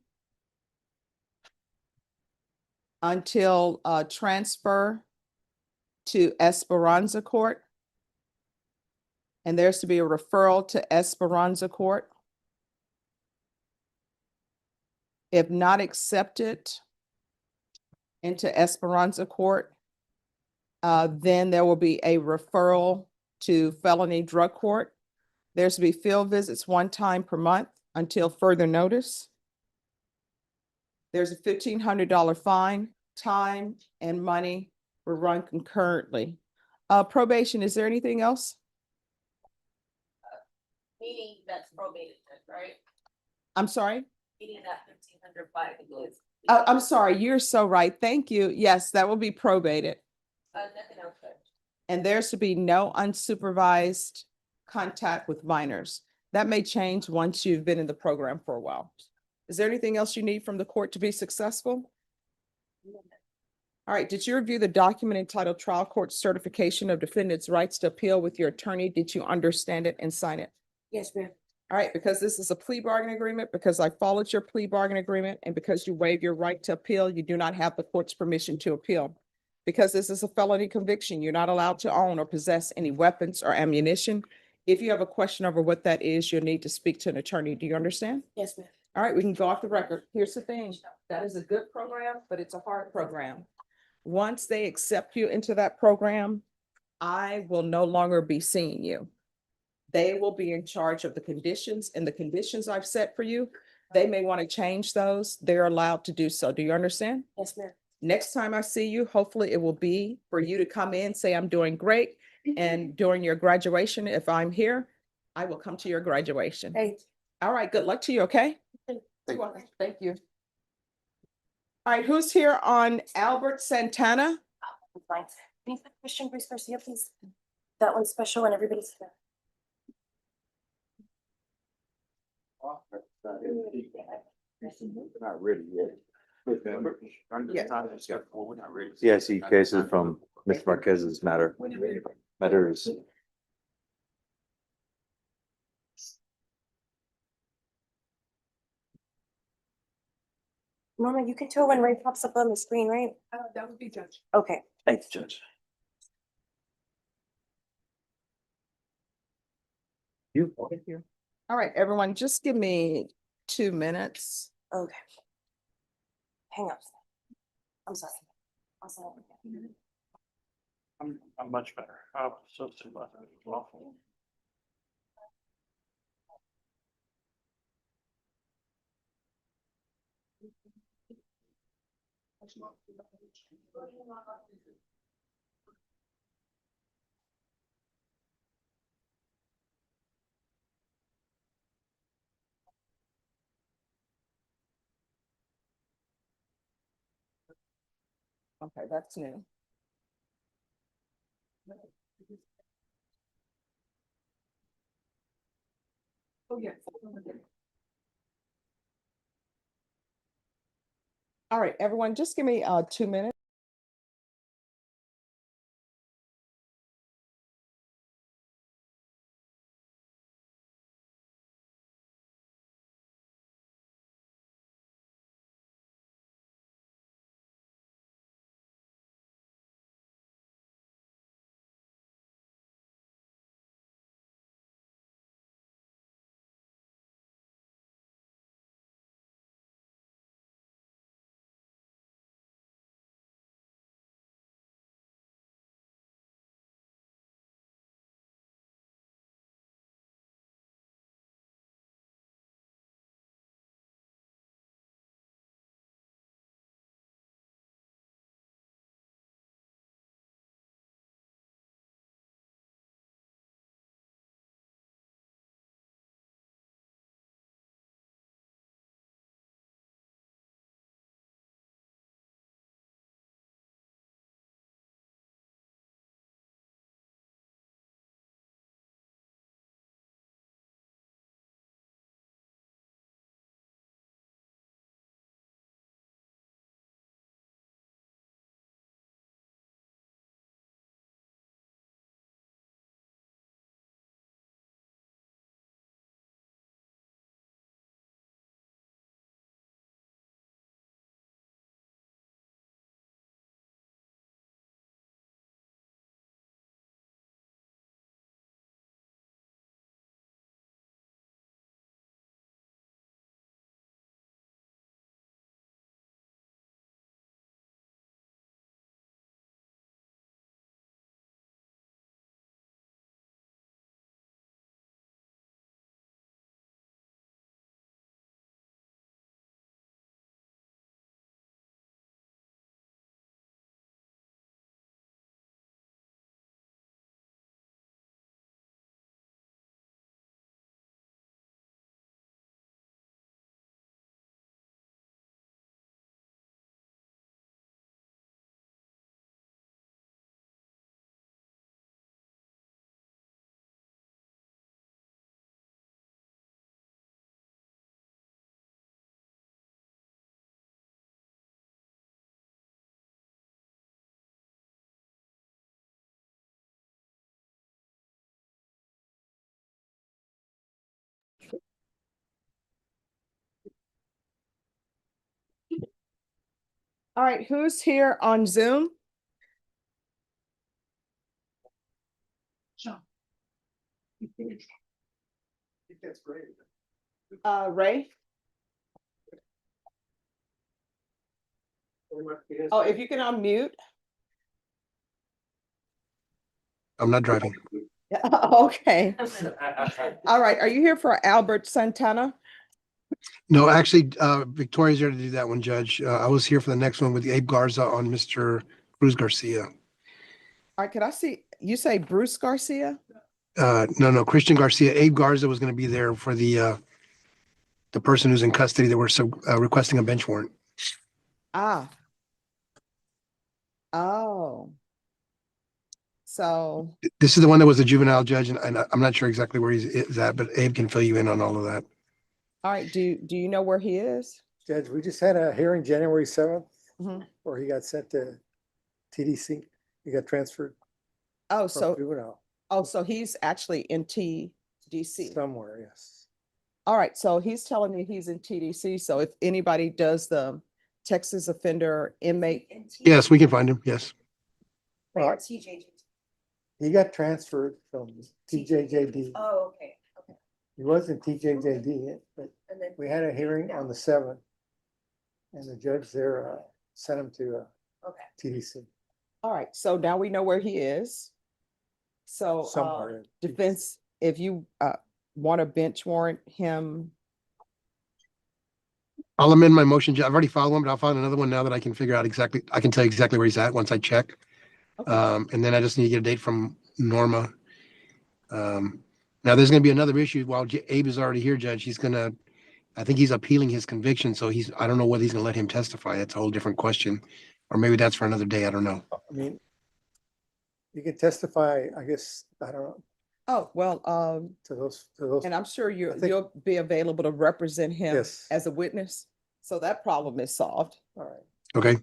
S1: until transfer to Espiranza Court. And there's to be a referral to Espiranza Court. If not accepted into Espiranza Court, then there will be a referral to felony drug court. There's to be field visits 1 time per month until further notice. There's a $1,500 fine. Time and money will run concurrently. Probation, is there anything else?
S2: Meaning that's probated, right?
S1: I'm sorry?
S2: Meaning that 1,500 fine is.
S1: I'm sorry, you're so right. Thank you. Yes, that will be probated.
S2: Nothing else, Judge.
S1: And there's to be no unsupervised contact with minors. That may change once you've been in the program for a while. Is there anything else you need from the court to be successful? All right, did you review the document entitled Trial Court Certification of Defendant's Rights to Appeal with your attorney? Did you understand it and sign it?
S7: Yes, ma'am.
S1: All right, because this is a plea bargain agreement, because I followed your plea bargain agreement, and because you waive your right to appeal, you do not have the court's permission to appeal. Because this is a felony conviction, you're not allowed to own or possess any weapons or ammunition. If you have a question over what that is, you'll need to speak to an attorney. Do you understand?
S7: Yes, ma'am.
S1: All right, we can go off the record. Here's the thing. That is a good program, but it's a hard program. Once they accept you into that program, I will no longer be seeing you. They will be in charge of the conditions, and the conditions I've set for you, they may want to change those. They're allowed to do so. Do you understand?
S7: Yes, ma'am.
S1: Next time I see you, hopefully it will be for you to come in, say, I'm doing great. And during your graduation, if I'm here, I will come to your graduation.
S7: Thanks.
S1: All right, good luck to you, okay?
S12: Thank you.
S1: Thank you. All right, who's here on Albert Santana?
S11: Fine. Can you put Christian Bruce Garcia, please? That one's special and everybody's here.
S9: Not ready yet.
S3: Yeah, I see cases from Mr. Marquez's matters.
S11: Norma, you can tell when Ray pops up on the screen, right?
S1: That would be Judge.
S11: Okay.
S6: Thanks, Judge.
S1: You. All right, everyone, just give me 2 minutes.
S11: Okay. Hang up. I'm sorry. I'll sign it.
S10: I'm much better. So awful.
S1: Okay, that's new. Oh, yeah. All right, everyone, just give me 2 minutes. All right, who's here on Zoom?
S12: That's great.
S1: Ray? Oh, if you can unmute.
S17: I'm not driving.
S1: Yeah, okay. All right, are you here for Albert Santana?
S17: No, actually, Victoria's here to do that one, Judge. I was here for the next one with Abe Garza on Mr. Cruz Garcia.
S1: All right, could I see, you say Bruce Garcia?
S17: No, Christian Garcia. Abe Garza was going to be there for the person who's in custody that we're requesting a bench warrant.
S1: Ah. Oh. So,
S17: This is the one that was a juvenile judge, and I'm not sure exactly where is at, but Abe can fill you in on all of that.
S1: all right, do you know where he is?
S18: Judge, we just had a hearing January 7th
S1: Mhm.
S18: where he got sent to TDC. He got transferred
S1: Oh,
S18: from juvenile
S1: so he's actually in TDC.
S18: somewhere, yes.
S1: All right, so he's telling me he's in TDC, so if anybody does the Texas offender inmate.
S17: Yes, we can find him. Yes.
S18: Well,
S4: TJJ.
S18: he got transferred from TJJD.
S4: Oh, okay, okay.
S18: He was in TJJD, but
S4: And then.
S18: we had a hearing on the 7th. And the judge there sent him to
S4: Okay.
S18: TDC.
S1: All right, so now we know where he is. So,
S18: Somewhere.
S1: defense, if you want to bench warrant him.
S17: I'll amend my motion. I've already filed one, but I'll file another one now that I can figure out exactly, I can tell you exactly where he's at once I check.
S1: Okay.
S17: And then I just need to get a date from Norma. Now there's gonna be another issue while Abe is already here, Judge. I think he's appealing his conviction, so I don't know whether he's gonna let him testify. That's a whole different question. Or maybe that's for another day. I don't know.
S18: I mean, you can testify, I guess, I don't know,
S1: Oh, well,
S18: to those.
S1: and I'm sure
S18: I think-
S1: you'll be available to represent him
S18: Yes.
S1: as a witness. So that problem is solved.
S18: All right.
S17: Okay,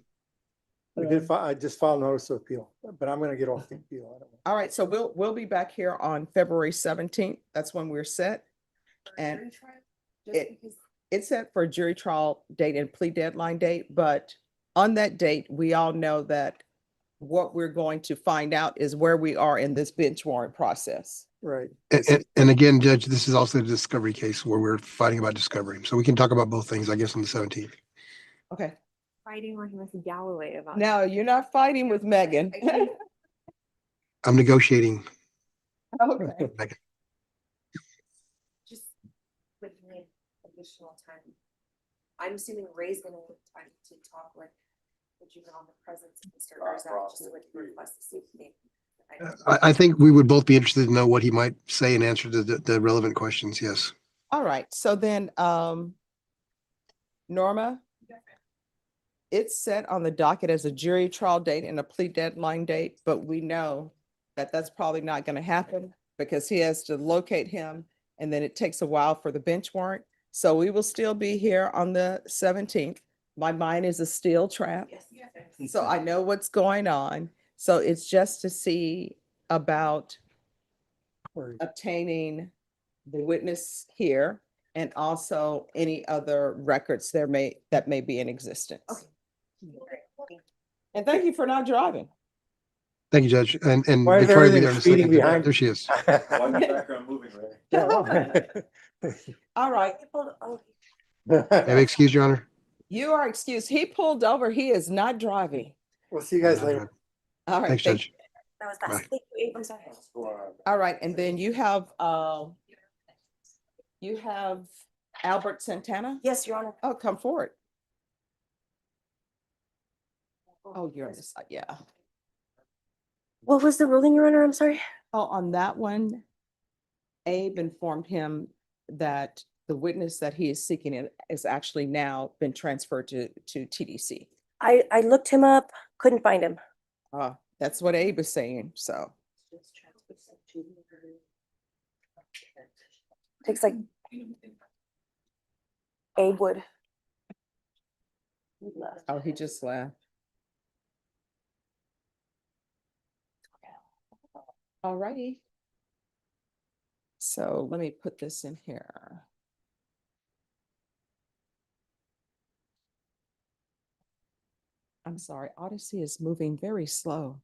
S18: I just filed notice of appeal, but I'm gonna get off the appeal. I don't know.
S1: All right, so we'll be back here on February 17th. That's when we're set. And it's set for jury trial date and plea deadline date, but on that date, we all know that what we're going to find out is where we are in this bench warrant process.
S18: Right.
S17: and again, Judge, this is also a discovery case where we're fighting about discovery. So we can talk about both things, I guess, on the 17th.
S1: Okay.
S11: Fighting like with Galloway about.
S1: Now, you're not fighting with Megan.
S17: I'm negotiating.
S1: Okay.
S17: Megan.
S4: Just with me additional time. I'm assuming Ray's gonna have time to talk with the juvenile presence of Mr. Erzak, just would request to see if they.
S17: I think we would both be interested to know what he might say and answer to the relevant questions. Yes.
S1: All right, so then, Norma, it's set on the docket as a jury trial date and a plea deadline date, but we know that that's probably not going to happen because he has to locate him and then it takes a while for the bench warrant. So we will still be here on the 17th. My mind is a steel trap. So I know what's going on. So it's just to see about obtaining the witness here and also any other records that may be in existence. And thank you for not driving.
S17: Thank you, Judge. And
S18: Why is
S17: Victoria will be there in
S18: everything
S17: a
S18: speeding
S17: second.
S18: behind?
S17: There she is.
S3: Why is the background moving, Ray?
S1: All right,
S17: May I be excused, Your Honor?
S1: you are excused. He pulled over. He is not driving.
S18: We'll see you guys later.
S1: All right.
S17: Thanks, Judge.
S11: That was
S17: Bye.
S11: fast. Thank you, Abe. I'm sorry.
S1: All right, and then you have Albert Santana?
S11: Yes, Your Honor.
S1: Oh, come forward. Oh, you're on this side, yeah.
S11: What was the ruling, Your Honor? I'm sorry.
S1: Oh, on that one, Abe informed him that the witness that he is seeking is actually now been transferred to TDC.
S11: I looked him up, couldn't find him.
S1: That's what Abe is saying, so.
S11: Takes like Abe would.
S1: Oh, he just left. All righty. So let me put this in here. I'm sorry, Odyssey is moving very slow.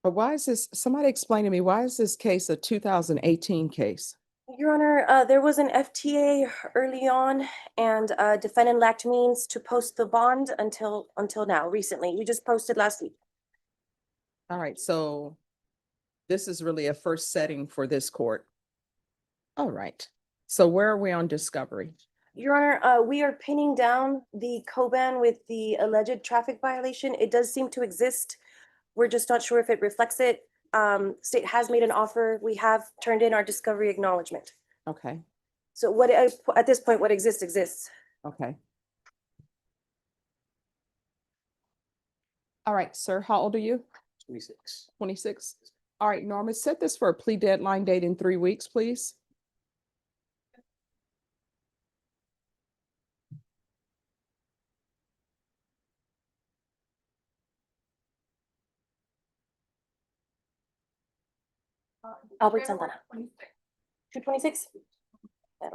S1: But why is this, somebody explain to me, why is this case a 2018 case?
S11: Your Honor, there was an FTA early on and defendant lacked means to post the bond until now, recently. We just posted last week.
S1: All right, so this is really a first setting for this court. All right, so where are we on discovery?
S11: Your Honor, we are pinning down the co-ban with the alleged traffic violation. It does seem to exist. We're just not sure if it reflects it. State has made an offer. We have turned in our discovery acknowledgement.
S1: Okay,
S11: So what at this point, what exists, exists.
S1: okay. All right, sir, how old are you?
S6: 26.
S1: 26. All right, Norma, set this for a plea deadline date in 3 weeks, please.
S11: Albert Santana. 226?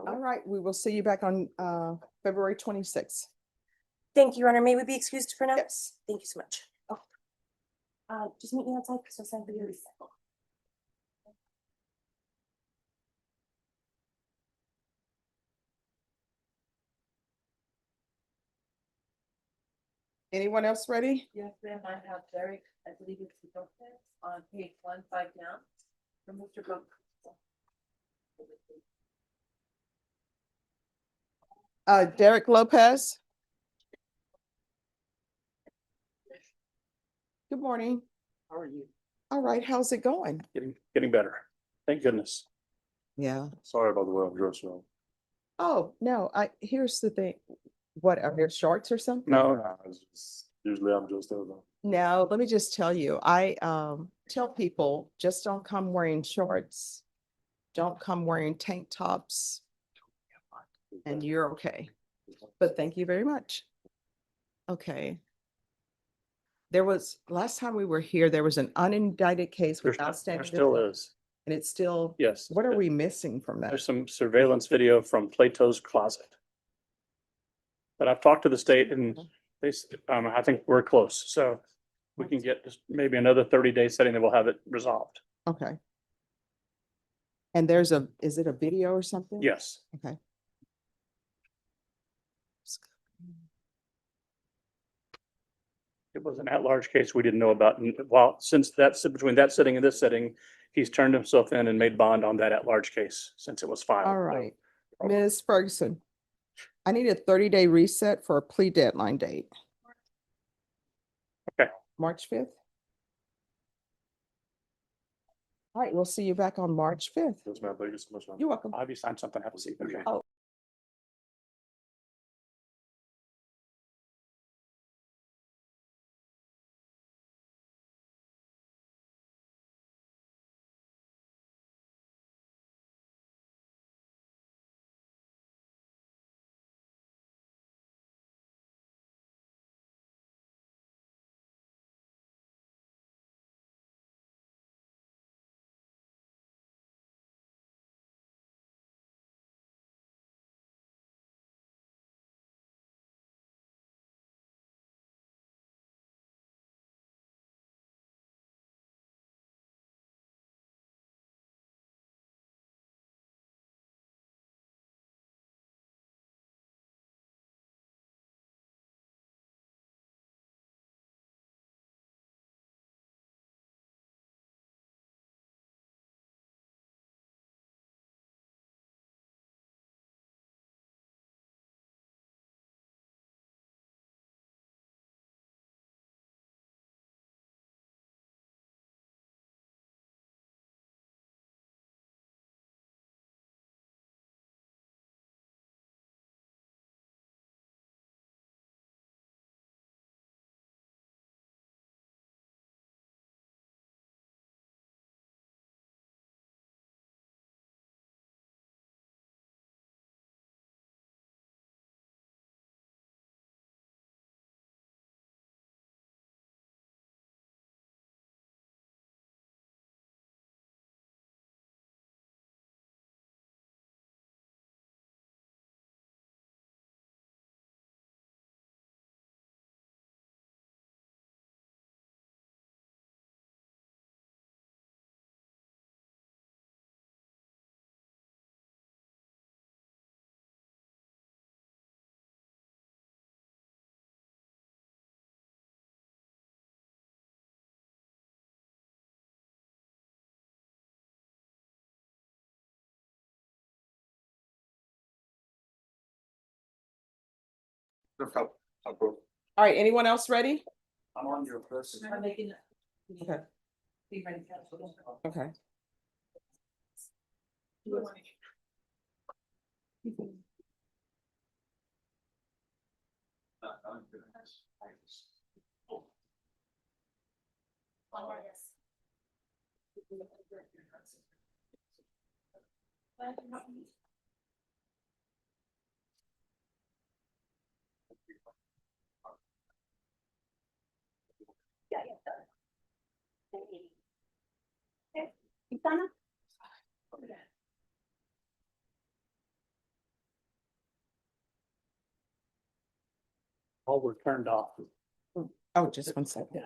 S1: All right, we will see you back on February 26th.
S11: Thank you, Your Honor. May we be excused for now?
S1: Yes.
S11: Thank you so much. Oh. Just meet me outside, so send for your recycle.
S1: Anyone else ready?
S7: Yes, ma'am, I have Derek, I believe it's the document on page 15 down from Mr. Brooks.
S1: Derek Lopez. Good morning.
S10: How are you?
S1: All right, how's it going?
S10: Getting better. Thank goodness.
S1: Yeah.
S10: Sorry about the way I'm dressed.
S1: Oh, no, here's the thing. What, are there shorts or something?
S10: No, it's just, usually I'm just there though.
S1: No, let me just tell you, I tell people, just don't come wearing shorts. don't come wearing tank tops. And you're okay. But thank you very much. Okay. There was, last time we were here, there was an unindicted case with
S19: There
S1: outstanding.
S19: still
S1: defense,
S19: is.
S1: and it's still,
S19: Yes.
S1: what are we missing from that?
S19: There's some surveillance video from Plato's Closet. But I've talked to the state and they, I think we're close, so we can get just maybe another 30-day setting that we'll have it resolved.
S1: Okay. And there's a, is it a video or something?
S19: Yes.
S1: Okay.
S19: It was an at-large case we didn't know about. And while, since that's between that setting and this setting, he's turned himself in and made bond on that at-large case since it was filed.
S1: All right. Ms. Ferguson, I need a 30-day reset for a plea deadline date.
S19: Okay.
S1: March 5th. All right, we'll see you back on March 5th. You're welcome.
S19: Have you signed something? Have a seat. Okay.
S1: Oh.
S19: All
S1: All right, anyone else ready?
S19: I'm on your list.
S7: I'm making.
S1: Okay.
S7: Be ready to cancel.
S1: Okay.
S19: All were turned off.
S1: Oh, just one second.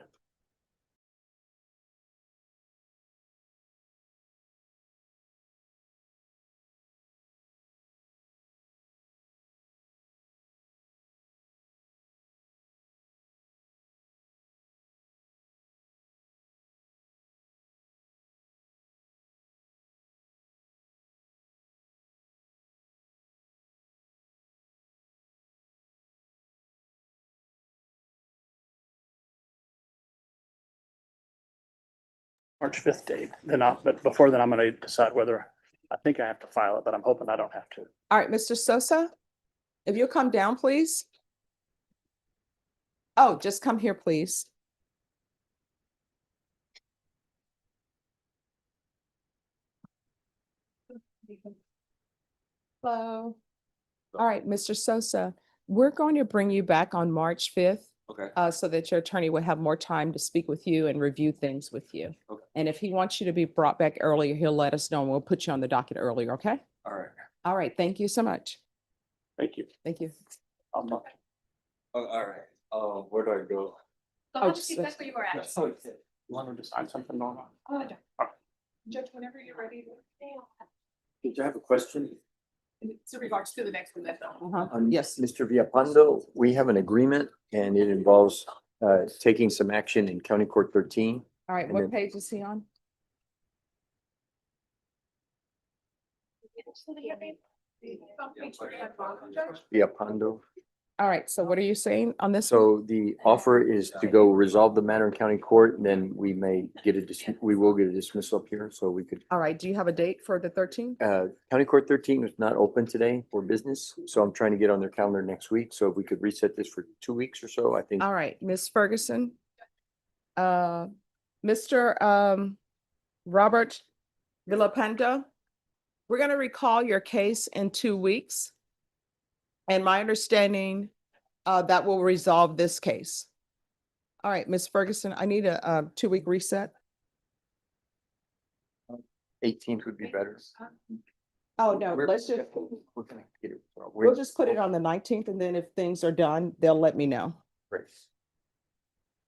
S19: March 5th date. Then but before then, I'm gonna decide whether, I think I have to file it, but I'm hoping I don't have to.
S1: All right, Mr. Sosa, if you'll come down, please. Oh, just come here, please. Hello. All right, Mr. Sosa, we're going to bring you back on March 5th.
S3: Okay.
S1: So that your attorney will have more time to speak with you and review things with you.
S3: Okay.
S1: And if he wants you to be brought back earlier, he'll let us know and we'll put you on the docket earlier, okay?
S3: All right.
S1: All right, thank you so much.
S19: Thank you.
S1: Thank you.
S19: I'm not.
S3: Oh, all right. Where do I go?
S2: So have a seat back where you were at.
S19: You want to decide something, Norma?
S7: Judge, whenever you're ready.
S20: Did you have a question?
S7: It's in regards to the next one that's on.
S1: Yes.
S20: Mr. Villapando, we have an agreement and it involves taking some action in County Court 13.
S1: All right,
S20: And
S1: what
S20: then-
S1: page is he on?
S20: Villapando.
S1: All right, so what are you saying on this?
S20: So the offer is to go resolve the matter in county court, and then we may get we will get a dismissal up here, so we could.
S1: All right, do you have a date for the 13th?
S20: County Court 13 is not open today for business, so I'm trying to get on their calendar next week. So if we could reset this for 2 weeks or so, I think.
S1: All right, Ms. Ferguson. Mr. Robert Villapando, we're going to recall your case in 2 weeks. And my understanding, that will resolve this case. All right, Ms. Ferguson, I need a 2-week reset.
S20: 18th would be better.
S1: Oh, no,
S20: We're-
S1: let's just,
S20: We're gonna get it.
S1: we'll just put it on the 19th, and then if things are done, they'll let me know.
S20: Great.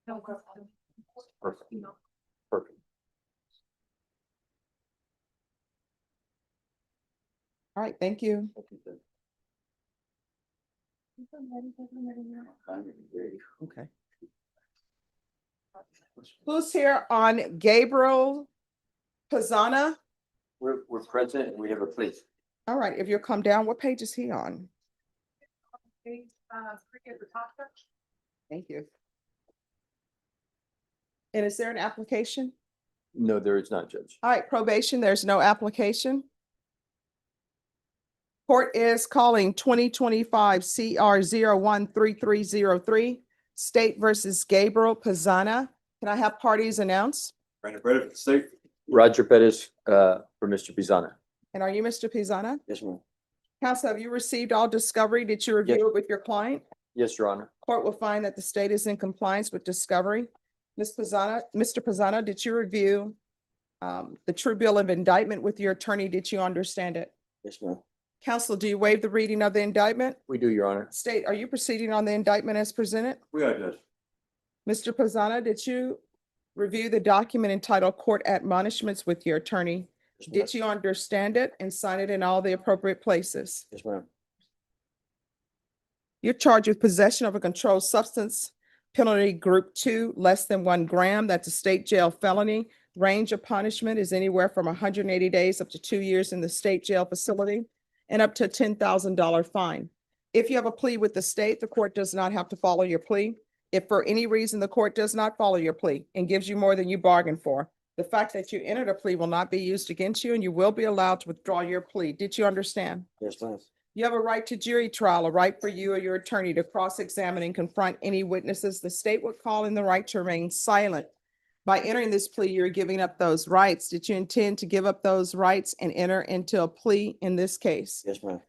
S20: Perfect. Perfect.
S1: All right, thank you. Okay. Who's here on Gabriel Pazana?
S20: We're present and we have a plea.
S1: All right, if you'll come down, what page is he on? Thank you. And is there an application?
S20: No, there is not, Judge.
S1: All right, probation, there's no application. Court is calling 2025 CR 013303, State versus Gabriel Pazana. Can I have parties announced?
S3: Brandon Breda for the state.
S20: Roger Pettis, for Mr. Pizana.
S1: And are you Mr. Pizana?
S20: Yes, ma'am.
S1: Counsel, have you received all discovery? Did you review it with your client?
S20: Yes, Your Honor.
S1: Court will find that the state is in compliance with discovery. Ms. Pizana, Mr. Pizana, did you review the true bill of indictment with your attorney? Did you understand it?
S20: Yes, ma'am.
S1: Counsel, do you waive the reading of the indictment?
S20: We do, Your Honor.
S1: State, are you proceeding on the indictment as presented?
S3: We are, Judge.
S1: Mr. Pizana, did you review the document entitled Court Admonishments with your attorney?
S20: Yes, ma'am.
S1: Did you understand it and sign it in all the appropriate places?
S20: Yes, ma'am.
S1: You're charged with possession of a controlled substance, penalty group 2, less than 1 gram. That's a state jail felony. Range of punishment is anywhere from 180 days up to 2 years in the state jail facility and up to a $10,000 fine. If you have a plea with the state, the court does not have to follow your plea. If for any reason the court does not follow your plea and gives you more than you bargained for, the fact that you entered a plea will not be used against you and you will be allowed to withdraw your plea. Did you understand?
S20: Yes, ma'am.
S1: You have a right to jury trial, a right for you or your attorney to cross-examine and confront any witnesses. The state would call in the right to remain silent. By entering this plea, you're giving up those rights. Did you intend to give up those rights and enter into a plea in this case?
S20: Yes, ma'am.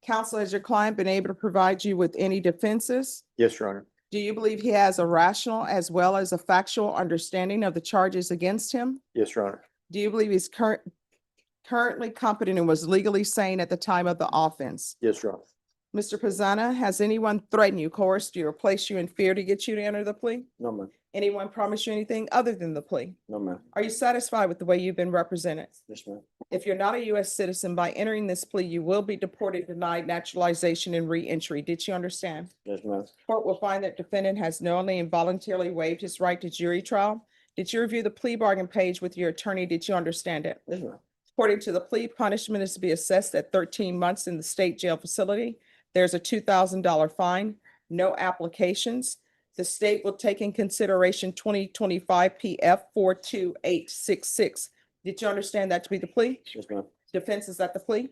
S1: Counsel, has your client been able to provide you with any defenses?
S20: Yes, Your Honor.
S1: Do you believe he has a rational as well as a factual understanding of the charges against him?
S20: Yes, Your Honor.
S1: Do you believe he's currently competent and was legally sane at the time of the offense?
S20: Yes, Your Honor.
S1: Mr. Pizana, has anyone threatened you, coerced you, or placed you in fear to get you to enter the plea?
S20: No, ma'am.
S1: Anyone promised you anything other than the plea?
S20: No, ma'am.
S1: Are you satisfied with the way you've been represented?
S20: Yes, ma'am.
S1: If you're not a U.S. citizen, by entering this plea, you will be deported, denied naturalization, and re-entry. Did you understand?
S20: Yes, ma'am.
S1: Court will find that defendant has knowingly and voluntarily waived his right to jury trial. Did you review the plea bargain page with your attorney? Did you understand it?
S20: Yes, ma'am.
S1: According to the plea, punishment is to be assessed at 13 months in the state jail facility. There's a $2,000 fine, no applications. The state will take in consideration 2025 PF 42866. Did you understand that to be the plea?
S20: Yes, ma'am.
S1: Defense, is that the plea?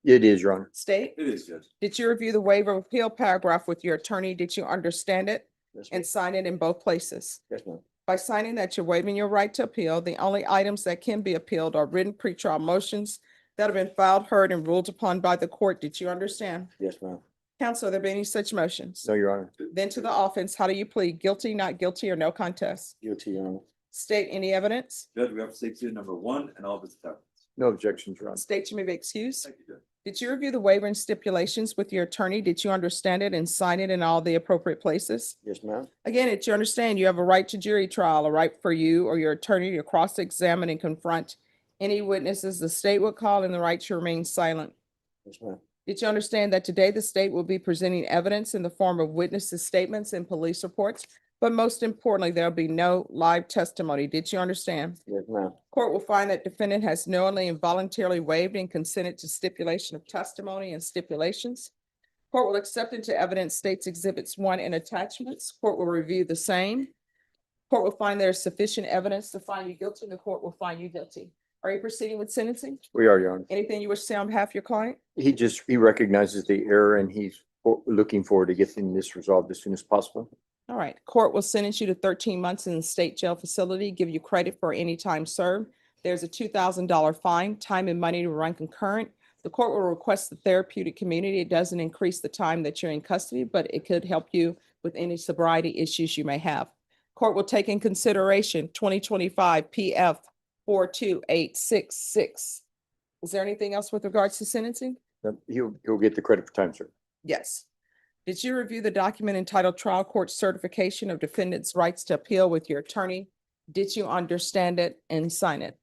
S20: It is, Your Honor.
S1: State?
S3: It is, Judge.
S1: Did you review the waiver of appeal paragraph with your attorney? Did you understand it
S20: Yes, ma'am.
S1: and sign it in both places?
S20: Yes, ma'am.
S1: By signing that you're waiving your right to appeal, the only items that can be appealed are written pretrial motions, that have been filed, heard, and ruled upon by the court. Did you understand?
S20: Yes, ma'am.
S1: Counsel, have there been any such motions?
S20: No, Your Honor.
S1: Then to the offense, how do you plead? Guilty, not guilty, or no contest?
S20: Guilty, Your Honor.
S1: State any evidence?
S3: Judge, we have to stay to number one and all of its attachments.
S20: No objections, Your Honor.
S1: State you may be excused.
S3: Thank you, Judge.
S1: Did you review the waiver and stipulations with your attorney? Did you understand it and sign it in all the appropriate places?
S20: Yes, ma'am.
S1: Again, did you understand you have a right to jury trial, a right for you or your attorney to cross-examine and confront any witnesses the state would call, and the right to remain silent?
S20: Yes, ma'am.
S1: Did you understand that today the state will be presenting evidence in the form of witnesses' statements and police reports? But most importantly, there'll be no live testimony. Did you understand?
S20: Yes, ma'am.
S1: Court will find that defendant has knowingly and voluntarily waived and consented to stipulation of testimony and stipulations. Court will accept into evidence states exhibits 1 and attachments. Court will review the same. Court will find there is sufficient evidence to find you guilty, and the court will find you guilty. Are you proceeding with sentencing?
S20: We are, Your Honor.
S1: Anything you wish to say on behalf of your client?
S20: He recognizes the error and he's looking forward to getting this resolved as soon as possible.
S1: All right, court will sentence you to 13 months in the state jail facility, give you credit for any time served. There's a $2,000 fine, time and money to run concurrent. The court will request the therapeutic community. It doesn't increase the time that you're in custody, but it could help you with any sobriety issues you may have. Court will take in consideration 2025 PF 42866. Is there anything else with regards to sentencing?
S20: He'll get the credit for time, sir.
S1: Yes. Did you review the document entitled Trial Court Certification of Defendant's Rights to Appeal with your attorney? Did you understand it and sign it?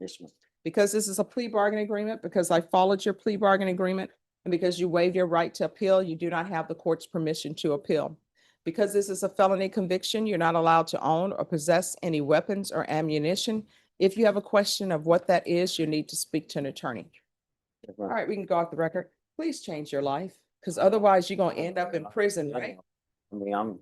S20: Yes, ma'am.
S1: Because this is a plea bargaining agreement, because I followed your plea bargaining agreement, and because you waived your right to appeal, you do not have the court's permission to appeal. Because this is a felony conviction, you're not allowed to own or possess any weapons or ammunition. If you have a question of what that is, you need to speak to an attorney.
S20: Yes,
S1: All
S20: ma'am.
S1: right, we can go off the record. Please change your life, because otherwise you're gonna end up in prison, right?
S20: I mean, I'm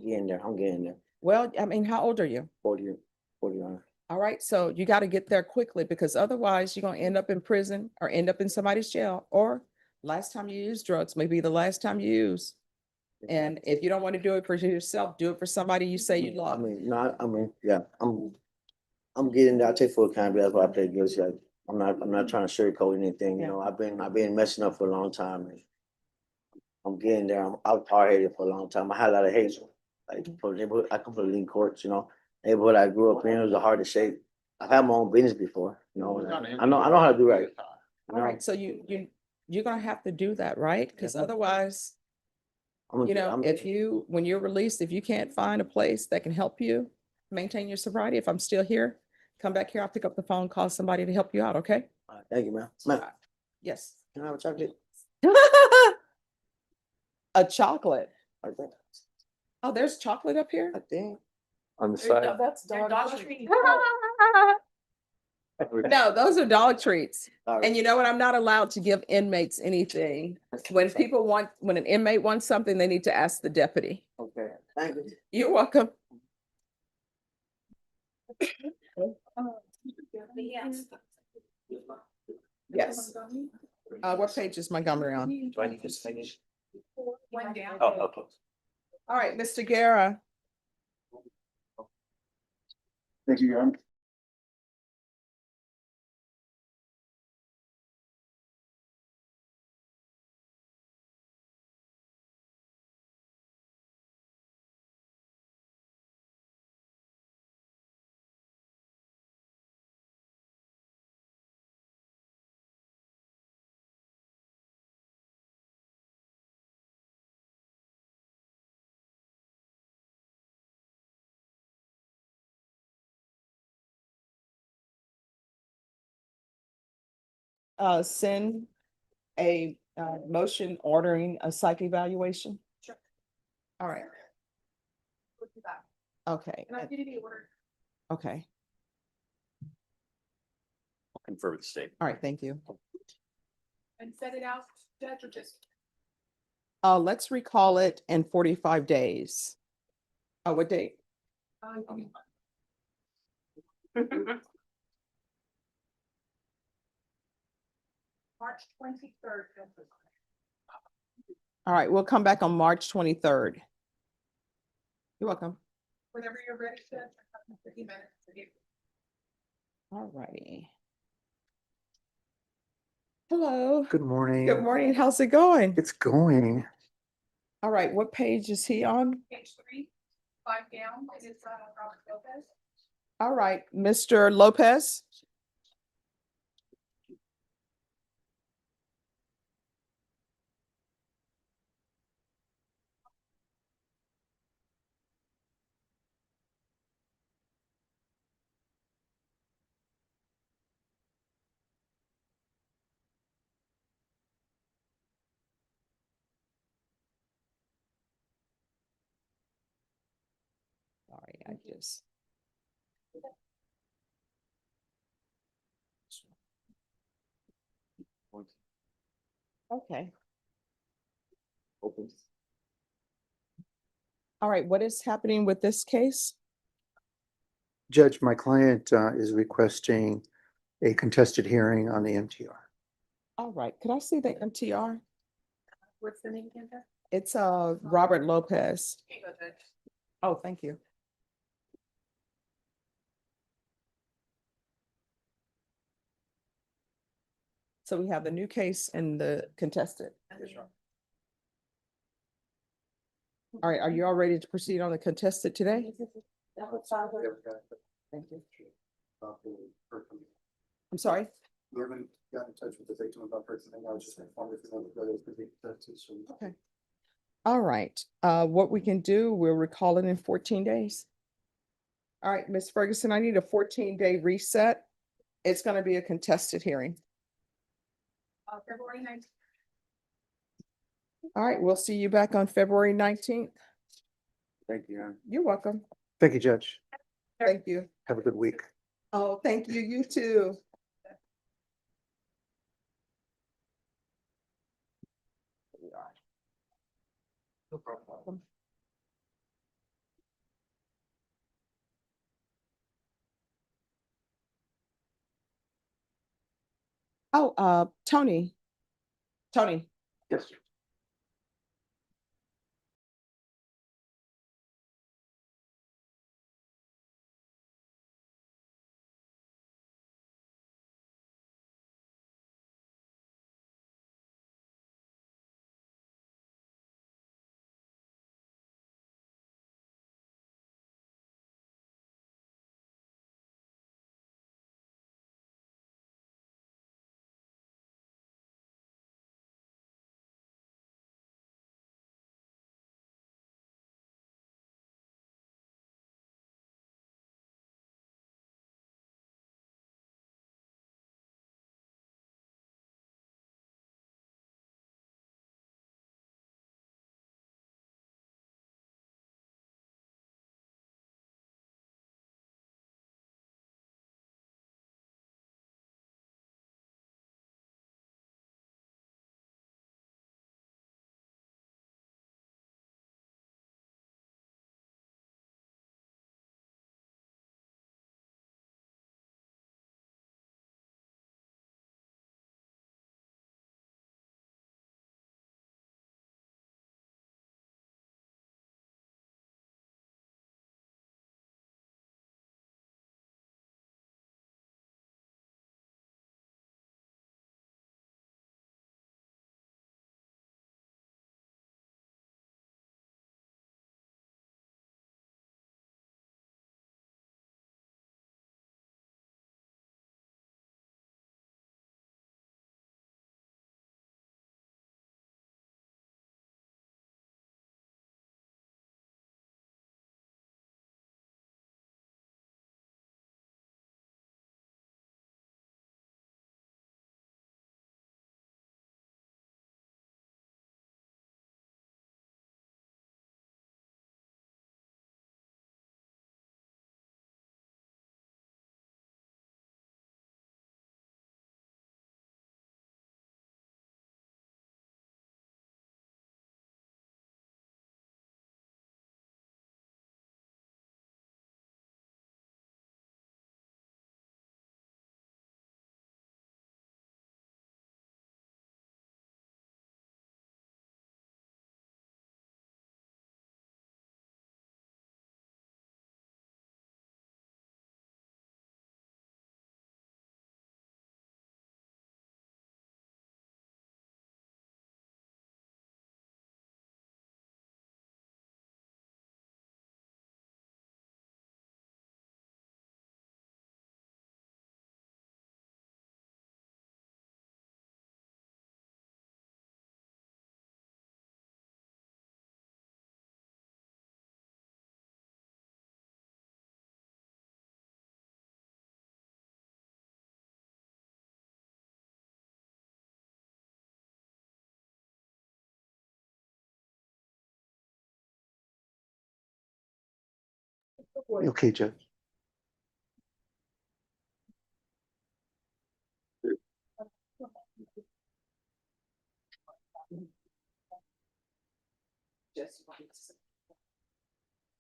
S20: getting there. I'm getting there.
S1: Well, I mean, how old are you?
S20: 40, Your Honor.
S1: All right, so you got to get there quickly, because otherwise you're gonna end up in prison or end up in somebody's jail, or last time you used drugs may be the last time you use. And if you don't want to do it for yourself, do it for somebody you say you
S20: I
S1: love.
S20: mean, yeah, I'm getting there. I take full accountability. That's why I play guilty. I'm not trying to sugarcoat anything. You know, I've been messing up for a long time. And I'm getting there. I was hard-headed for a long time. I had a lot of hate. Like, for the neighborhood, I come from the Lean Courts, you know. Neighborhood I grew up in, it was the hardest shape. I've had my own business before, you know. And I know how to do right.
S1: All right, so you're gonna have to do that, right? Because otherwise, when you're released, if you can't find a place that can help you maintain your sobriety, if I'm still here, come back here, I'll pick up the phone, call somebody to help you out, okay?
S20: Thank you, ma'am. Ma'am,
S1: Yes.
S20: can I have a chocolate?
S1: A chocolate.
S20: I think.
S1: Oh, there's chocolate up here?
S20: I think. On the side.
S1: That's
S7: They're
S1: dog
S7: dog
S1: treats.
S7: treats.
S1: No, those are dog treats.
S20: All right.
S1: And you know what? I'm not allowed to give inmates anything. When an inmate wants something, they need to ask the deputy.
S20: Okay, thank you.
S1: You're welcome. Yes. What page is Montgomery on?
S20: Do I need to finish?
S7: One down.
S20: Oh, okay.
S1: All right, Mr. Guerra.
S12: Thank you, Your Honor.
S1: Send a motion ordering a psych evaluation?
S7: Sure.
S1: All right, okay,
S7: And I'll give you the order.
S1: okay,
S20: I'll confer with the state.
S1: all right, thank you.
S7: And set it out, Judge, or just.
S1: Let's recall it in 45 days. What date?
S7: March 23rd.
S1: All right, we'll come back on March 23rd. You're welcome.
S7: Whenever you're ready, Judge. 50 minutes.
S1: All righty. Hello.
S18: Good morning.
S1: Good morning. How's it going?
S18: It's going.
S1: All right, what page is he on?
S2: Page 3, 5 down, it's Robert Lopez.
S1: All right, Mr. Lopez. Sorry, I just. Okay.
S12: Open.
S1: All right, what is happening with this case?
S18: Judge, my client is requesting a contested hearing on the MTR.
S1: All right, could I see the MTR?
S7: What's the name again? Beth?
S1: It's Robert Lopez.
S7: Here you go, Judge.
S1: Oh, thank you. So we have the new case and the contested. All right, are you all ready to proceed on the contested today? Thank you. I'm sorry?
S18: We haven't gotten in touch with the victim about her today. I was just informed if you want to go to
S1: Okay. All right, what we can do, we'll recall it in 14 days. All right, Ms. Ferguson, I need a 14-day reset. It's gonna be a contested hearing.
S2: February 19th.
S1: All right, we'll see you back on February 19th.
S18: Thank you.
S1: You're welcome.
S18: Thank you, Judge.
S1: Thank you.
S18: Have a good week.
S1: Oh, thank you. You too.
S18: No problem.
S1: Oh, Tony. Tony.
S18: Yes. Okay, Judge.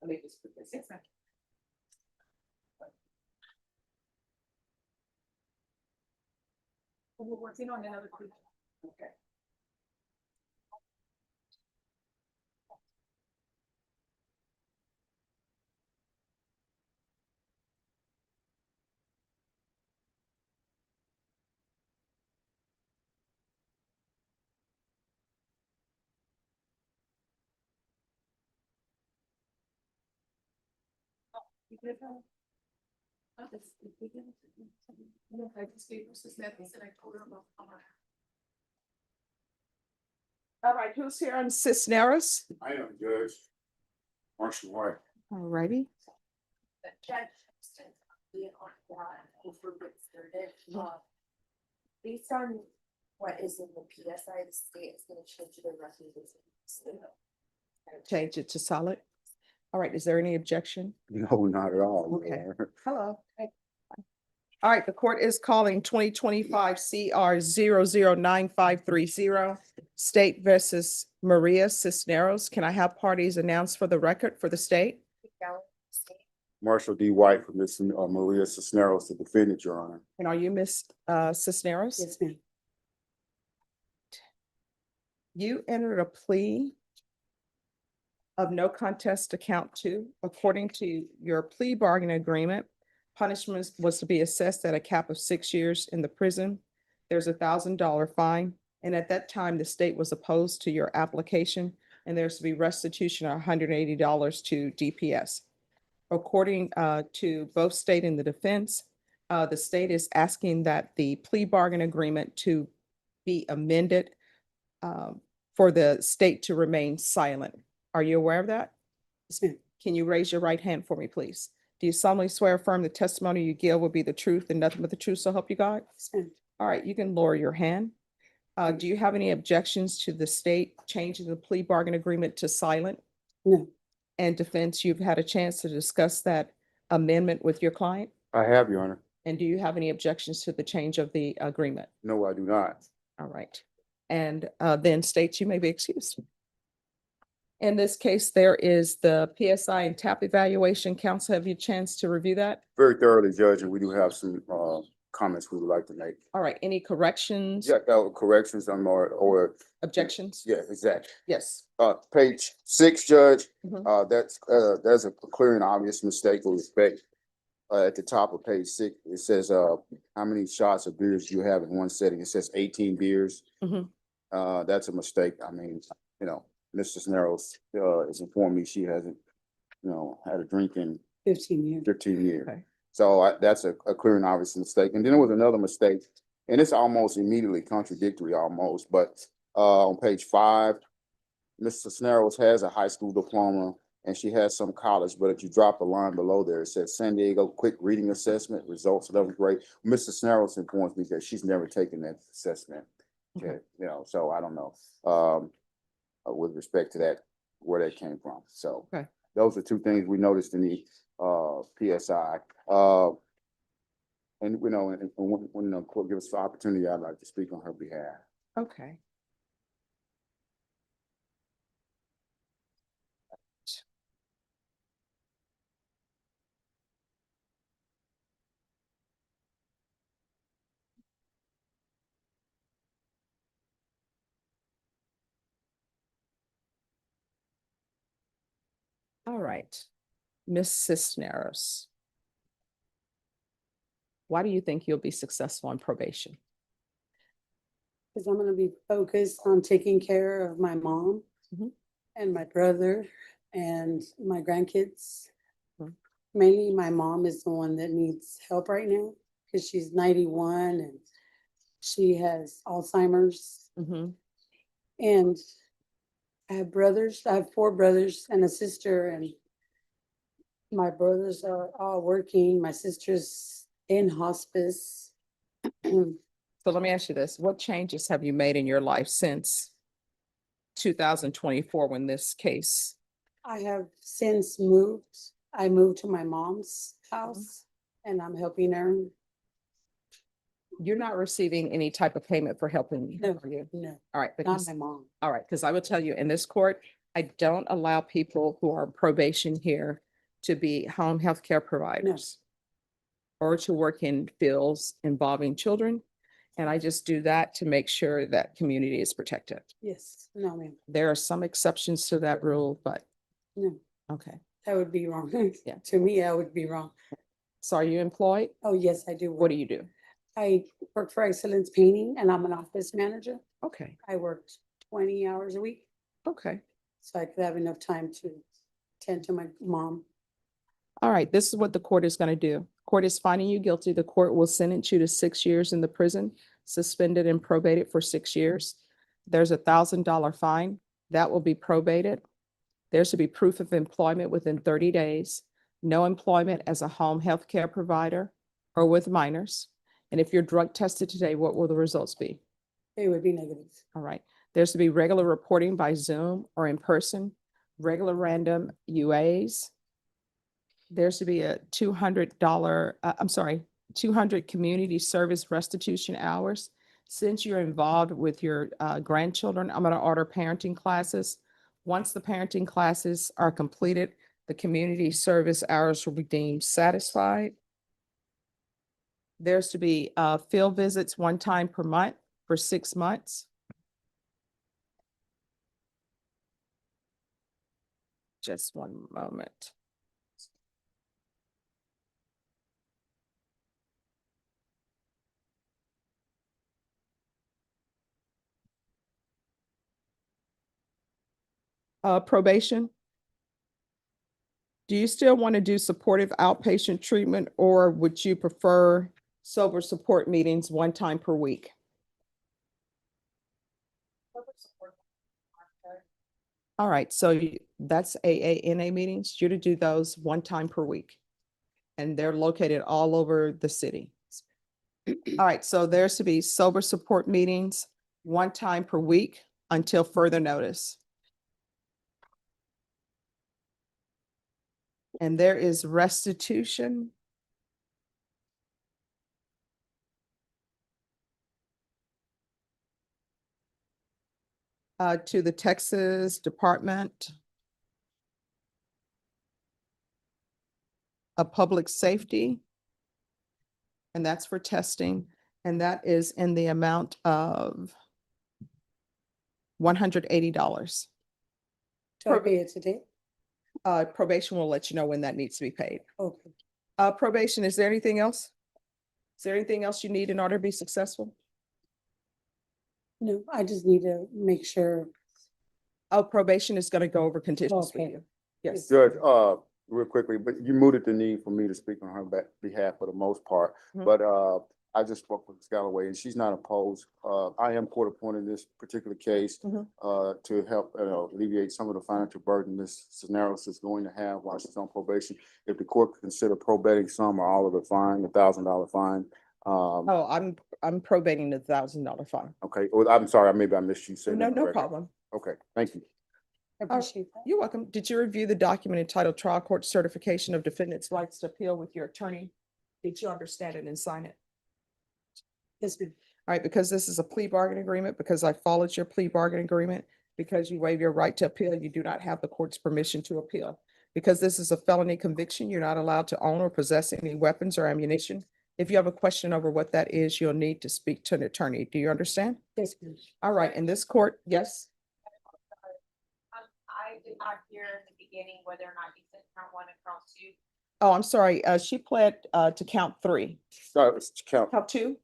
S1: Let me just put this in. We're working on another. Okay. All right, who's here on Cisneros?
S21: I am Judge Marshall White.
S1: All righty.
S4: Based on what is in the PSI, the state is gonna change the refugees.
S1: Change it to solid. All right, is there any objection?
S21: No, not at all.
S1: Okay. Hello. All right, the court is calling 2025 CR 009530, State versus Maria Cisneros. Can I have parties announced for the record for the state?
S21: Marshall D. White from Miss Maria Cisneros, the defendant, Your Honor.
S1: And are you Miss Cisneros?
S5: Yes, ma'am.
S1: You entered a plea of no contest to count two. According to your plea bargaining agreement, punishment was to be assessed at a cap of 6 years in the prison. There's $1,000 fine. And at that time, the state was opposed to your application, and there's to be restitution of $180 to DPS. According to both state and the defense, the state is asking that the plea bargain agreement to be amended for the state to remain silent. Are you aware of that?
S5: Yes, ma'am.
S1: Can you raise your right hand for me, please? Do you solemnly swear affirm the testimony you give will be the truth and nothing but the truth, so help you God?
S5: Yes, ma'am.
S1: All right, you can lower your hand. Do you have any objections to the state changing the plea bargain agreement to silent?
S5: No.
S1: And defense, you've had a chance to discuss that amendment with your client?
S21: I have, Your Honor.
S1: And do you have any objections to the change of the agreement?
S21: No, I do not.
S1: All right. And then states you may be excused. In this case, there is the PSI and TAP evaluation. Council, have you a chance to review that?
S21: Very thoroughly, Judge, and we do have some comments we would like to make.
S1: All right, any corrections?
S21: Yeah, corrections or
S1: Objections?
S21: yeah, exactly.
S1: Yes.
S21: Page 6, Judge,
S1: Mhm.
S21: there's a clear and obvious mistake with respect. At the top of page 6, it says, how many shots of beers do you have in one setting? It says 18 beers.
S1: Mhm.
S21: That's a mistake. I mean, you know, Mr. Cisneros has informed me she hasn't, had a drink in
S5: 15 years.
S21: 15 years.
S1: Okay.
S21: So that's a clear and obvious mistake. And then there was another mistake, and it's almost immediately contradictory almost, but on page 5, Mrs. Cisneros has a high school diploma and she has some college, but if you drop a line below there, it says San Diego Quick Reading Assessment, results 11th grade. Mrs. Cisneros informs me that she's never taken that assessment. Okay, so I don't know, with respect to that, where that came from. So
S1: Okay.
S21: those are two things we noticed in the PSI. And when the court gives us the opportunity, I'd like to speak on her behalf.
S1: Okay. All right, Miss Cisneros. Why do you think you'll be successful on probation?
S5: Because I'm gonna be focused on taking care of my mom
S1: Mhm.
S5: and my brother and my grandkids.
S1: Mhm.
S5: Mainly my mom is the one that needs help right now because she's 91 and she has Alzheimer's.
S1: Mhm.
S5: And I have brothers, I have 4 brothers and a sister, and my brothers are all working. My sister's in hospice.
S1: So let me ask you this, what changes have you made in your life since 2024 when this case?
S5: I have since moved.
S13: I moved to my mom's house and I'm helping her.
S1: You're not receiving any type of payment for helping me,
S13: No,
S1: are you?
S13: no,
S1: All right,
S13: not
S1: because,
S13: my mom.
S1: all right, because I will tell you, in this court, I don't allow people who are on probation here to be home healthcare providers or to work in fields involving children. And I just do that to make sure that community is protected.
S13: Yes, no, ma'am,
S1: There are some exceptions to that rule, but,
S13: no,
S1: okay.
S13: that would be wrong.
S1: Yeah.
S13: To me, that would be wrong.
S1: So are you employed?
S13: Oh, yes, I do.
S1: What do you do?
S13: I work for Excellence Painting and I'm an office manager.
S1: Okay,
S13: I worked 20 hours a week,
S1: okay.
S13: so I could have enough time to tend to my mom.
S1: All right, this is what the court is going to do. Court is finding you guilty. The court will sentence you to 6 years in the prison, suspended and probated for 6 years. There's $1,000 fine that will be probated. There should be proof of employment within 30 days, no employment as a home health care provider or with minors. And if you're drug tested today, what will the results be?
S13: It would be negative.
S1: All right. There's to be regular reporting by Zoom or in person, regular random UAs. There's to be a $200, 200 community service restitution hours. Since you're involved with your grandchildren, I'm going to order parenting classes. Once the parenting classes are completed, the community service hours will be deemed satisfied. There's to be field visits 1 time per month for 6 months. Just one moment. Probation. Do you still want to do supportive outpatient treatment, or would you prefer sober support meetings 1 time per week? All right, so that's AANA meetings. You're to do those 1 time per week. And they're located all over the city. All right, so there's to be sober support meetings 1 time per week until further notice. And there is restitution. To the Texas Department of Public Safety. And that's for testing. And that is in the amount of $180.
S13: Do I pay it today?
S1: Probation will let you know when that needs to be paid.
S13: Okay.
S1: Probation, is there anything else? Is there anything else you need in order to be successful?
S13: No, I just need to make sure.
S1: Oh, probation is going to go over conditions with
S13: Okay.
S1: you. Yes.
S21: Judge, real quickly, but you mooted the need for me to speak on her behalf for the most part.
S1: Mhm.
S21: But I just spoke with Ms. Galloway and she's not opposed. I am court appointed in this particular case
S1: Mhm.
S21: to help alleviate some of the financial burden Ms. Cisneros is going to have while she's on probation. If the court could consider probating some or all of the fine, the $1,000 fine.
S1: Oh, I'm probating the $1,000 fine.
S21: Okay, well, I'm sorry, maybe I missed you saying
S1: No,
S21: that.
S1: no
S21: correctly.
S1: problem.
S21: Okay, thank you.
S13: I appreciate that.
S1: You're welcome. Did you review the document entitled Trial Court Certification of Defendant's Rights to Appeal with your attorney? Did you understand it and sign it?
S13: Yes, ma'am.
S1: All right, because this is a plea bargain agreement, because I followed your plea bargain agreement, because you waive your right to appeal, you do not have the court's permission to appeal. Because this is a felony conviction, you're not allowed to own or possess any weapons or ammunition. If you have a question over what that is, you'll need to speak to an attorney. Do you understand?
S13: Yes, ma'am.
S1: All right, in this court, yes?
S2: I did not hear in the beginning whether or not you said count 1 and count 2.
S1: Oh, I'm sorry. She pled to count 3.
S21: It's count
S1: Count 2?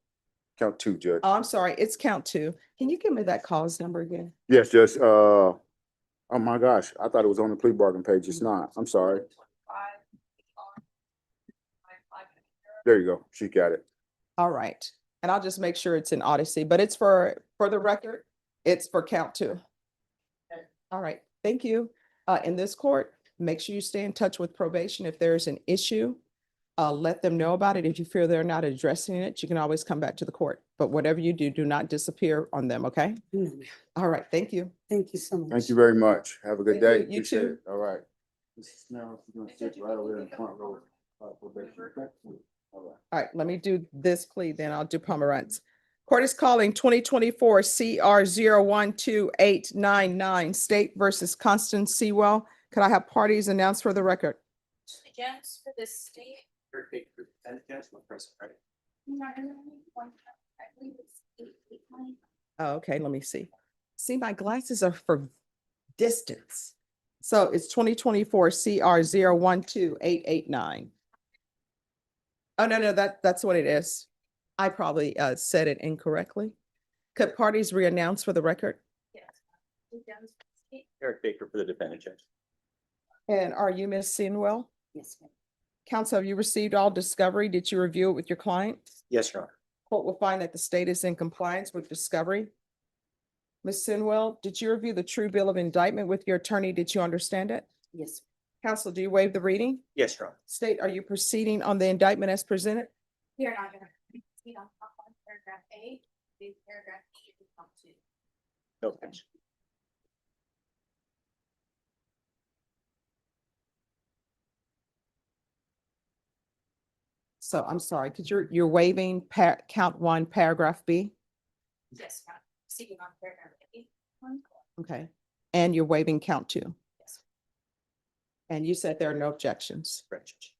S21: 2, Judge.
S1: Oh, I'm sorry. It's count 2. Can you give me that cause number again?
S21: Yes, Judge. Oh my gosh, I thought it was on the plea bargain page. It's not. I'm sorry. There you go. She got it.
S1: All right. And I'll just make sure it's in Odyssey, but it's for the record, it's for count 2. All right. Thank you. In this court, make sure you stay in touch with probation. If there's an issue, let them know about it. If you feel they're not addressing it, you can always come back to the court. But whatever you do, do not disappear on them, okay?
S13: No, ma'am.
S1: All right. Thank you.
S13: Thank you so much.
S21: Thank you very much. Have a good
S1: Thank you.
S21: day.
S1: You
S21: Appreciate
S1: too.
S21: it. All right. Now, you're gonna sit right over there in the front row. Probation, okay? All right.
S1: All right, let me do this plea, then I'll do Pomeranz. Court is calling 2024 CR 012-899 State versus Constance Sewell. Could I have parties announced for the record?
S2: Against for this state.
S1: Oh, okay, let me see. See, my glasses are for distance. So it's 2024 CR 012-889. Oh, no, that's what it is. I probably said it incorrectly. Could parties re-announce for the record?
S14: Eric Baker for the defendant, Judge.
S1: And are you Ms. Sinwell?
S15: Yes, ma'am.
S1: Counsel, have you received all discovery? Did you review it with your client?
S14: Yes, Your Honor.
S1: Court will find that the state is in compliance with discovery. Ms. Sinwell, did you review the true bill of indictment with your attorney? Did you understand it?
S15: Yes.
S1: Counsel, do you waive the reading?
S14: Yes, Your Honor.
S1: State, are you proceeding on the indictment as presented?
S2: We are not gonna proceed on paragraph A, the paragraph E will come to.
S14: No, thanks.
S1: So I'm sorry, could you're waiving count 1, paragraph B?
S2: Yes, ma'am. Proceeding on paragraph A.
S1: Okay. And you're waiving count 2.
S2: Yes.
S1: And you said there are no objections.
S14: Correct, Judge.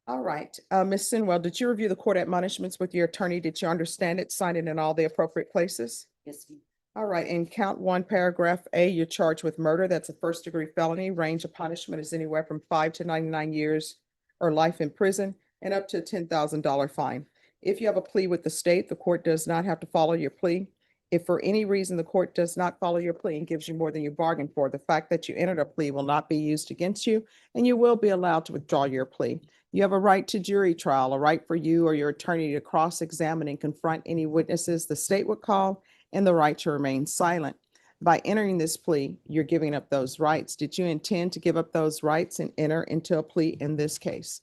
S1: All right, Ms. Sinwell, did you review the court admonishments with your attorney? Did you understand it, sign it in all the appropriate places?
S15: Yes, ma'am.
S1: All right, in count 1, paragraph A, you're charged with murder. That's a first-degree felony. Range of punishment is anywhere from 5 to 99 years or life in prison and up to a $10,000 fine. If you have a plea with the state, the court does not have to follow your plea. If for any reason the court does not follow your plea and gives you more than you bargained for, the fact that you entered a plea will not be used against you, and you will be allowed to withdraw your plea. You have a right to jury trial, a right for you or your attorney to cross-examine and confront any witnesses the state would call, and the right to remain silent. By entering this plea, you're giving up those rights. Did you intend to give up those rights and enter into a plea in this case?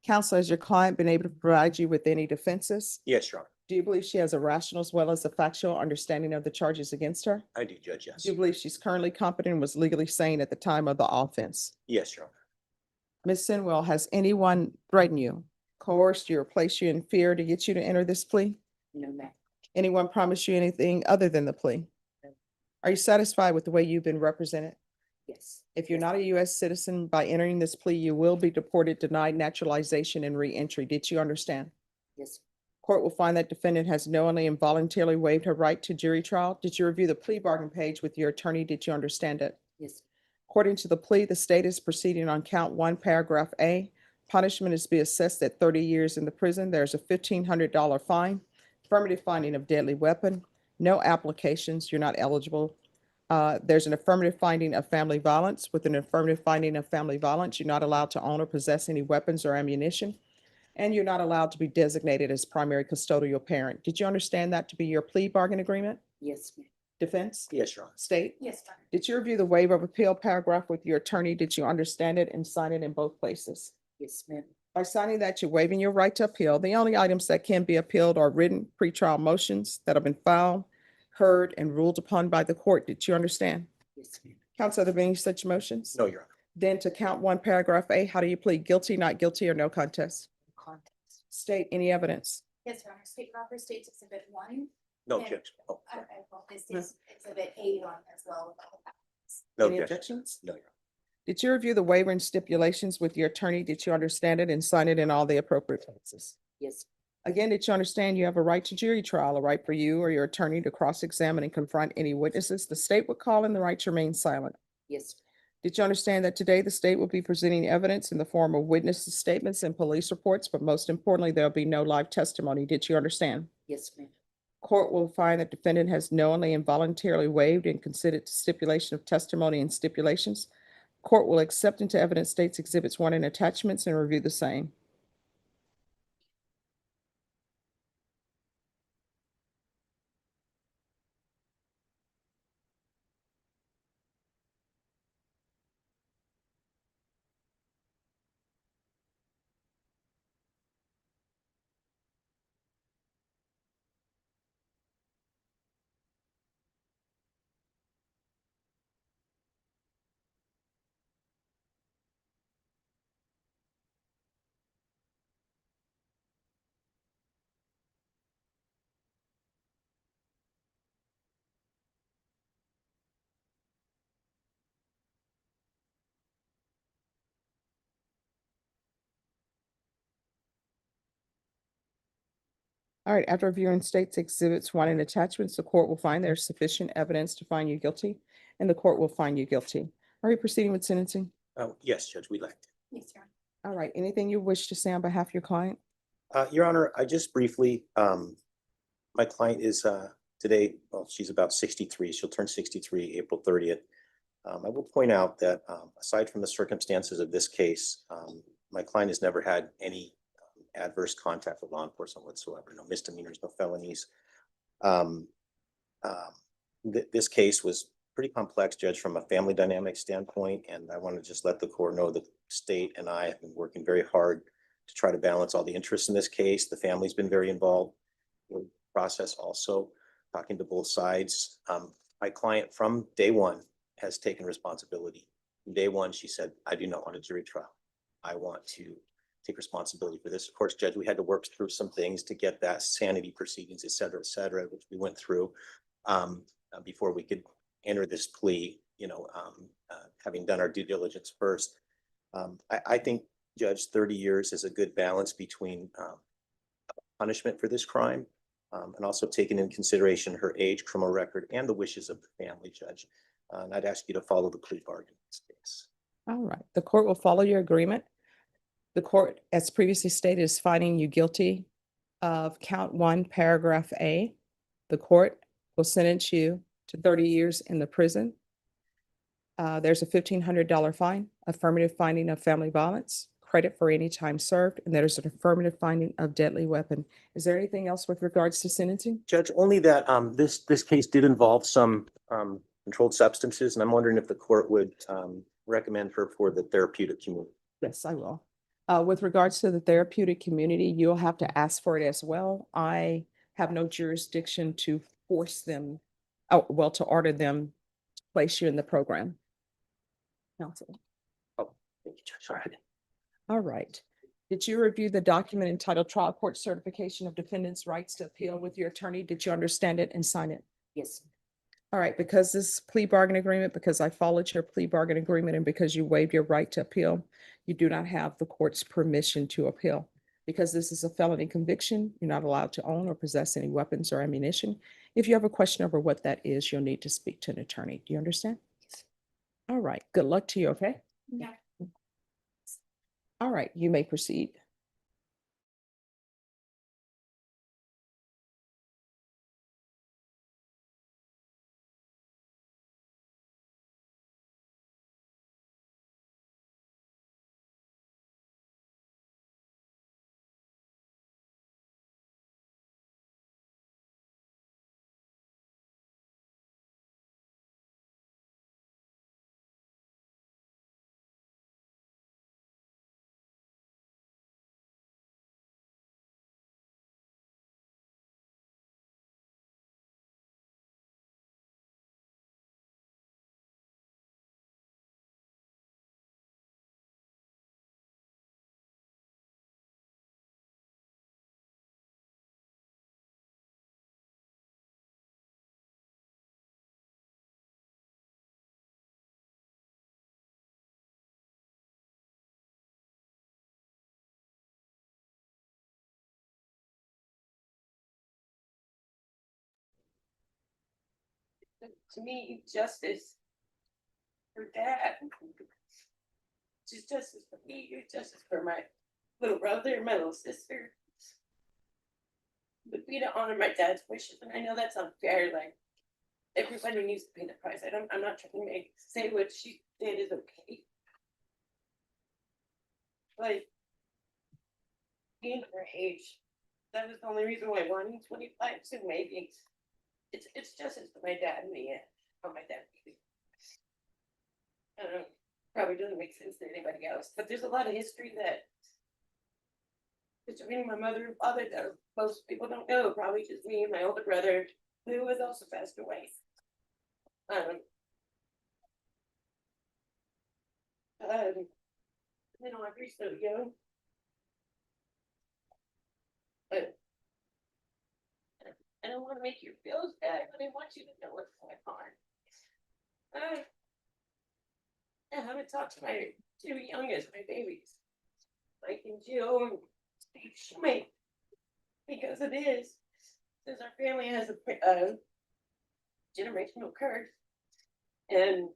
S1: Counsel, has your client been able to provide you with any defenses?
S14: Yes, Your Honor.
S1: Do you believe she has a rational as well as a factual understanding of the charges against her?
S14: I do, Judge, yes.
S1: Do you believe she's currently competent and was legally sane at the time of the offense?
S14: Yes, Your Honor.
S1: Ms. Sinwell, has anyone threatened you, coerced you, or placed you in fear to get you to enter this plea?
S15: No, ma'am.
S1: Anyone promised you anything other than the plea? Are you satisfied with the way you've been represented?
S15: Yes.
S1: If you're not a U.S. citizen, by entering this plea, you will be deported, denied naturalization, and re-entry. Did you understand?
S15: Yes.
S1: Court will find that defendant has knowingly and voluntarily waived her right to jury trial. Did you review the plea bargain page with your attorney? Did you understand it?
S15: Yes.
S1: According to the plea, the state is proceeding on count 1, paragraph A. Punishment is to be assessed at 30 years in the prison. There's a $1,500 fine, affirmative finding of deadly weapon, no applications, you're not eligible. There's an affirmative finding of family violence. With an affirmative finding of family violence, you're not allowed to own or possess any weapons or ammunition, and you're not allowed to be designated as primary custodial parent. Did you understand that to be your plea bargain agreement?
S15: Yes, ma'am.
S1: Defense?
S14: Yes, Your Honor.
S1: State?
S2: Yes, ma'am.
S1: Did you review the waiver of appeal paragraph with your attorney? Did you understand it and sign it in both places?
S15: Yes, ma'am.
S1: By signing that, you're waiving your right to appeal. The only items that can be appealed are written pretrial motions that have been filed, heard, and ruled upon by the court. Did you understand?
S15: Yes, ma'am.
S1: Counsel, are there any such motions?
S14: No, Your Honor.
S1: Then to count 1, paragraph A, how do you plead? Guilty, not guilty, or no contest?
S15: Contest.
S1: State any evidence.
S2: Yes, Your Honor. State proper states exhibit 1.
S14: No,
S2: Yeah.
S14: Judge. Oh,
S2: Okay, well, this is exhibit 8 on as well.
S14: no,
S1: Any
S14: Judge.
S1: objections?
S14: No, Your Honor.
S1: Did you review the waiver and stipulations with your attorney? Did you understand it and sign it in all the appropriate places?
S15: Yes.
S1: Again, did you understand you have a right to jury trial, a right for you or your attorney to cross-examine and confront any witnesses the state would call, and the right to remain silent?
S15: Yes.
S1: Did you understand that today the state will be presenting evidence in the form of witness statements and police reports, but most importantly, there'll be no live testimony? Did you understand?
S15: Yes, ma'am.
S1: Court will find that defendant has knowingly and voluntarily waived and considered stipulation of testimony and stipulations. Court will accept into evidence states exhibits 1 and attachments and review the same. All right, after reviewing state's exhibits one and attachments, the court will find there's sufficient evidence to find you guilty, and the court will find you guilty. Are you proceeding with sentencing?
S14: Yes, Judge, we'd like to.
S4: Yes, Your Honor.
S1: All right, anything you wish to say on behalf of your client?
S14: Your Honor, I just briefly, my client is, today, well, she's about 63. She'll turn 63 April 30th. I will point out that, aside from the circumstances of this case, my client has never had any adverse contact with law enforcement whatsoever, no misdemeanors, no felonies. This case was pretty complex, Judge, from a family dynamic standpoint, and I want to just let the court know that the state and I have been working very hard to try to balance all the interests in this case. The family's been very involved in the process also, talking to both sides. My client from day one has taken responsibility. From day one, she said, I do not want a jury trial. I want to take responsibility for this. Of course, Judge, we had to work through some things to get that sanity proceedings, et cetera, which we went through before we could enter this plea, having done our due diligence first. I think, Judge, 30 years is a good balance between punishment for this crime and also taking into consideration her age, criminal record, and the wishes of the family, Judge. And I'd ask you to follow the plea bargain in this case.
S1: All right, the court will follow your agreement. The court, as previously stated, is finding you guilty of count 1, paragraph A. The court will sentence you to 30 years in the prison. There's a $1,500 fine, affirmative finding of family violence, credit for any time served, and there's an affirmative finding of deadly weapon. Is there anything else with regards to sentencing?
S14: Judge, only that this case did involve some controlled substances, and I'm wondering if the court would recommend her for the therapeutic community.
S1: Yes, I will. With regards to the therapeutic community, you'll have to ask for it as well. I have no jurisdiction to force them, to order them to place you in the program. Counsel.
S14: Oh, thank you, Judge. All right.
S1: All right. Did you review the document entitled Trial Court Certification of Defendant's Rights to Appeal with your attorney? Did you understand it and sign it?
S15: Yes.
S1: All right, because this plea bargain agreement, because I followed your plea bargain agreement and because you waived your right to appeal, you do not have the court's permission to appeal. Because this is a felony conviction, you're not allowed to own or possess any weapons or ammunition. If you have a question over what that is, you'll need to speak to an attorney. Do you understand? Yes. All right, good luck to you, okay?
S4: Yeah.
S1: All right, you may proceed.
S13: To me, justice for dad. Just justice for me, justice for my little brother, my little sister. Would be to honor my dad's wishes, and I know that's unfair, like, everybody needs to pay the price. I'm not trying to say what she did is okay. Like, being her age, that was the only reason why I wanted 25, so maybe it's justice for my dad and me, for my dad. I don't know, probably doesn't make sense to anybody else, but there's a lot of history that between my mother and father that most people don't know, probably just me and my older brother, who was also passed away. I'm pretty so young. But I don't want to make you feel bad, but I want you to know what's going on. I haven't talked to my two youngest, my babies, Mike and Jill, and Steve. She may Because it is, since our family has a generational curse. And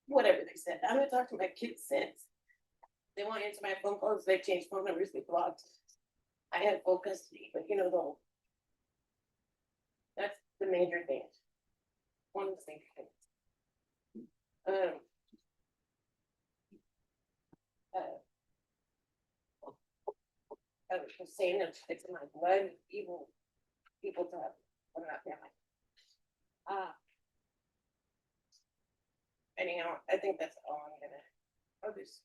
S13: whatever they said, I haven't talked to my kids since. They won't answer my phone calls, they changed phone numbers, they blocked. I had full custody, but you know, that's the major thing. One of the major things. I was just saying that it's in my blood, evil people to have, I'm not family. Anyhow, I think that's all I'm gonna, I'll just,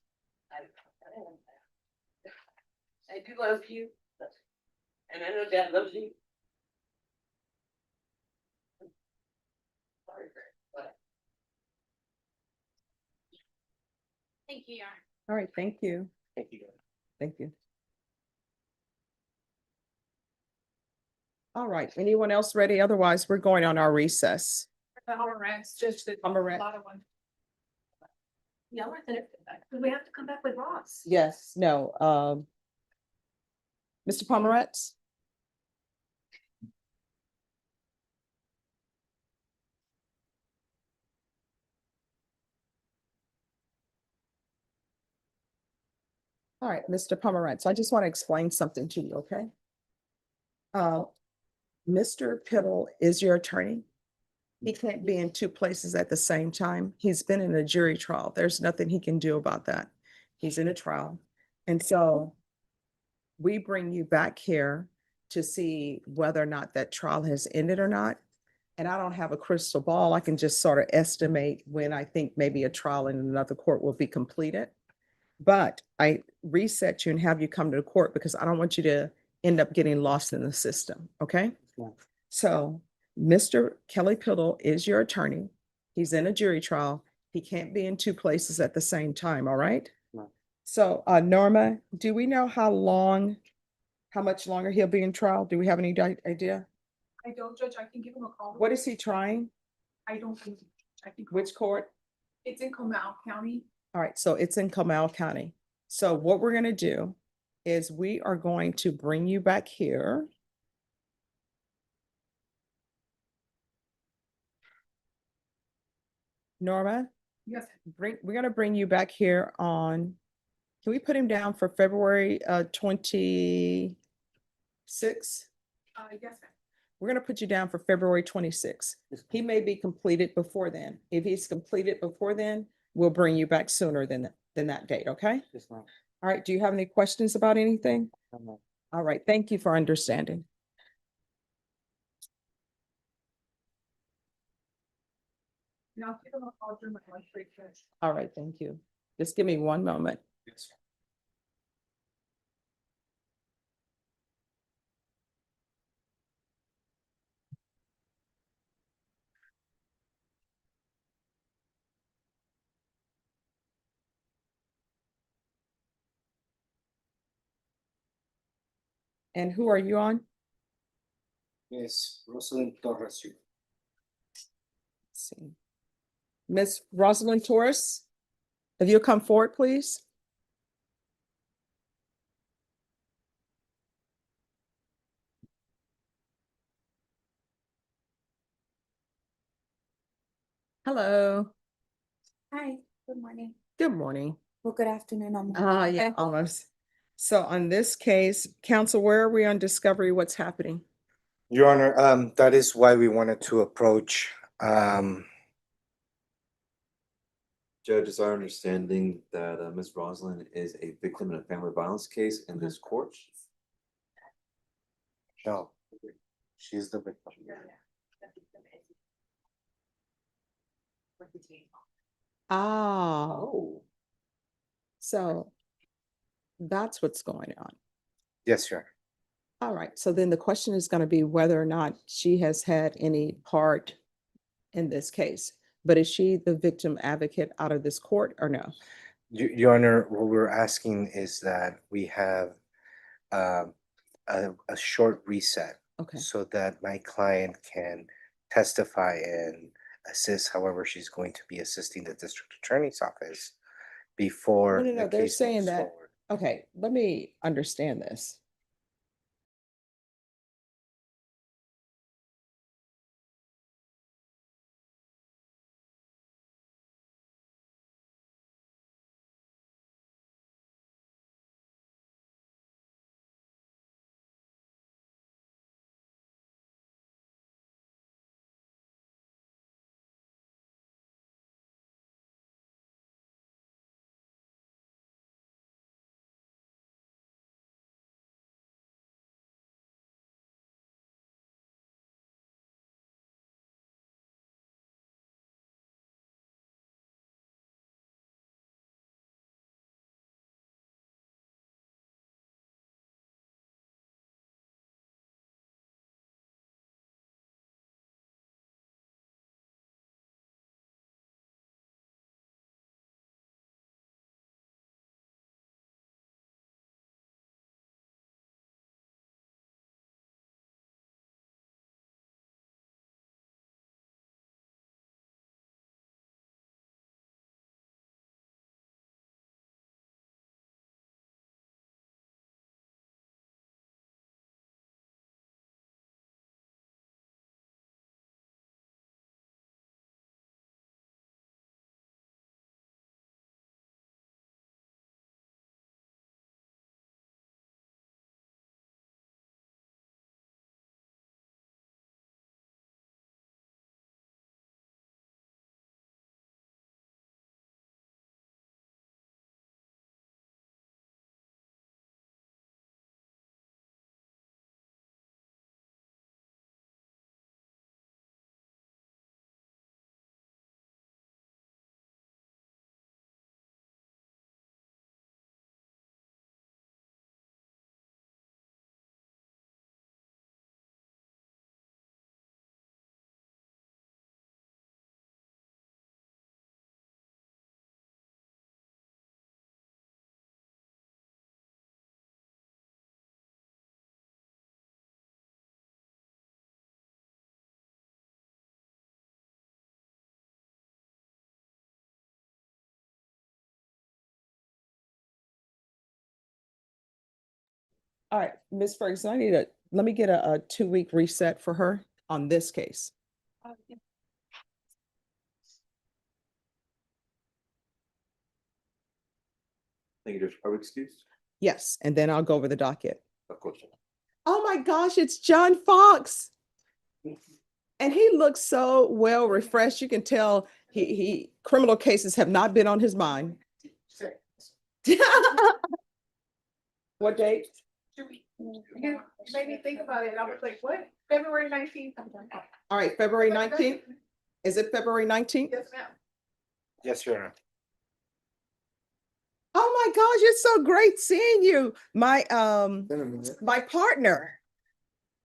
S13: I do love you, and I know Dad loves you. Sorry for it, but. Thank you, Yarn.
S1: All right, thank you.
S6: Thank you.
S1: Thank you. All right, anyone else ready? Otherwise, we're going on our recess.
S13: Just a
S1: Pomerantz.
S13: lot of one. Yeah, we're gonna, because we have to come back with Ross.
S1: Yes, no, Mr. Pomerantz? All right, Mr. Pomerantz, I just want to explain something to you, okay? Mr. Piddle is your attorney. He can't be in two places at the same time. He's been in a jury trial. There's nothing he can do about that. He's in a trial. And so we bring you back here to see whether or not that trial has ended or not. And I don't have a crystal ball. I can just sort of estimate when I think maybe a trial in another court will be completed. But I reset you and have you come to the court because I don't want you to end up getting lost in the system, okay? So Mr. Kelly Piddle is your attorney. He's in a jury trial. He can't be in two places at the same time, all right?
S6: No.
S1: So Norma, do we know how much longer he'll be in trial? Do we have any idea?
S13: I don't, Judge, I can give him a call.
S1: What is he trying?
S13: I don't think, I think.
S1: Which court?
S13: It's in Comal County.
S1: All right, so it's in Comal County. So what we're gonna do is we are going to bring you back here. Norma,
S13: Yes.
S1: we're gonna bring you back here on, can we put him down for February 26th?
S13: Yes, ma'am.
S1: We're gonna put you down for February 26th. He may be completed before then. If he's completed before then, we'll bring you back sooner than that date, okay?
S6: Yes, ma'am.
S1: All right, do you have any questions about anything?
S6: No.
S1: All right, thank you for understanding.
S13: Now, give him a call during my lunch break, Judge.
S1: All right, thank you. Just give me one moment.
S6: Yes.
S1: And who are you on?
S6: Yes, Rosalind Torres.
S1: Let's see. Miss Rosalind Torres, if you'll come forward, please. Hello.
S5: Hi, good morning.
S1: Good morning.
S5: Well, good afternoon.
S1: Yeah, almost. So on this case, counsel, where are we on discovery? What's happening?
S8: Your Honor, that is why we wanted to approach,
S3: Judge, it's our understanding that Ms. Rosalind is a victim in a family violence case in this court.
S8: no, she's the victim.
S1: Oh. So that's what's going on.
S8: Yes, Your Honor.
S1: All right, so then the question is going to be whether or not she has had any part in this case. But is she the victim advocate out of this court or no?
S8: Your Honor, what we're asking is that we have a short reset.
S1: Okay.
S8: So that my client can testify and assist however she's going to be assisting the district attorney's office before
S1: No,
S8: the
S1: they're
S8: case
S1: saying
S8: moves
S1: that.
S8: forward.
S1: Okay, let me understand this. All right, Ms. Ferguson, let me get a 2-week reset for her on this case.
S3: Thank you, Judge. Are we excused?
S1: Yes, and then I'll go over the docket.
S3: Of course.
S1: Oh my gosh, it's John Fox. And he looks so well refreshed. You can tell he criminal cases have not been on his mind. What date?
S13: You made me think about it. I was like, what? February 19th.
S1: All right, February 19th. Is it February 19th?
S13: Yes, ma'am.
S8: Yes, Your Honor.
S1: Oh my gosh, it's so great seeing you. My partner.